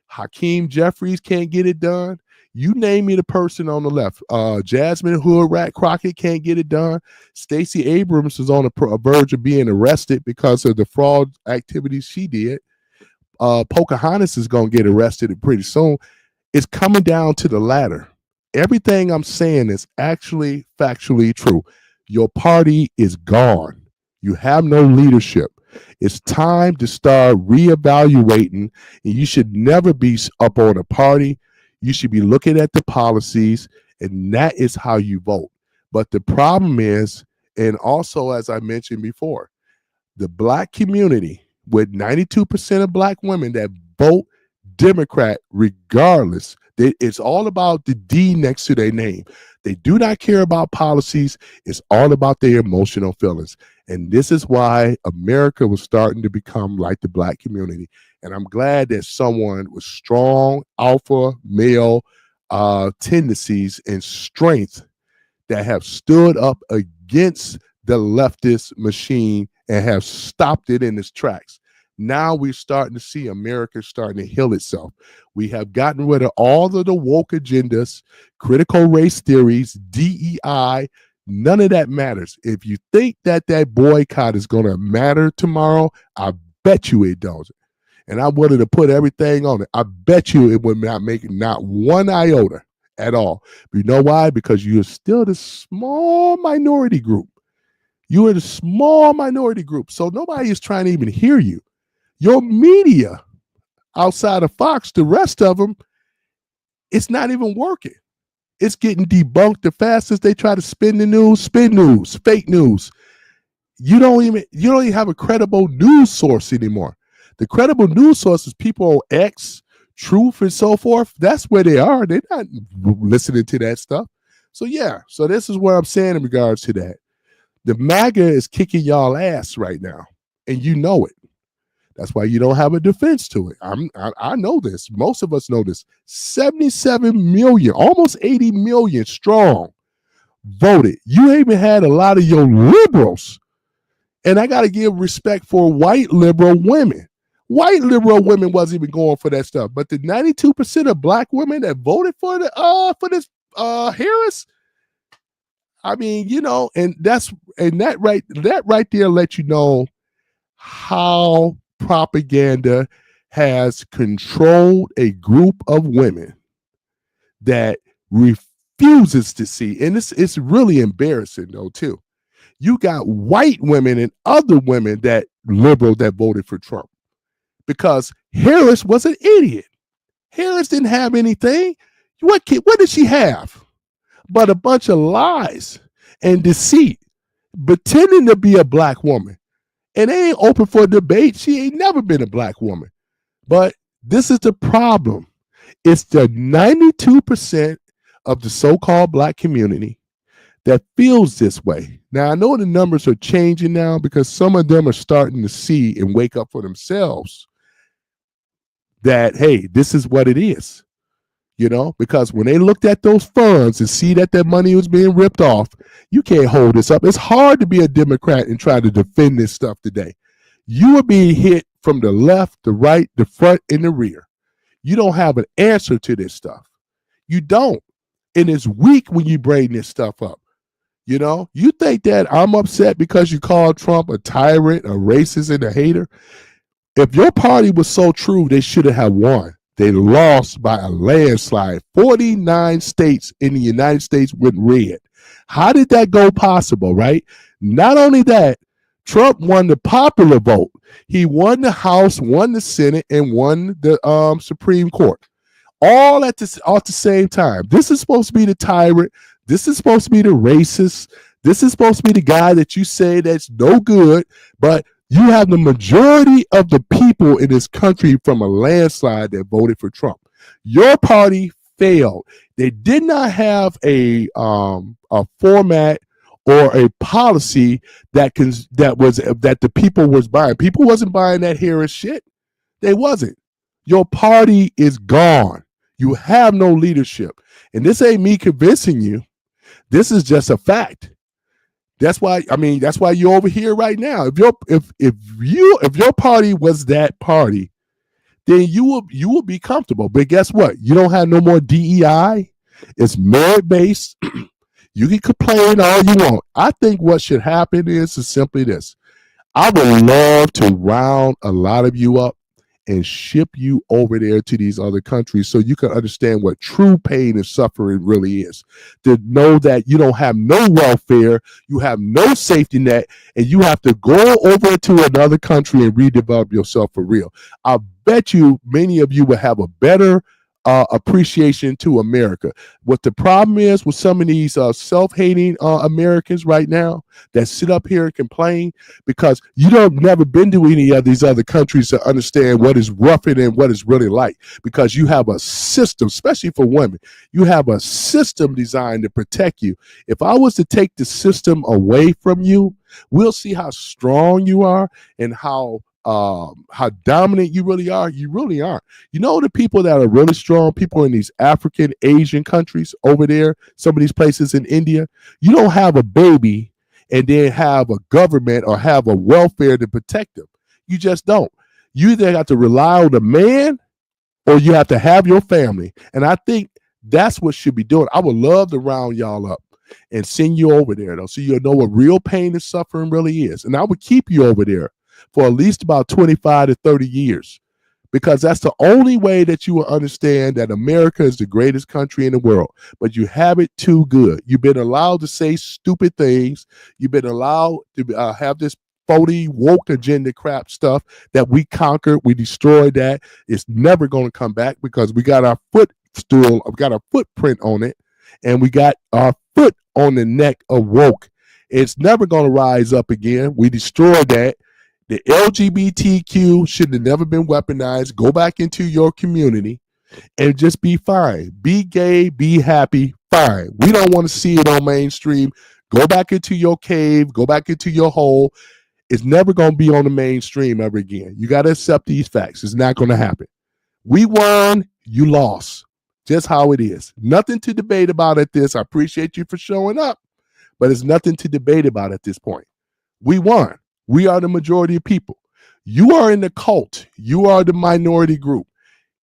Hakeem Jeffries can't get it done. You name me the person on the left. Jasmine Hood Rat Crockett can't get it done. Stacey Abrams is on a verge of being arrested because of the fraud activities she did. Pocahontas is going to get arrested pretty soon. It's coming down to the latter. Everything I'm saying is actually factually true. Your party is gone. You have no leadership. It's time to start reevaluating, and you should never be up on a party. You should be looking at the policies, and that is how you vote. But the problem is, and also as I mentioned before, the black community, with 92% of black women that vote Democrat regardless, it's all about the D next to their name. They do not care about policies. It's all about their emotional feelings. And this is why America was starting to become like the black community. And I'm glad that someone with strong alpha male tendencies and strength that have stood up against the leftist machine and have stopped it in its tracks. Now we're starting to see America starting to heal itself. We have gotten rid of all of the woke agendas, critical race theories, DEI. None of that matters. If you think that boycott is going to matter tomorrow, I bet you it doesn't. And I'm willing to put everything on it. I bet you it would not make not one iota at all. But you know why? Because you're still the small minority group. You are the small minority group. So nobody is trying to even hear you. Your media, outside of Fox, the rest of them, it's not even working. It's getting debunked the fastest they try to spin news, fake news. You don't even have a credible news source anymore. The credible news sources, people on X, Truth, and so forth, that's where they are. They're not listening to that stuff. So yeah, so this is what I'm saying in regards to that. The MAGA is kicking y'all ass right now, and you know it. That's why you don't have a defense to it. I know this. Most of us know this. 77 million, almost 80 million strong voted. You even had a lot of your liberals. And I got to give respect for white liberal women. White liberal women wasn't even going for that stuff. But the 92% of black women that voted for this Harris, I mean, you know, and that right there let you know how propaganda has controlled a group of women that refuses to see, and it's really embarrassing though too. You got white women and other women that liberal that voted for Trump because Harris was an idiot. Harris didn't have anything. What did she have? But a bunch of lies and deceit, pretending to be a black woman. And they ain't open for debate. She ain't never been a black woman. But this is the problem. It's the 92% of the so-called black community that feels this way. Now, I know the numbers are changing now because some of them are starting to see and wake up for themselves that, hey, this is what it is. You know, because when they looked at those funds and see that money was being ripped off, you can't hold this up. It's hard to be a Democrat and try to defend this stuff today. You are being hit from the left, the right, the front, and the rear. You don't have an answer to this stuff. You don't. And it's weak when you bring this stuff up. You know, you think that I'm upset because you called Trump a tyrant, a racist, and a hater. If your party was so true, they should have won. They lost by a landslide. 49 states in the United States went red. How did that go possible, right? Not only that, Trump won the popular vote. He won the House, won the Senate, and won the Supreme Court. All at the same time. This is supposed to be the tyrant. This is supposed to be the racist. This is supposed to be the guy that you say that's no good, but you have the majority of the people in this country from a landslide that voted for Trump. Your party failed. They did not have a format or a policy that the people was buying. People wasn't buying that Harris shit. They wasn't. Your party is gone. You have no leadership. And this ain't me convincing you. This is just a fact. That's why you're over here right now. If your party was that party, then you will be comfortable. But guess what? You don't have no more DEI. It's merit based. You can complain all you want. I think what should happen is simply this. I would love to round a lot of you up and ship you over there to these other countries so you can understand what true pain and suffering really is. To know that you don't have no welfare, you have no safety net, and you have to go over to another country and redevelop yourself for real. I bet you many of you will have a better appreciation to America. What the problem is with some of these self-hating Americans right now that sit up here and complain because you don't never been to any of these other countries to understand what is roughing and what it's really like, because you have a system, especially for women, you have a system designed to protect you. If I was to take the system away from you, we'll see how strong you are and how dominant you really are. You really aren't. You know, the people that are really strong, people in these African, Asian countries over there, some of these places in India, you don't have a baby and then have a government or have a welfare to protect them. You just don't. You either have to rely on the man or you have to have your family. And I think that's what should be doing. I would love to round y'all up and send you over there, though, so you'll know what real pain and suffering really is. And I would keep you over there for at least about 25 to 30 years, because that's the only way that you will understand that America is the greatest country in the world. But you have it too good. You've been allowed to say stupid things. You've been allowed to have this phony woke agenda crap stuff that we conquered. We destroyed that. It's never going to come back because we got our footstool, we got our footprint on it, and we got our foot on the neck of woke. It's never going to rise up again. We destroyed that. The LGBTQ should have never been weaponized. Go back into your community and just be fine. Be gay, be happy, fine. We don't want to see it on mainstream. Go back into your cave, go back into your hole. It's never going to be on the mainstream ever again. You got to accept these facts. It's not going to happen. We won, you lost. Just how it is. Nothing to debate about at this. I appreciate you for showing up, but it's nothing to debate about at this point. We won. We are the majority of people. You are in the cult. You are the minority group.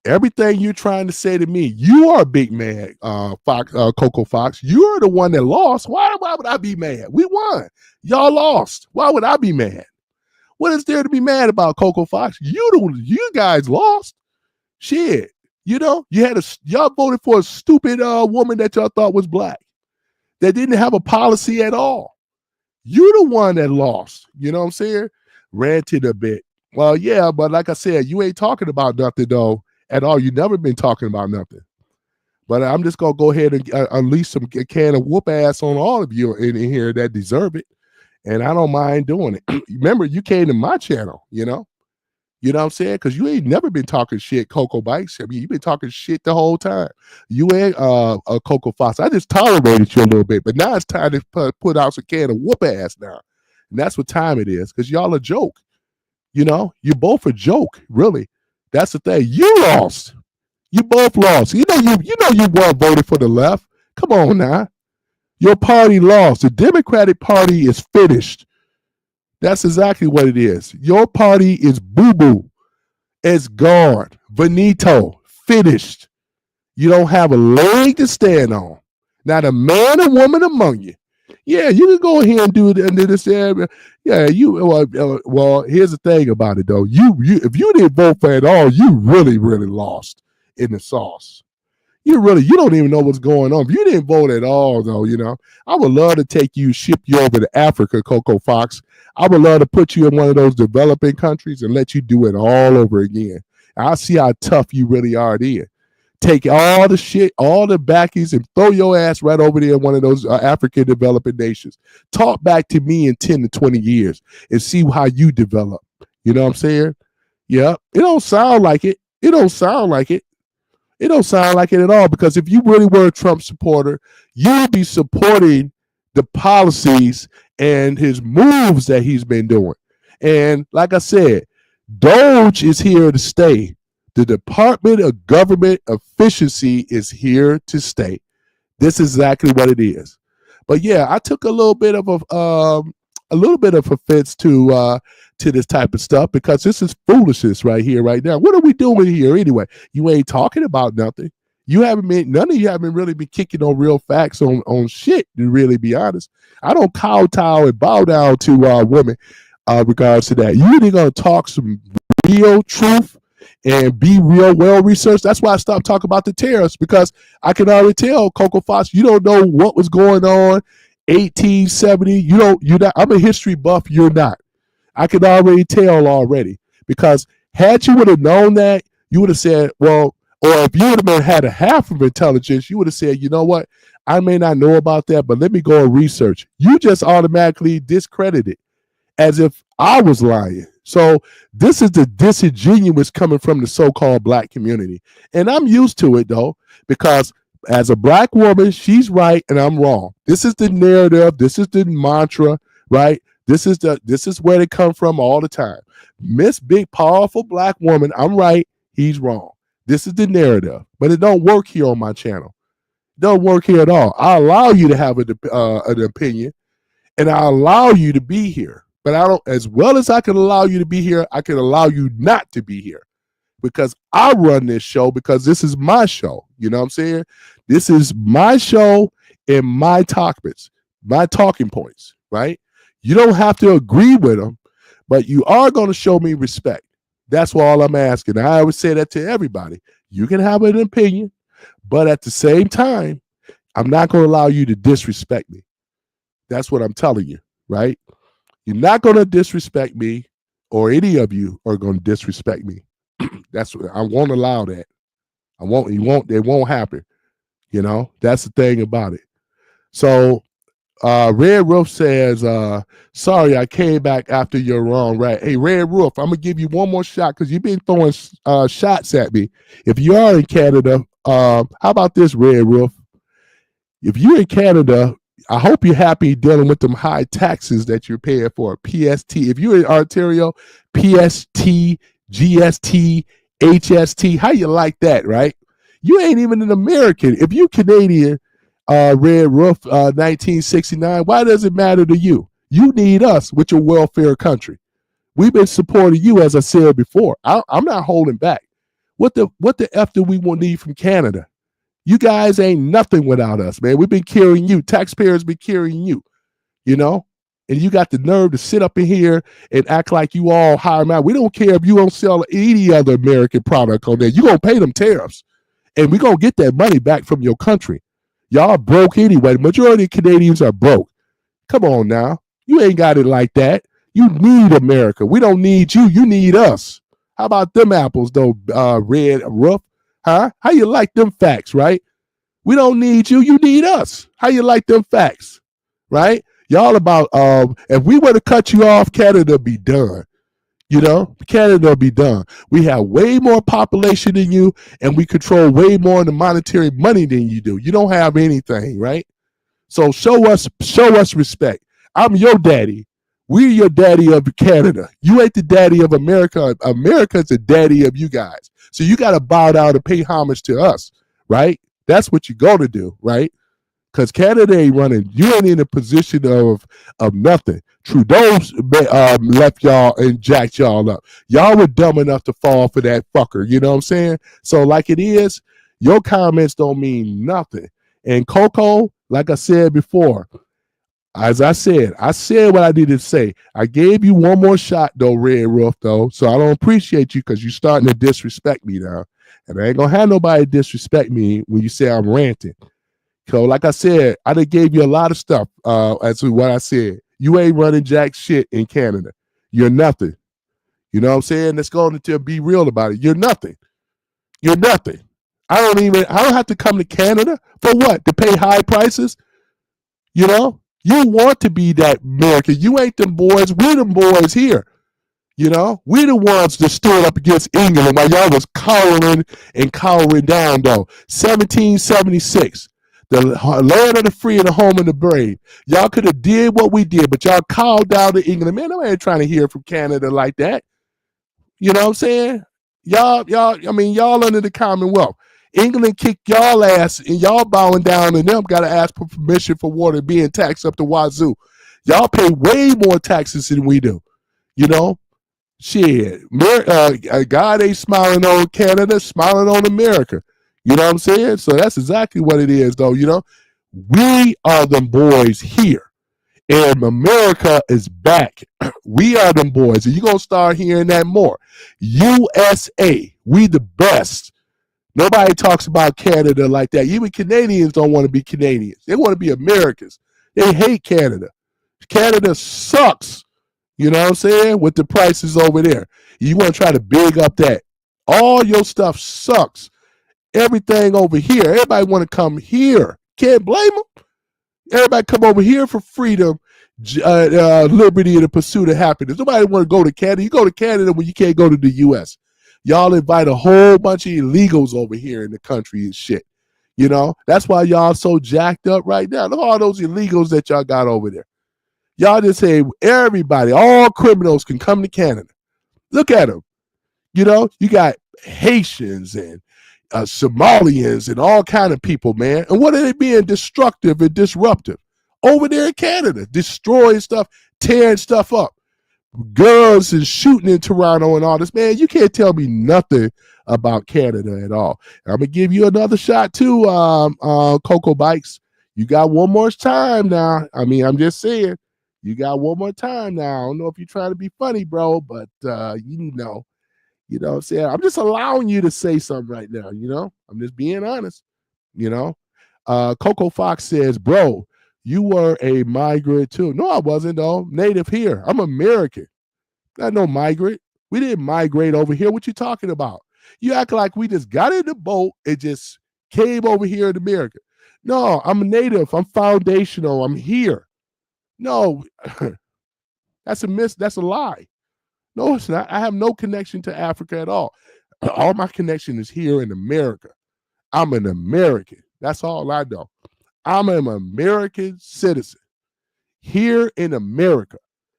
Everything you're trying to say to me, you are big mad, Coco Fox. You are the one that lost. Why would I be mad? We won. Y'all lost. Why would I be mad? What is there to be mad about, Coco Fox? You guys lost. Shit. Y'all voted for a stupid woman that y'all thought was black, that didn't have a policy at all. You the one that lost. You know what I'm saying? Ranted a bit. Well, yeah, but like I said, you ain't talking about nothing, though, at all. You never been talking about nothing. But I'm just going to go ahead and unleash some can of whoop ass on all of you in here that deserve it. And I don't mind doing it. Remember, you came to my channel, You know what I'm saying? Because you ain't never been talking shit, Coco Bites. I mean, you've been talking shit the whole time. You ain't Coco Fox. I just tolerated you a little bit, but now it's time to put out some can of whoop ass now. And that's what time it is, because y'all a joke. You both a joke, really. That's the thing. You lost. You both lost. You weren't voting for the left. Come on now. Your party lost. The Democratic Party is finished. That's exactly what it is. Your party is boo-boo. It's gone. Benito. Finished. You don't have a leg to stand on. Not a man or woman among you. Yeah, you can go ahead and do this. Yeah, well, here's the thing about it, though. If you didn't vote for it at all, you really, really lost in the sauce. You don't even know what's going on. If you didn't vote at all, though, I would love to ship you over to Africa, Coco Fox. I would love to put you in one of those developing countries and let you do it all over again. I'll see how tough you really are there. Take all the shit, all the backies, and throw your ass right over there in one of those African developing nations. Talk back to me in 10 to 20 years and see how you develop. You know what I'm saying? Yeah. It don't sound like it. It don't sound like it. It don't sound like it at all, because if you really were a Trump supporter, you would be supporting the policies and his moves that he's been doing. And like I said, Doge is here to stay. The Department of Government Efficiency is here to stay. This is exactly what it is. But yeah, I took a little bit of offense to this type of stuff, because this is foolishness right here, right now. What are we doing here anyway? You ain't talking about nothing. None of you haven't really been kicking on real facts on shit, to really be honest. I don't kowtow and bow down to women regards to that. You either gonna talk some real truth and be real well researched. That's why I stopped talking about the tariffs, because I can already tell, Coco Fox, you don't know what was going on 1870. I'm a history buff. You're not. I can already tell already, because had you would have known that, you would have said, well, or if you would have had a half of intelligence, you would have said, you know what? I may not know about that, but let me go and research. You just automatically discredited as if I was lying. So this is the disingenuous coming from the so-called black community. And I'm used to it, though, because as a black woman, she's right and I'm wrong. This is the narrative. This is the mantra, right? This is where they come from all the time. Miss Big Powerful Black Woman, I'm right, he's wrong. This is the narrative, but it don't work here on my channel. It don't work here at all. I allow you to have an opinion, and I allow you to be here. But I don't, as well as I can allow you to be here, I can allow you not to be here because I run this show because this is my show. You know what I'm saying? This is my show and my topics, my talking points, right? You don't have to agree with them, but you are going to show me respect. That's all I'm asking. I always say that to everybody. You can have an opinion, but at the same time, I'm not going to allow you to disrespect me. That's what I'm telling you, right? You're not going to disrespect me, or any of you are going to disrespect me. That's what I won't allow that. I won't. You won't. It won't happen. You know. That's the thing about it. So, Red Roof says, "Sorry, I came back after your wrong right." Hey, Red Roof, I'm gonna give you one more shot because you've been throwing shots at me. If you are in Canada, how about this, Red Roof? If you're in Canada, I hope you're happy dealing with them high taxes that you're paying for PST. If you're in Ontario, PST, GST, HST, how you like that, right? You ain't even an American. If you Canadian, Red Roof, 1969, why does it matter to you? You need us with your welfare country. We've been supporting you, as I said before. I'm not holding back. What the F do we need from Canada? You guys ain't nothing without us, man. We've been carrying you. Taxpayers been carrying you, you know? And you got the nerve to sit up in here and act like you all hire them out. We don't care if you don't sell any other American product on there. You're going to pay them tariffs. And we're going to get that money back from your country. Y'all broke anyway. The majority of Canadians are broke. Come on now. You ain't got it like that. You need America. We don't need you. You need us. How about them apples, though, Red Roof? Huh? How you like them facts, right? We don't need you. You need us. How you like them facts, right? Y'all about, if we were to cut you off, Canada be done. You know, Canada be done. We have way more population than you, and we control way more in the monetary money than you do. You don't have anything, right? So show us respect. I'm your daddy. We're your daddy of Canada. You ain't the daddy of America. America's the daddy of you guys. So you got to bow down and pay homage to us, right? That's what you go to do, right? Because Canada ain't running. You ain't in a position of nothing. Trudeau left y'all and jacked y'all up. Y'all were dumb enough to fall for that fucker. You know what I'm saying? So like it is, your comments don't mean nothing. And Coco, like I said before, as I said what I needed to say. I gave you one more shot, though, Red Roof, though. So I don't appreciate you because you're starting to disrespect me now. And I ain't going to have nobody disrespect me when you say I'm ranting. So like I said, I done gave you a lot of stuff as to what I said. You ain't running jack shit in Canada. You're nothing. You know what I'm saying? Let's go into be real about it. You're nothing. You're nothing. I don't have to come to Canada for what? To pay high prices? You know? You want to be that American. You ain't them boys. We're them boys here. You know? We the ones that stood up against England while y'all was cowering down, though. 1776. The land of the free and the home of the brave. Y'all could have did what we did, but y'all cowed down to England. Man, I ain't trying to hear from Canada like that. You know what I'm saying? Y'all under the Commonwealth. England kicked y'all ass and y'all bowing down and them got to ask for permission for water being taxed up the wazoo. Y'all pay way more taxes than we do. You know? Shit. God ain't smiling on Canada, smiling on America. You know what I'm saying? So that's exactly what it is, though. You know, we are them boys here, and America is back. We are them boys, and you're going to start hearing that more. USA, we the best. Nobody talks about Canada like that. Even Canadians don't want to be Canadians. They want to be Americans. They hate Canada. Canada sucks. You know what I'm saying? With the prices over there. You want to try to big up that. All your stuff sucks. Everything over here. Everybody want to come here. Can't blame them. Everybody come over here for freedom, liberty, and the pursuit of happiness. Nobody want to go to Canada. You go to Canada when you can't go to the U.S. Y'all invite a whole bunch of illegals over here in the country and shit. You know? That's why y'all so jacked up right now. Look at all those illegals that y'all got over there. Y'all just say everybody, all criminals can come to Canada. Look at them. You know, you got Haitians and Somalians and all kind of people, man. And what are they being destructive and disruptive? over there in Canada, destroying stuff, tearing stuff up, guns and shooting in Toronto and all this. Man, you can't tell me nothing about Canada at all. I'm gonna give you another shot too, Cocoa Bikes. You got one more time now. I mean, I'm just saying, you got one more time now. I don't know if you're trying to be funny, bro, but you know what I'm saying? I'm just allowing you to say something right now, I'm just being honest, you know. Coco Fox says, bro, you were a migrant too. No, I wasn't, though. Native here. I'm American. Not no migrant. We didn't migrate over here. What you talking about? You act like we just got in the boat and just came over here in America. No, I'm a native. I'm foundational. I'm here. No, that's a lie. No, it's not. I have no connection to Africa at all. All my connection is here in America. I'm an American. That's all I know. I'm an American citizen here in America.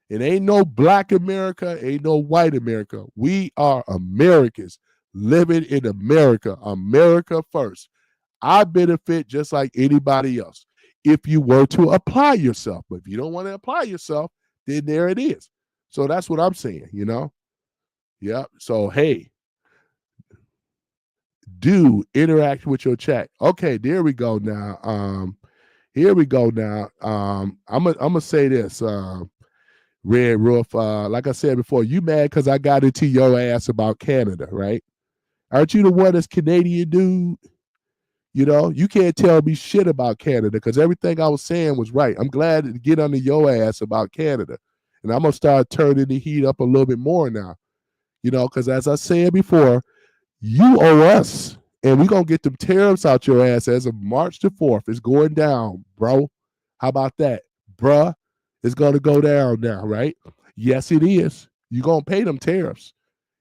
It ain't no black America, ain't no white America. We are Americans living in America. America first. I benefit just like anybody else if you were to apply yourself. But if you don't want to apply yourself, then there it is. So that's what I'm saying, Yeah. So, hey, do interact with your chat. Okay, there we go now. Here we go now. I'm gonna say this, Red Roof. Like I said before, you mad because I got into your ass about Canada, right? Aren't you the one that's Canadian, dude? You can't tell me shit about Canada because everything I was saying was right. I'm glad to get under your ass about Canada. And I'm going to start turning the heat up a little bit more now. Because as I said before, you owe us. And we're going to get them tariffs out your ass as of March the 4th. It's going down, bro. How about that? Bruh, it's going to go down now, right? Yes, it is. You're going to pay them tariffs.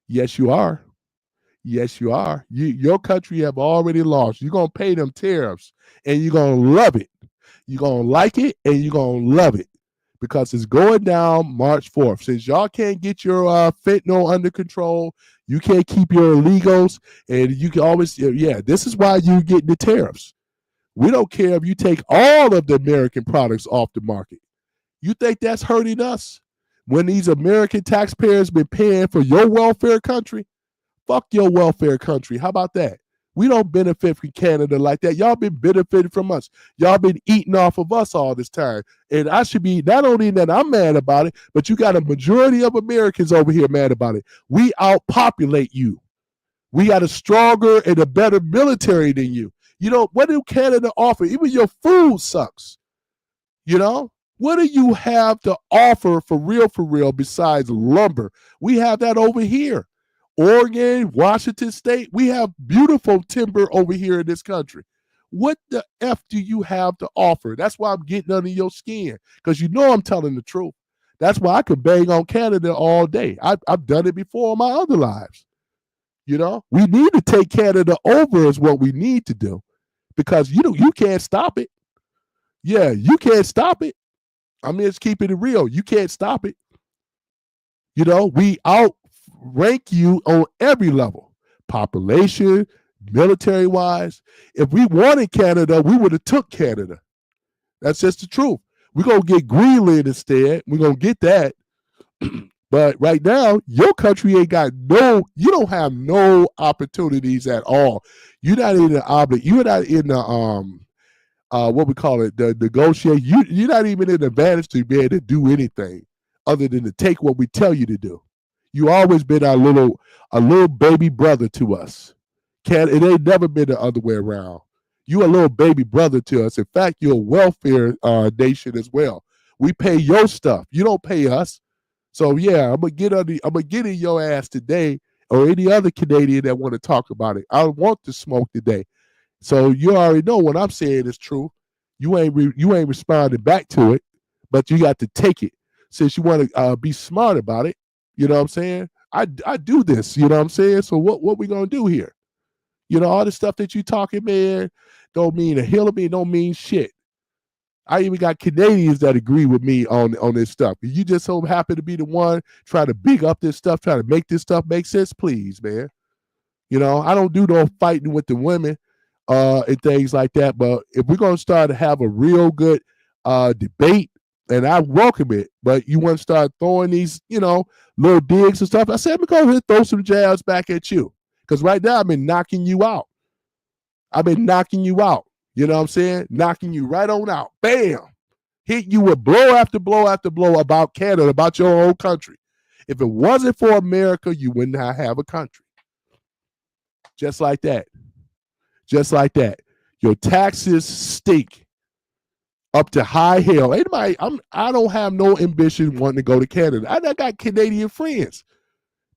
Yes, you are. Yes, you are. Your country have already lost. You're going to pay them tariffs, and you're going to love it. You're going to like it, and you're going to love it because it's going down March 4th. Since y'all can't get your fentanyl under control, you can't keep your illegals, and you can always, this is why you get the tariffs. We don't care if you take all of the American products off the market. You think that's hurting us when these American taxpayers been paying for your welfare country? Fuck your welfare country. How about that? We don't benefit from Canada like that. Y'all been benefiting from us. Y'all been eating off of us all this time. And I should be, not only that I'm mad about it, but you got a majority of Americans over here mad about it. We outpopulate you. We got a stronger and a better military than you. What do Canada offer? Even your food sucks. What do you have to offer for real, besides lumber? We have that over here. Oregon, Washington State, we have beautiful timber over here in this country. What the F do you have to offer? That's why I'm getting under your skin, because I'm telling the truth. That's why I could bang on Canada all day. I've done it before in my other lives. We need to take Canada over is what we need to do, because you can't stop it. Yeah, you can't stop it. I'm just keeping it real. You can't stop it. We outrank you on every level, population, military-wise. If we wanted Canada, we would have took Canada. That's just the truth. We're going to get Greenland instead. We're going to get that. But right now, your country ain't got you don't have no opportunities at all. You're not in the you're not in the what we call it, the negotiate. You're not even in the advantage to be able to do anything other than to take what we tell you to do. You always been a little baby brother to us. It ain't never been the other way around. You a little baby brother to us. In fact, you're a welfare nation as well. We pay your stuff. You don't pay us. So yeah, I'm gonna get in your ass today, or any other Canadian that want to talk about it. I want to smoke today. So you already know what I'm saying is true. You ain't responding back to it, but you got to take it. Since you want to be smart about it, you know what I'm saying? I do this, you know what I'm saying? So what we gonna do here? All the stuff that you talking, man, don't mean a hill of me, don't mean shit. I even got Canadians that agree with me on this stuff. You just so happen to be the one trying to big up this stuff, trying to make this stuff make sense, please, man. I don't do no fighting with the women and things like that. But if we're gonna start to have a real good debate, and I welcome it. But you want to start throwing these, little digs and stuff. I said, I'm going to go ahead and throw some jabs back at you. Because right now I've been knocking you out. You know what I'm saying? Knocking you right on out. Bam. Hit you with blow after blow after blow about Canada, about your own country. If it wasn't for America, you would not have a country. Just like that. Your taxes stink up to high hell. I don't have no ambition wanting to go to Canada. I got Canadian friends.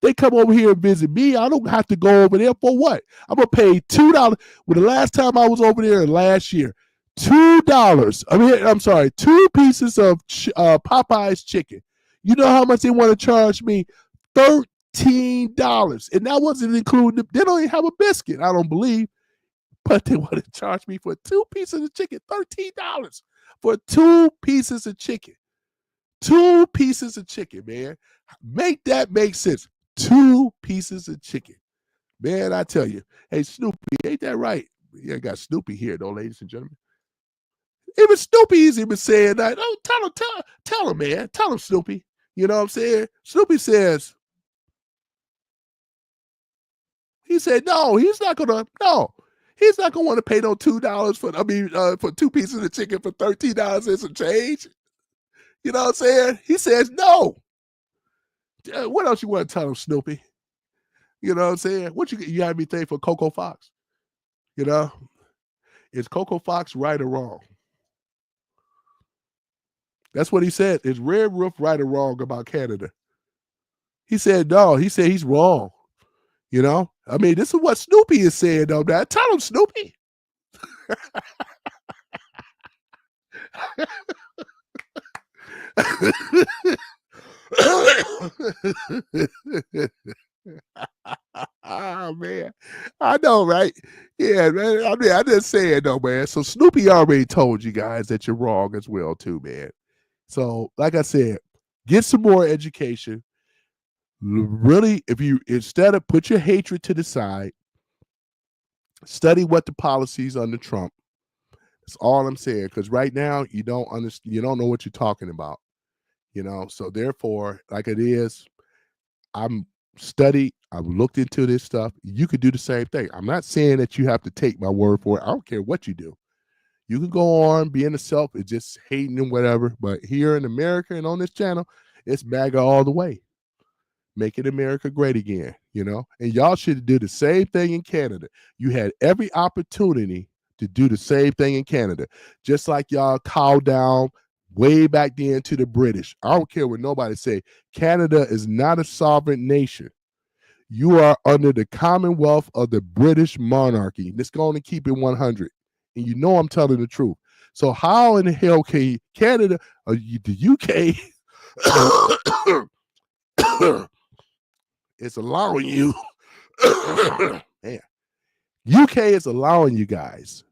They come over here and visit me. I don't have to go over there for what? I'm going to pay $2. Well, the last time I was over there last year, $2. I'm sorry, 2 pieces of Popeye's chicken. You know how much they want to charge me? $13. And that wasn't including, they don't even have a biscuit, I don't believe. But they want to charge me for 2 pieces of chicken, $13 for 2 pieces of chicken. 2 pieces of chicken, man. Make that make sense. 2 pieces of chicken. Man, I tell you. Hey, Snoopy, ain't that right? Yeah, I got Snoopy here, though, ladies and gentlemen. Even Snoopy's even saying that. Oh, tell him, man. Tell him, Snoopy. You know what I'm saying? Snoopy says, he said, no, he's not going to want to pay no $2 for 2 pieces of chicken for $13 and some change. You know what I'm saying? He says no. What else you want to tell him, Snoopy? You know what I'm saying? What you got me think for Coco Fox? You know? Is Coco Fox right or wrong? That's what he said. Is Red Roof right or wrong about Canada? He said no. He said he's wrong. You know? I mean, this is what Snoopy is saying, though. Now, tell him, Snoopy. Oh, man. I know, right? Yeah, man. I mean, I just saying, though, man. So Snoopy already told you guys that you're wrong as well, too, man. So, like I said, get some more education. Really, instead of put your hatred to the side, study what the policies under Trump. That's all I'm saying. Because right now, you don't understand. You don't know what you're talking about. So therefore, like it is, I'm looked into this stuff. You could do the same thing. I'm not saying that you have to take my word for it. I don't care what you do. You can go on being a self and just hating and whatever. But here in America and on this channel, it's MAGA all the way. Making America great again, And y'all should do the same thing in Canada. You had every opportunity to do the same thing in Canada. Just like y'all cowed down way back then to the British. I don't care what nobody say. Canada is not a sovereign nation. You are under the Commonwealth of the British monarchy. Let's go on and keep it 100. And you know I'm telling the truth. So how in the hell can Canada, the UK, is allowing you, man, UK is allowing you guys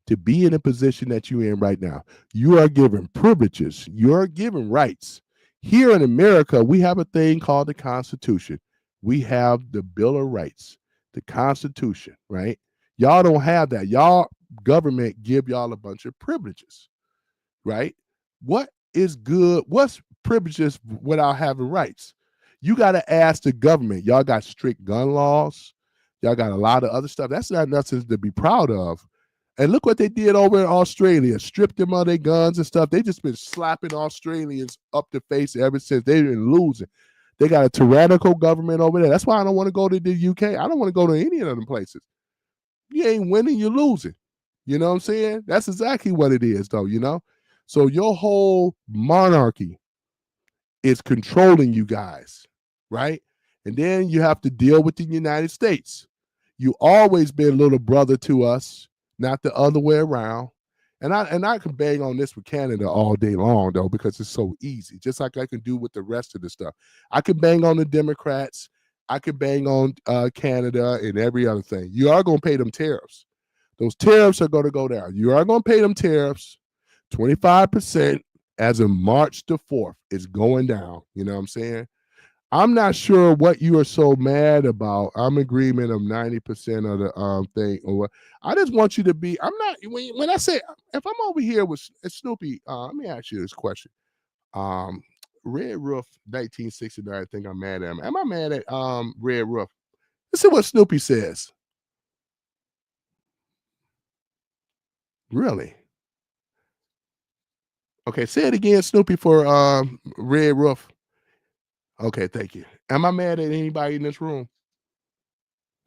to be in a position that you're in right now. You are given privileges. You are given rights. Here in America, we have a thing called the Constitution. We have the Bill of Rights, the Constitution, right? Y'all don't have that. Y'all government give y'all a bunch of privileges, right? What is good? What's privileges without having rights? You got to ask the government. Y'all got strict gun laws. Y'all got a lot of other stuff. That's not nothing to be proud of. And look what they did over in Australia. Stripped them of their guns and stuff. They just been slapping Australians up the face ever since. They've been losing. They got a tyrannical government over there. That's why I don't want to go to the UK. I don't want to go to any of them places. You ain't winning, you're losing. You know what I'm saying? That's exactly what it is, though, So your whole monarchy is controlling you guys, right? And then you have to deal with the United States. You always been little brother to us, not the other way around. And I can bang on this with Canada all day long, though, because it's so easy, just like I can do with the rest of the stuff. I can bang on the Democrats. I can bang on Canada and every other thing. You are going to pay them tariffs. Those tariffs are going to go down. You are going to pay them tariffs, 25% as of March the 4th. It's going down. You know what I'm saying? I'm not sure what you are so mad about. I'm agreement of 90% of the thing. Or what I just want you to be. I'm not when I say if I'm over here with Snoopy. Let me ask you this question. Um, Red Roof 1969. I think I'm mad at him. Am I mad at Red Roof? Let's see what Snoopy says. Really? Okay, say it again, Snoopy, for Red Roof. Okay, thank you. Am I mad at anybody in this room?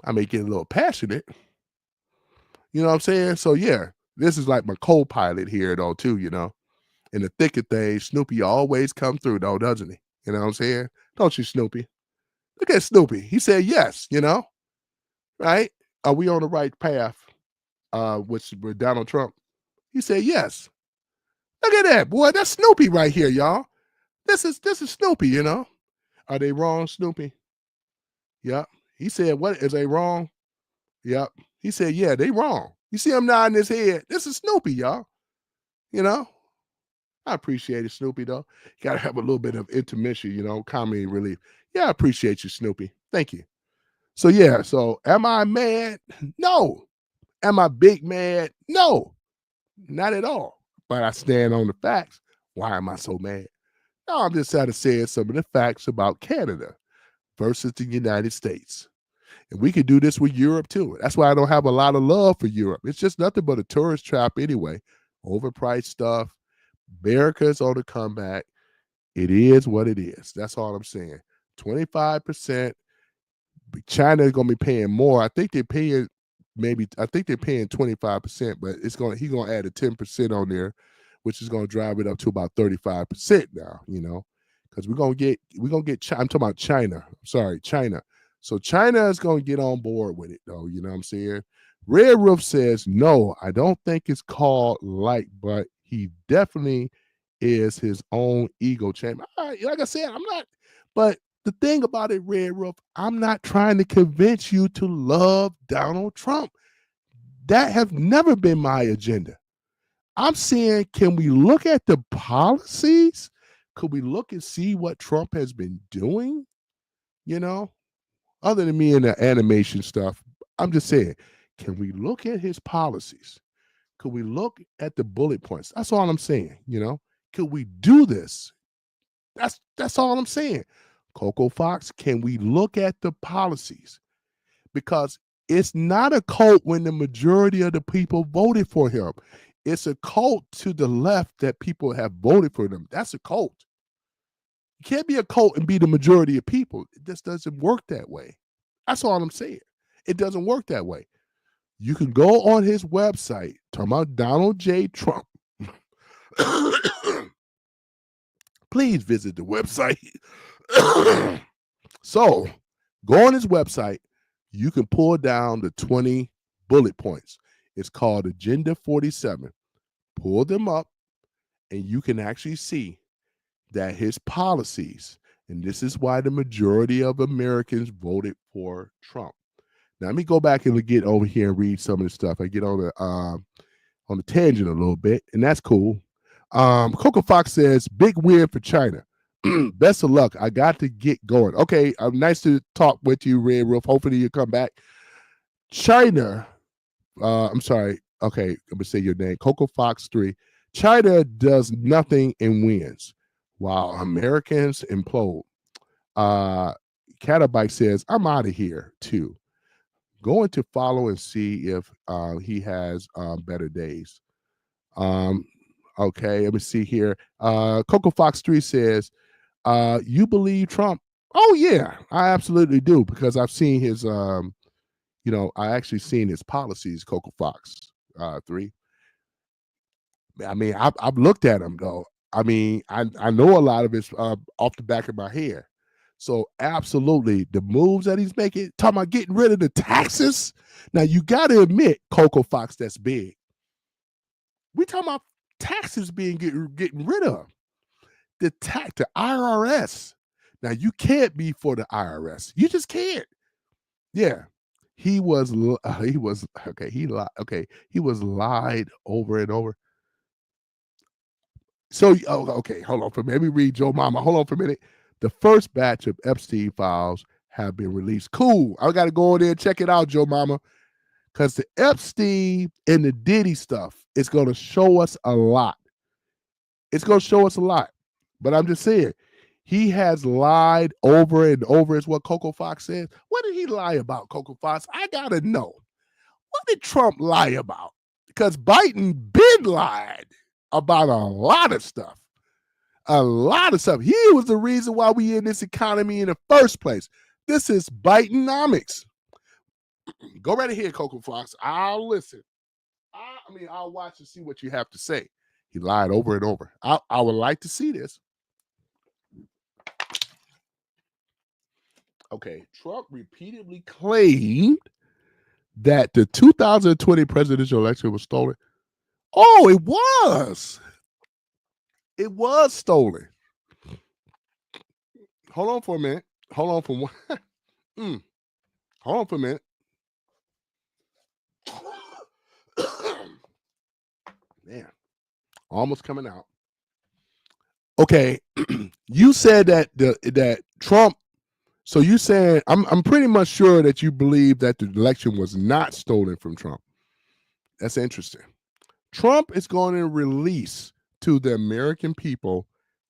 I may get a little passionate. You know what I'm saying? So yeah, this is like my co-pilot here though, too, In the thick of things, Snoopy always come through though, doesn't he? You know what I'm saying? Don't you, Snoopy? Look at Snoopy. He said yes, right? Are we on the right path? With Donald Trump? He said yes. Look at that, boy. That's Snoopy right here, y'all. This is Snoopy, Are they wrong, Snoopy? Yep. He said, what is they wrong? Yep. He said, yeah, they wrong. You see him nodding his head. This is Snoopy, y'all. You know? I appreciate it, Snoopy, though. You gotta have a little bit of intermission, comedy relief. Yeah, I appreciate you, Snoopy. Thank you. So yeah, so am I mad? No. Am I big mad? No, not at all. But I stand on the facts. Why am I so mad? No, I'm just trying to say some of the facts about Canada versus the United States. And we could do this with Europe too. That's why I don't have a lot of love for Europe. It's just nothing but a tourist trap anyway. Overpriced stuff. America's on the comeback. It is what it is. That's all I'm saying. 25%. China is gonna be paying more. I think they're paying I think they're paying 25%, but he's gonna add a 10% on there, which is gonna drive it up to about 35% now, because we're gonna get I'm talking about China. I'm sorry, China. So China is gonna get on board with it though, you know what I'm saying? Red Roof says, no, I don't think it's called light, but he definitely is his own ego chamber. Like I said, I'm not, but the thing about it, Red Roof, I'm not trying to convince you to love Donald Trump. That has never been my agenda. I'm saying, can we look at the policies? Could we look and see what Trump has been doing? Other than me and the animation stuff, I'm just saying, can we look at his policies? Could we look at the bullet points? That's all I'm saying, Could we do this? That's all I'm saying. Coco Fox, can we look at the policies? Because it's not a cult when the majority of the people voted for him. It's a cult to the left that people have voted for them. That's a cult. You can't be a cult and be the majority of people. It just doesn't work that way. That's all I'm saying. It doesn't work that way. You can go on his website, talking about Donald J. Trump. Please visit the website. So go on his website. You can pull down the 20 bullet points. It's called Agenda 47. Pull them up, and you can actually see that his policies, and this is why the majority of Americans voted for Trump. Now, let me go back and get over here and read some of the stuff. I get on the tangent a little bit, and that's cool. Coco Fox says, big win for China. Best of luck. I got to get going. Okay, nice to talk with you, Red Roof. Hopefully you come back. China, I'm sorry. Okay, I'm going to say your name. Coco Fox 3. China does nothing and wins, while Americans implode. Catabike says, I'm out of here, too. Going to follow and see if he has better days. Okay, let me see here. Coco Fox 3 says, you believe Trump? Oh yeah, I absolutely do, because I've seen his I actually seen his policies, Coco Fox 3. I mean, I've looked at him though. I mean, I know a lot of it's off the back of my head. So absolutely, the moves that he's making, talking about getting rid of the taxes. Now you got to admit, Coco Fox, that's big. We talking about taxes being getting rid of. The IRS. Now you can't be for the IRS. You just can't. Yeah, he was okay. He lied. Okay, he was lied over and over. So okay, hold on for a minute. Let me read Joe Mama. Hold on for a minute. The first batch of Epstein files have been released. Cool. I got to go in there and check it out, Joe Mama, because the Epstein and the Diddy stuff is going to show us a lot. It's going to show us a lot. But I'm just saying, he has lied over and over, is what Coco Fox says. What did he lie about, Coco Fox? I got to know. What did Trump lie about? Because Biden been lied about a lot of stuff. A lot of stuff. He was the reason why we in this economy in the first place. This is Bidenomics. Go right ahead, Coco Fox. I'll listen. I'll watch and see what you have to say. He lied over and over. I would like to see this. Okay, Trump repeatedly claimed that the 2020 presidential election was stolen. Oh, it was. It was stolen. Hold on for a minute. Hold on for one. Hold on for a minute. Man, almost coming out. Okay, you said that Trump. So you said I'm pretty much sure that you believe that the election was not stolen from Trump. That's interesting. Trump is going to release to the American people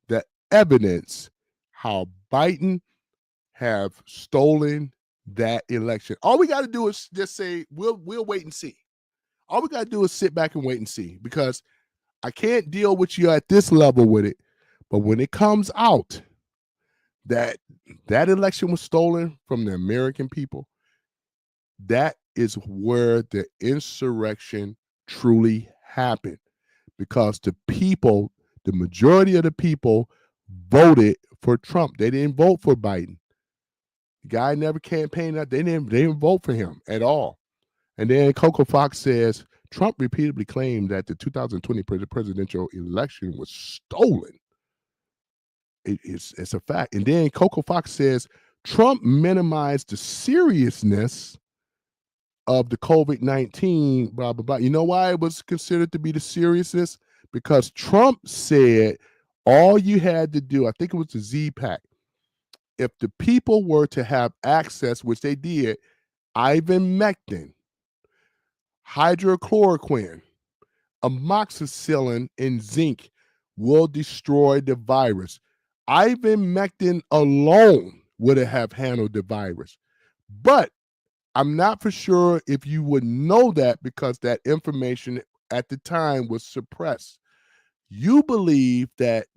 the evidence how Biden have stolen that election. All we got to do is just say we'll wait and see. All we got to do is sit back and wait and see, because I can't deal with you at this level with it. But when it comes out that election was stolen from the American people, that is where the insurrection truly happened, because the people, the majority of the people, voted for Trump. They didn't vote for Biden. The guy never campaigned. They didn't vote for him at all. And then Coco Fox says Trump repeatedly claimed that the 2020 presidential election was stolen. It's a fact. And then Coco Fox says Trump minimized the seriousness of the COVID-19, blah, blah, blah. You know why it was considered to be the seriousness? Because Trump said all you had to do, I think it was the Z-Pack, if the people were to have access, which they did, ivermectin, hydrochloroquine, amoxicillin, and zinc will destroy the virus. Ivermectin alone would have handled the virus. But I'm not for sure if you would know that, because that information at the time was suppressed. You believe that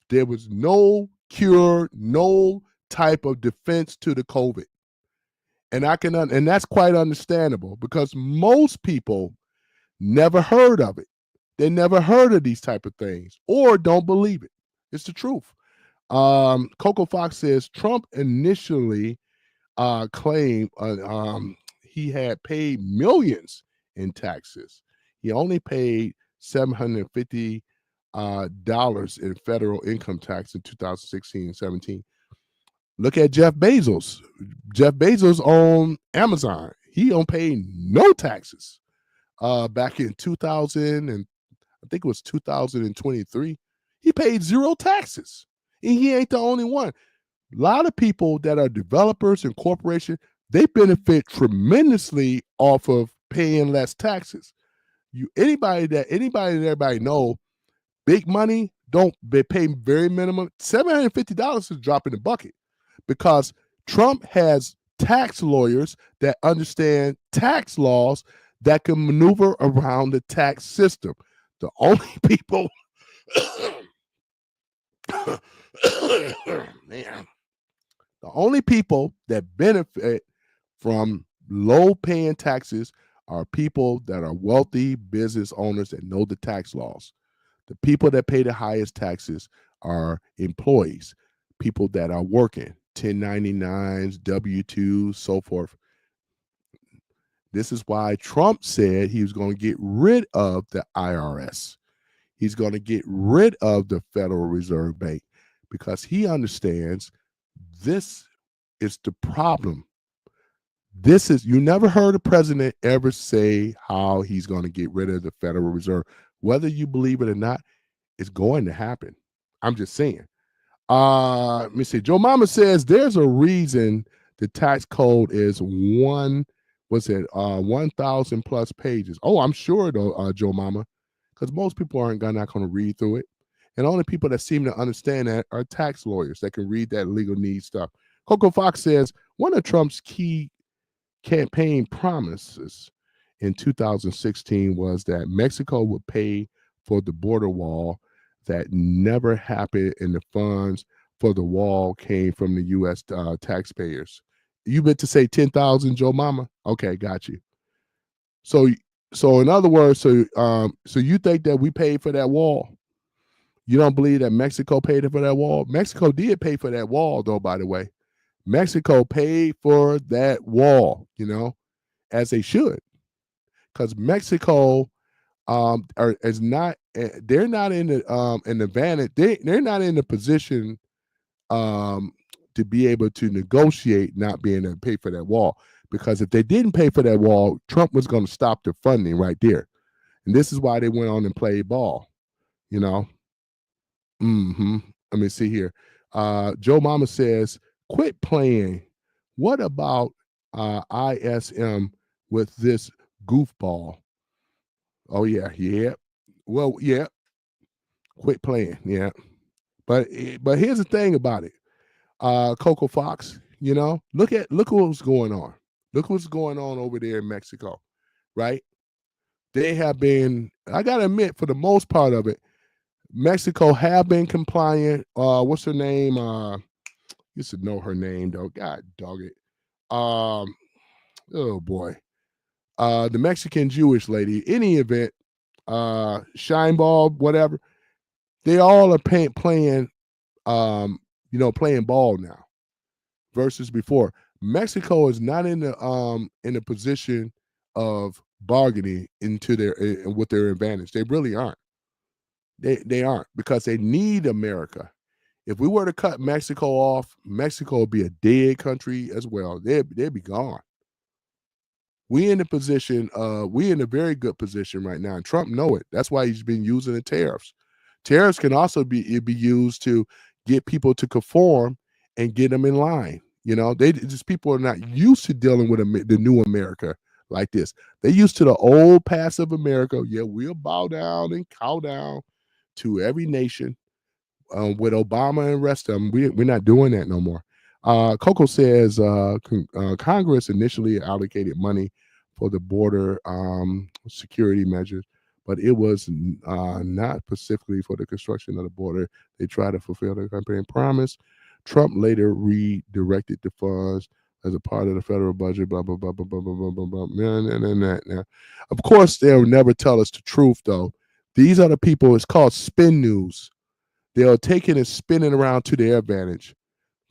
there was no cure, no type of defense to the COVID. And that's quite understandable, because most people never heard of it. They never heard of these type of things, or don't believe it. It's the truth. Coco Fox says Trump initially claimed he had paid millions in taxes. He only paid $750 in federal income tax in 2016 and 17. Look at Jeff Bezos. Jeff Bezos on Amazon. He don't pay no taxes. Back in 2000, and I think it was 2023, he paid zero taxes. And he ain't the only one. A lot of people that are developers and corporations, they benefit tremendously off of paying less taxes. Anybody that everybody know, big money, they pay very minimum. $750 is a drop in the bucket, because Trump has tax lawyers that understand tax laws that can maneuver around the tax system. The only people, man, the only people that benefit from low paying taxes are people that are wealthy business owners that know the tax laws. The people that pay the highest taxes are employees, people that are working, 1099s, W-2s, so forth. This is why Trump said he was going to get rid of the IRS. He's going to get rid of the Federal Reserve Bank, because he understands this is the problem. You never heard a president ever say how he's going to get rid of the Federal Reserve. Whether you believe it or not, it's going to happen. I'm just saying. Let me see. Joe Mama says there's a reason the tax code is 1,000 plus pages. Oh, I'm sure though, Joe Mama, because most people aren't not going to read through it. And only people that seem to understand that are tax lawyers that can read that legal need stuff. Coco Fox says one of Trump's key campaign promises in 2016 was that Mexico would pay for the border wall. That never happened, and the funds for the wall came from the U.S. Taxpayers. You meant to say 10,000, Joe Mama? Okay, got you. So, in other words, so you think that we paid for that wall? You don't believe that Mexico paid for that wall? Mexico did pay for that wall, though. By the way, Mexico paid for that wall. As they should, because Mexico is not. They're not in the advantage. They're not in the position to be able to negotiate not being able to pay for that wall. Because if they didn't pay for that wall, Trump was going to stop the funding right there, and this is why they went on and played ball. Let me see here. Joe Mama says, "Quit playing. What about ISM with this goofball?" Oh yeah. Well, yeah. Quit playing, yeah. But here's the thing about it, Coco Fox. Look at what's going on. Look what's going on over there in Mexico, right? They have been. I gotta admit, for the most part of it, Mexico have been compliant. What's her name? You should know her name though. God dog it. Oh boy. The Mexican Jewish lady. Any event, Shineball, whatever. They all are playing, playing ball now versus before. Mexico is not in the position of bargaining into their with their advantage. They really aren't. They aren't, because they need America. If we were to cut Mexico off, Mexico would be a dead country as well. They'd be gone. We in a very good position right now, and Trump know it. That's why he's been using the tariffs. Tariffs can also be used to get people to conform and get them in line. They just, people are not used to dealing with the new America like this. They're used to the old passive America. Yeah, we'll bow down and cow down to every nation. With Obama and the rest of them, we're not doing that no more. Coco says Congress initially allocated money for the border security measures, but it was not specifically for the construction of the border. They tried to fulfill their campaign promise. Trump later redirected the funds as a part of the federal budget. Blah blah blah blah blah blah blah blah. Now, of course, they'll never tell us the truth, though. These are the people. It's called spin news. They'll take it and spin it around to their advantage.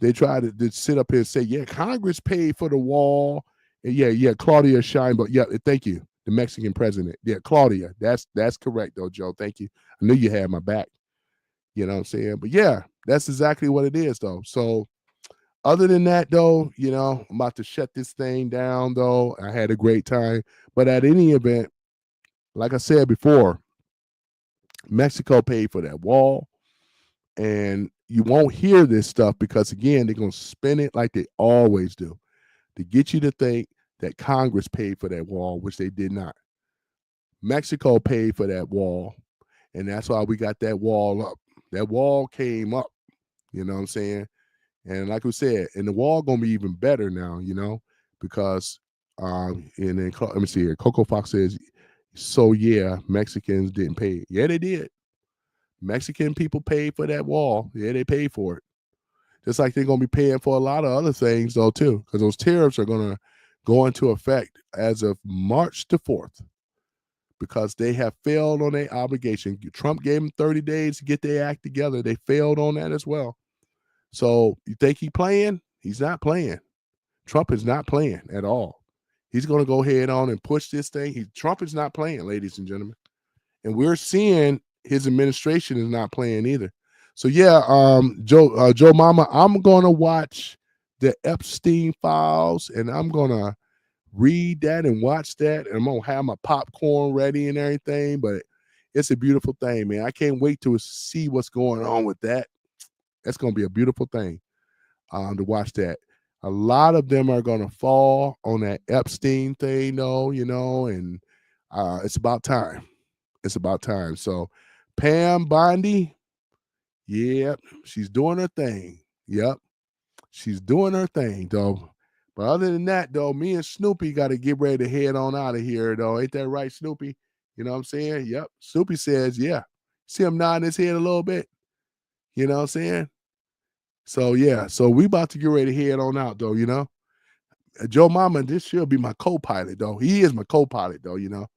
They try to sit up here and say, yeah, Congress paid for the wall. And yeah, Claudia Sheinbaum. Yeah, thank you. The Mexican president. Yeah, Claudia. That's correct, though, Joe. Thank you. I knew you had my back. You know what I'm saying? But yeah, that's exactly what it is, though. So other than that, though, I'm about to shut this thing down, though. I had a great time. But at any event, like I said before, Mexico paid for that wall. And you won't hear this stuff because, again, they're going to spin it like they always do to get you to think that Congress paid for that wall, which they did not. Mexico paid for that wall, and that's why we got that wall up. That wall came up, you know what I'm saying? And like we said, and the wall going to be even better now, because, and then, let me see here. Coco Fox says, so yeah, Mexicans didn't pay. Yeah, they did. Mexican people paid for that wall. Yeah, they paid for it. Just like they're going to be paying for a lot of other things, though, too, because those tariffs are going to go into effect as of March the 4th, because they have failed on their obligation. Trump gave them 30 days to get their act together. They failed on that as well. So you think he's playing? He's not playing. Trump is not playing at all. He's going to go ahead on and push this thing. Trump is not playing, ladies and gentlemen. And we're seeing his administration is not playing either. So yeah, Joe Mama, I'm gonna watch the Epstein files, and I'm gonna read that and watch that, and I'm gonna have my popcorn ready and everything. But it's a beautiful thing, man. I can't wait to see what's going on with that. That's gonna be a beautiful thing to watch that. A lot of them are gonna fall on that Epstein thing, though, and it's about time. It's about time. So Pam Bondi, yep, she's doing her thing. Yep, she's doing her thing, though. But other than that, though, me and Snoopy got to get ready to head on out of here, though. Ain't that right, Snoopy? You know what I'm saying? Yep. Snoopy says, yeah. See him nodding his head a little bit? You know what I'm saying? So, yeah. So we about to get ready to head on out, though, Joe Mama, this should be my co-pilot, though. He is my co-pilot, though, You know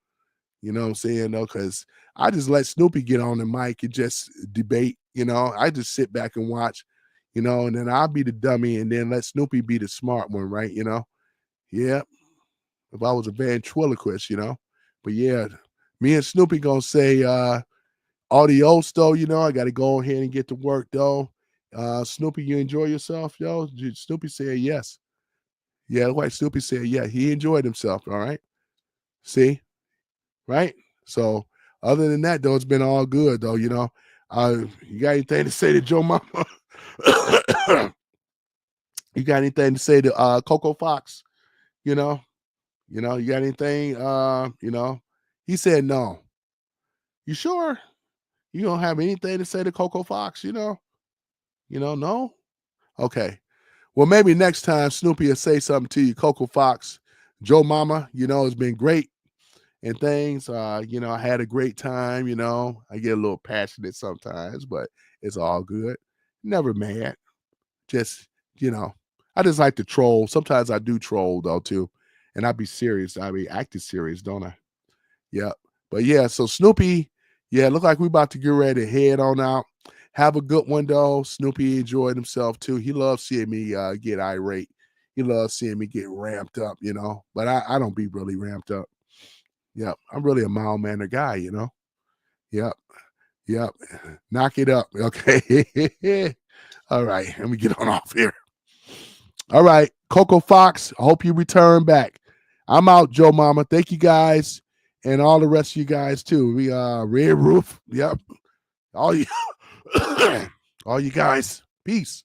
what I'm saying, though? Because I just let Snoopy get on the mic and just debate, I just sit back and watch, and then I'll be the dummy and then let Snoopy be the smart one, right? Yeah. If I was a ventriloquist, But yeah, me and Snoopy gonna say adios, though, I got to go ahead and get to work, though. Snoopy, you enjoy yourself, yo? Snoopy said yes. Yeah, like Snoopy said, yeah, he enjoyed himself, all right? See? Right? So other than that, though, it's been all good, though, you got anything to say to Joe Mama? You got anything to say to Coco Fox? You got anything? He said no. You sure? You don't have anything to say to Coco Fox? No? Okay. Well, maybe next time Snoopy will say something to you, Coco Fox. Joe Mama, it's been great and things. I had a great time, I get a little passionate sometimes, but it's all good. Never mad. Just, I just like to troll. Sometimes I do troll, though, too. And I be serious. I be acting serious, don't I? Yeah. But yeah, so Snoopy, yeah, look like we about to get ready to head on out. Have a good one, though. Snoopy enjoyed himself, too. He loves seeing me get irate. He loves seeing me get ramped up, But I don't be really ramped up. Yep. I'm really a mild-mannered guy, Yep. Yep. Knock it up. Okay. All right. Let me get on off here. All right. Coco Fox, I hope you return back. I'm out, Joe Mama. Thank you guys. And all the rest of you guys, too. We Red Roof. Yep. All you all you guys. Peace.